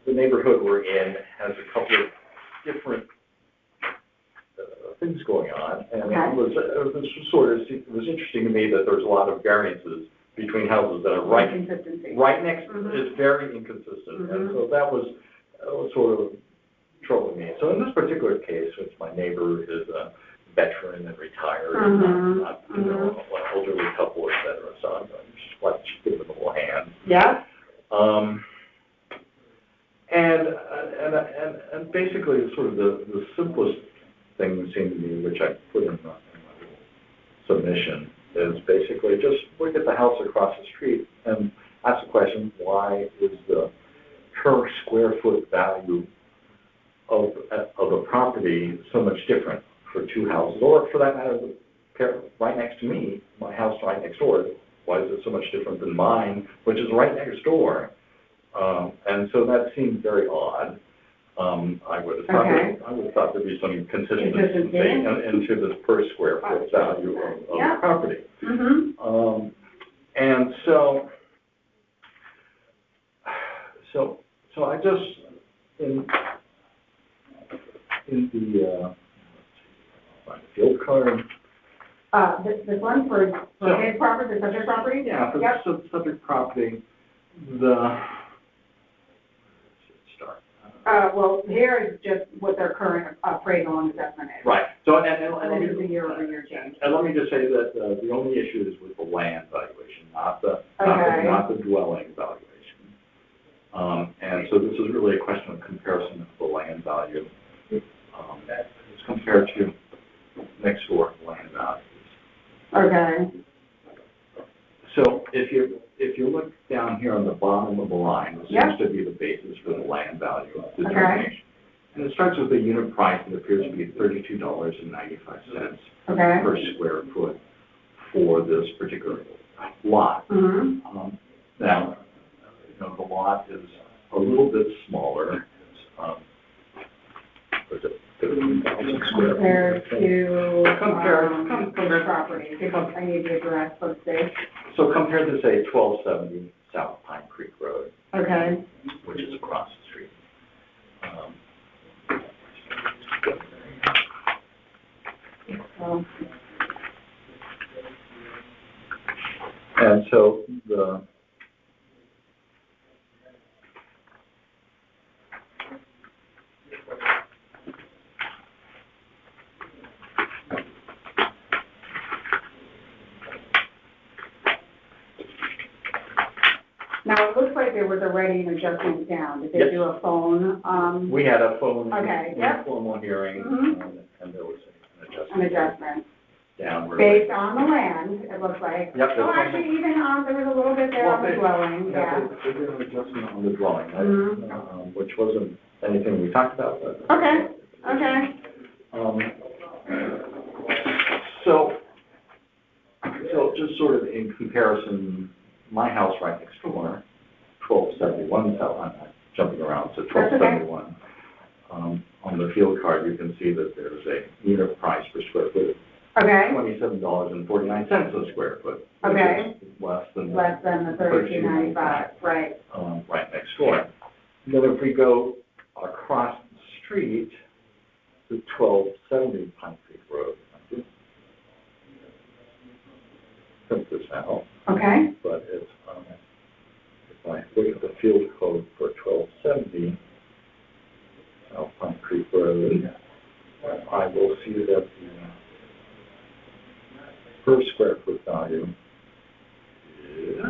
the neighborhood we're in has a couple of different things going on, and Okay. it was interesting to me that there's a lot of variances between houses that are right Consistency. next, Mhm. it's very inconsistent, and Mhm. so that was sort of troubling me. So in this particular case, which my neighbor is a veteran and retired, and Mhm. not, you know, an elderly couple, et cetera, so I'm just like, give them a little hand. Yeah? And basically, sort of the simplest thing seemed to me, which I put in my little submission, is basically just look at the house across the street and ask the question, why is the per square foot value of a property so much different for two houses, or for that matter, the pair right next to me, my house right next door, why is it so much different than mine, which is right next door? And so that seemed very odd. I would have thought, Okay. there'd be some consistency Consistency. into this per square foot value of Yeah. the property. Mm-hmm. And so I just, in the field card. This one for his property, the subject property? Yeah, for Yep. the subject property, start. Well, here is just what their current appraisal and assessment is. Right, so, and And this is a year-over-year change. And let me just say that, the only issue is with the land valuation, not the dwelling valuation. And so this is really a question of comparison of the land value, as compared to next door land values. Okay, So if you look down here on the bottom of the line, it Yep. seems to be the basis for the land value determination. And it starts with a unit price that appears to be $32.95 okay. per square foot for this particular lot. Mm-hmm. Now, the lot is a little bit smaller. It's, was it 15,000 square Compared feet? to, Compare- property, I need the address, let's see. So compared to, say, 1270 South Pine Creek Road, Okay, which is across the street. so, And so the, now it looks like there was already an adjustment down, did they Yes. do a phone, we had a phone, Okay, yep. formal hearing, Mhm. and there was an an adjustment adjustment? downward. Based on the land, it looks like. Yep, Oh, that's actually, even on, there was a little bit there on the dwelling, yeah. They did an adjustment on the dwelling, Mhm. which wasn't anything we talked about, but. Okay, okay, So just sort of in comparison, my house right next door, 1271 South, I'm not jumping around, so That's okay. 1271. On the field card, you can see that there's a unit price per square foot, okay, $27.49 a square foot. which Okay. is less than. less than the 32.95, right, Right next door. Then if we go across the street to 1270 Pine Creek Road, print this out, okay, but it's, if I look at the field code for 1270 South Pine Creek Road, I will see that the per square foot value is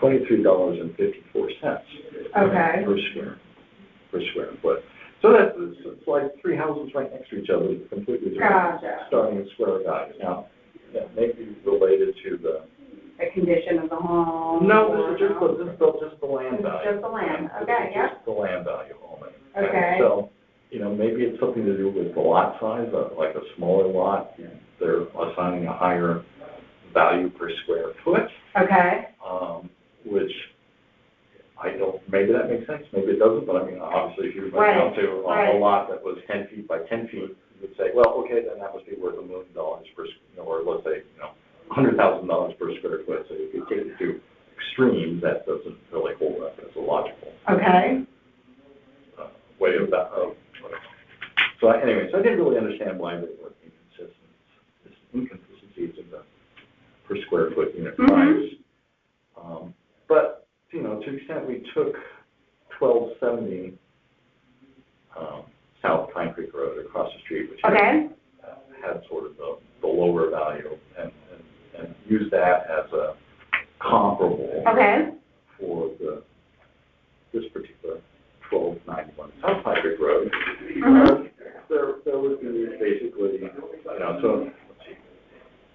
$23.54. Okay. Per square foot. So that's, it's like three houses right next to each other, completely different, Gotcha. starting at square value. Now, that may be related to the. the condition of the home? No, or this is just no? the land This is value. just the land, This okay, is yep. just the land value only. Okay. So, maybe it's something to do with the lot size, like a smaller lot, they're assigning a higher value per square foot, Okay, which I don't, maybe that makes sense, maybe it doesn't, but I mean, obviously, if you went Right, down to a right. lot that was 10 feet by 10 feet, you would say, well, okay, then that must be worth $1 million per, or let's say, $100,000 per square foot, so you could take it to extremes, that doesn't really hold up as a logical okay, way of that. So anyways, I didn't really understand why there were inconsistencies in the per square foot unit Mhm. price. But, to the extent we took 1270 South Pine Creek Road across the street, which okay, had sort of the lower value, and used that as a comparable okay, for this particular 1291 South Pine Creek Road. Mhm. There would be basically, so, let's see,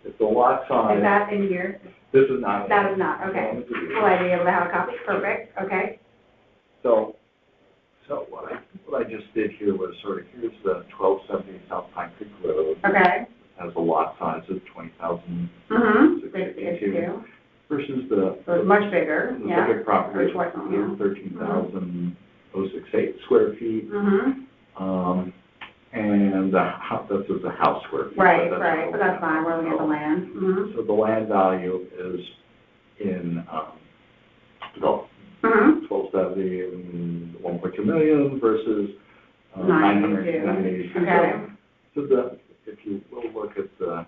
if the lot size. is that in here? This is not. That is not, okay. Will I be able to have a copy? Perfect, okay, So what I just did here was sort of, here's the 1270 South Pine Creek Road, okay. has a lot size of 20,000 Mm-hmm. 652 versus the. So it's much bigger, The yeah. civic property is Or twice, yeah. 13,068 square feet. Mm-hmm. And this is a house square feet. Right, but right, but that's fine, we're looking at the land. Mm-hmm. So the land value is in, the Mm-hmm. 1270 and 1.2 million versus 982. Okay. So if you will look at the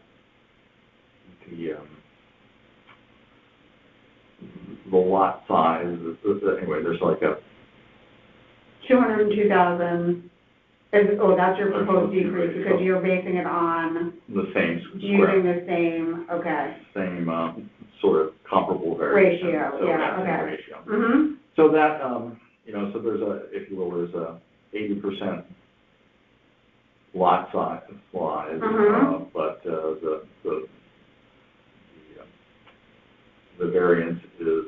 lot size, anyway, there's like a 202,000, that's your proposed decrease, because you're basing it on the same using the same, okay, same sort of comparable variation. ratio, So yeah, that same okay. ratio. Mm-hmm, So that, so there's if you will, there's a 80% lot size, Mhm. but the variance is,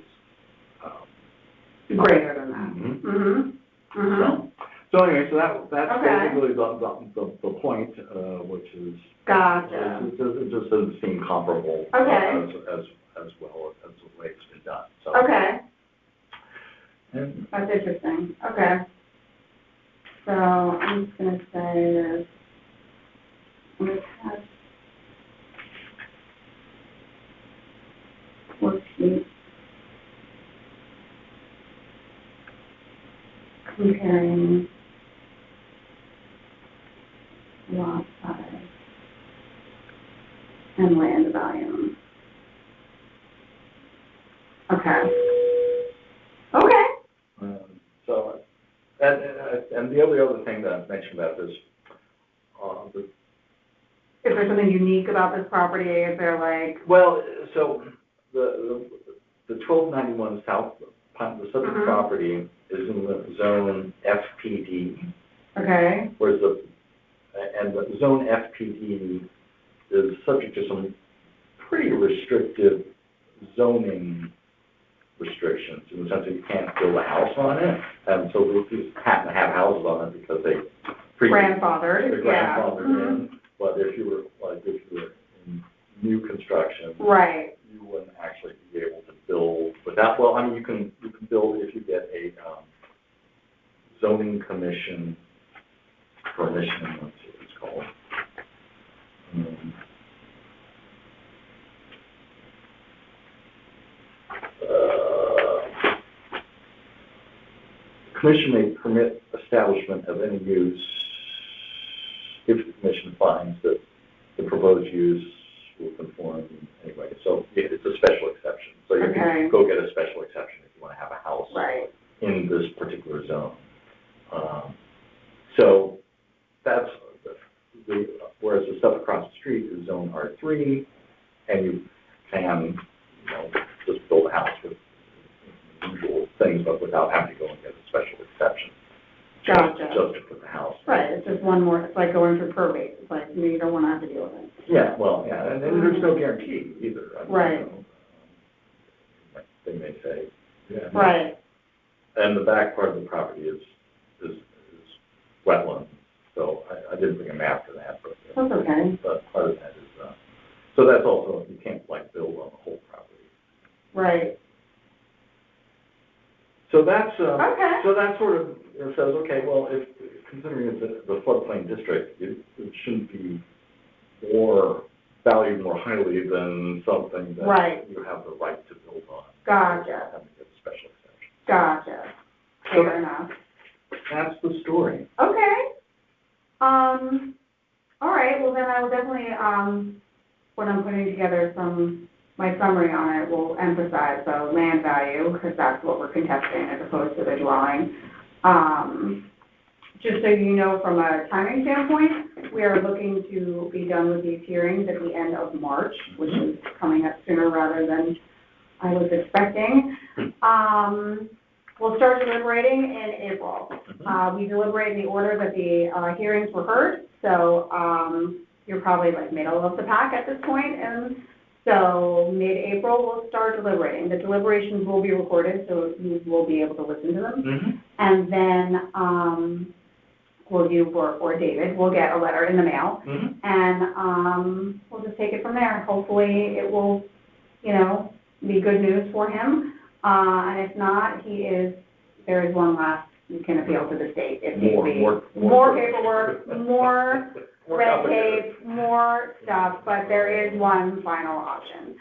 Greater than that. mhm. Mm-hmm, mm-hmm. So anyway, that's Okay. basically the point, which is. Gotcha. It just doesn't seem comparable. Okay. As well as the way it's been done, so. Okay, And that's interesting, okay. So I'm just gonna say there's, I'm gonna have worksheet comparing lot size and land value. Okay. Okay. So, and the only other thing that I mentioned about this, Is there something unique about this property? Is there like, well, so the 1291 South, the subject Mhm. property is in the zone FPD, okay, whereas the zone FPD is subject to some pretty restrictive zoning restrictions, in the sense that you can't build a house on it, and so we happen to have houses on it because they. grandfathered, They're yeah. grandfathered Mhm. in, but if you were in new construction, Right, you wouldn't actually be able to build without, well, I mean, you can build if you get a zoning commission permission, let's see what it's called. Commission may permit establishment of any use if the commission finds that the proposed use will conform anyway. So it's a special exception. So you Okay. can go get a special exception if you want to have a house right, in this particular zone. So that's whereas the stuff across the street is zone R3, and you can, just build a house with usual things, but without having to go and get a special exception. Gotcha. Just to put the house. right, it's just one more, it's like going through probate, it's like, you don't wanna have to deal with it. Yeah, well, yeah, and there's no guarantee either. I mean, Right. They may say, yeah. Right, And the back part of the property is wetland, so I didn't bring a map for that, but. that's okay, But part of that is, so that's also, you can't build on the whole property. right, So that's, okay, so that sort of says, okay, well, if, considering it's the floodplain district, it shouldn't be valued more highly than something that Right. you have the right to build on. Gotcha. Having to get a special exception. gotcha, fair enough. That's the story. Okay. All right, well then I will definitely, when I'm putting together my summary on it, will emphasize the land value, because that's what we're contesting as opposed to the dwelling. Just so you know, from a timing standpoint, we are looking to be done with these hearings at the end of March, which is coming up sooner rather than I was expecting. We'll start deliberating in April. We deliberate in the order that the hearings were heard, so you're probably like middle of the pack at this point, and so mid-April we'll start deliberating. The deliberations will be recorded, so you will be able to listen to them. Mm-hmm. And then, or David, will get a letter in the mail, Mm-hmm. and we'll just take it from there. Hopefully it will, be good news for him. And if not, there is one last, you can appeal to the state if need be. More paperwork, more red tape, more stuff, but there is one final option.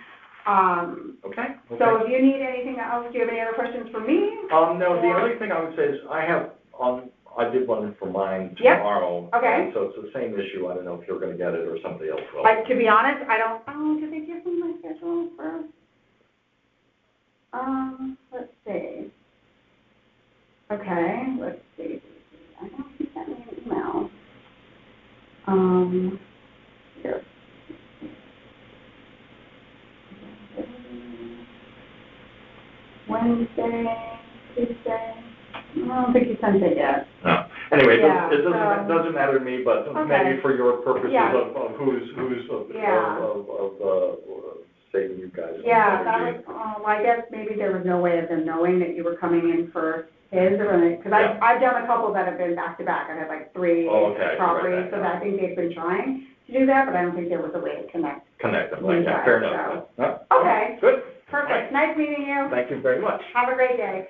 Okay. So if you need anything else, do you have any other questions for me? No, the only thing I would say is I did one for mine Yep. tomorrow. Okay. And so it's the same issue. I don't know if you're gonna get it or somebody else will. To be honest, I don't, did they give me my schedule for, let's see. Okay, let's see. I know he sent me an email. Here. Wednesday, Tuesday, I don't think he sent it yet. No. Anyway, Yeah, it doesn't matter to me, but Okay. maybe for your purposes Yeah. of who's, Yeah. saving you guys. Yeah, that was, well, I guess maybe there was no way of them knowing that you were coming in for his, or, because Yeah. I've done a couple that have been back to back. I've had like 3 Oh, okay, properties, right, so yeah. I think they've been trying to do that, but I don't think there was a way to connect. Connect them, You yeah, guys, fair enough. Huh? Okay, Good, perfect. Nice meeting you. thank you very much. Have a great day.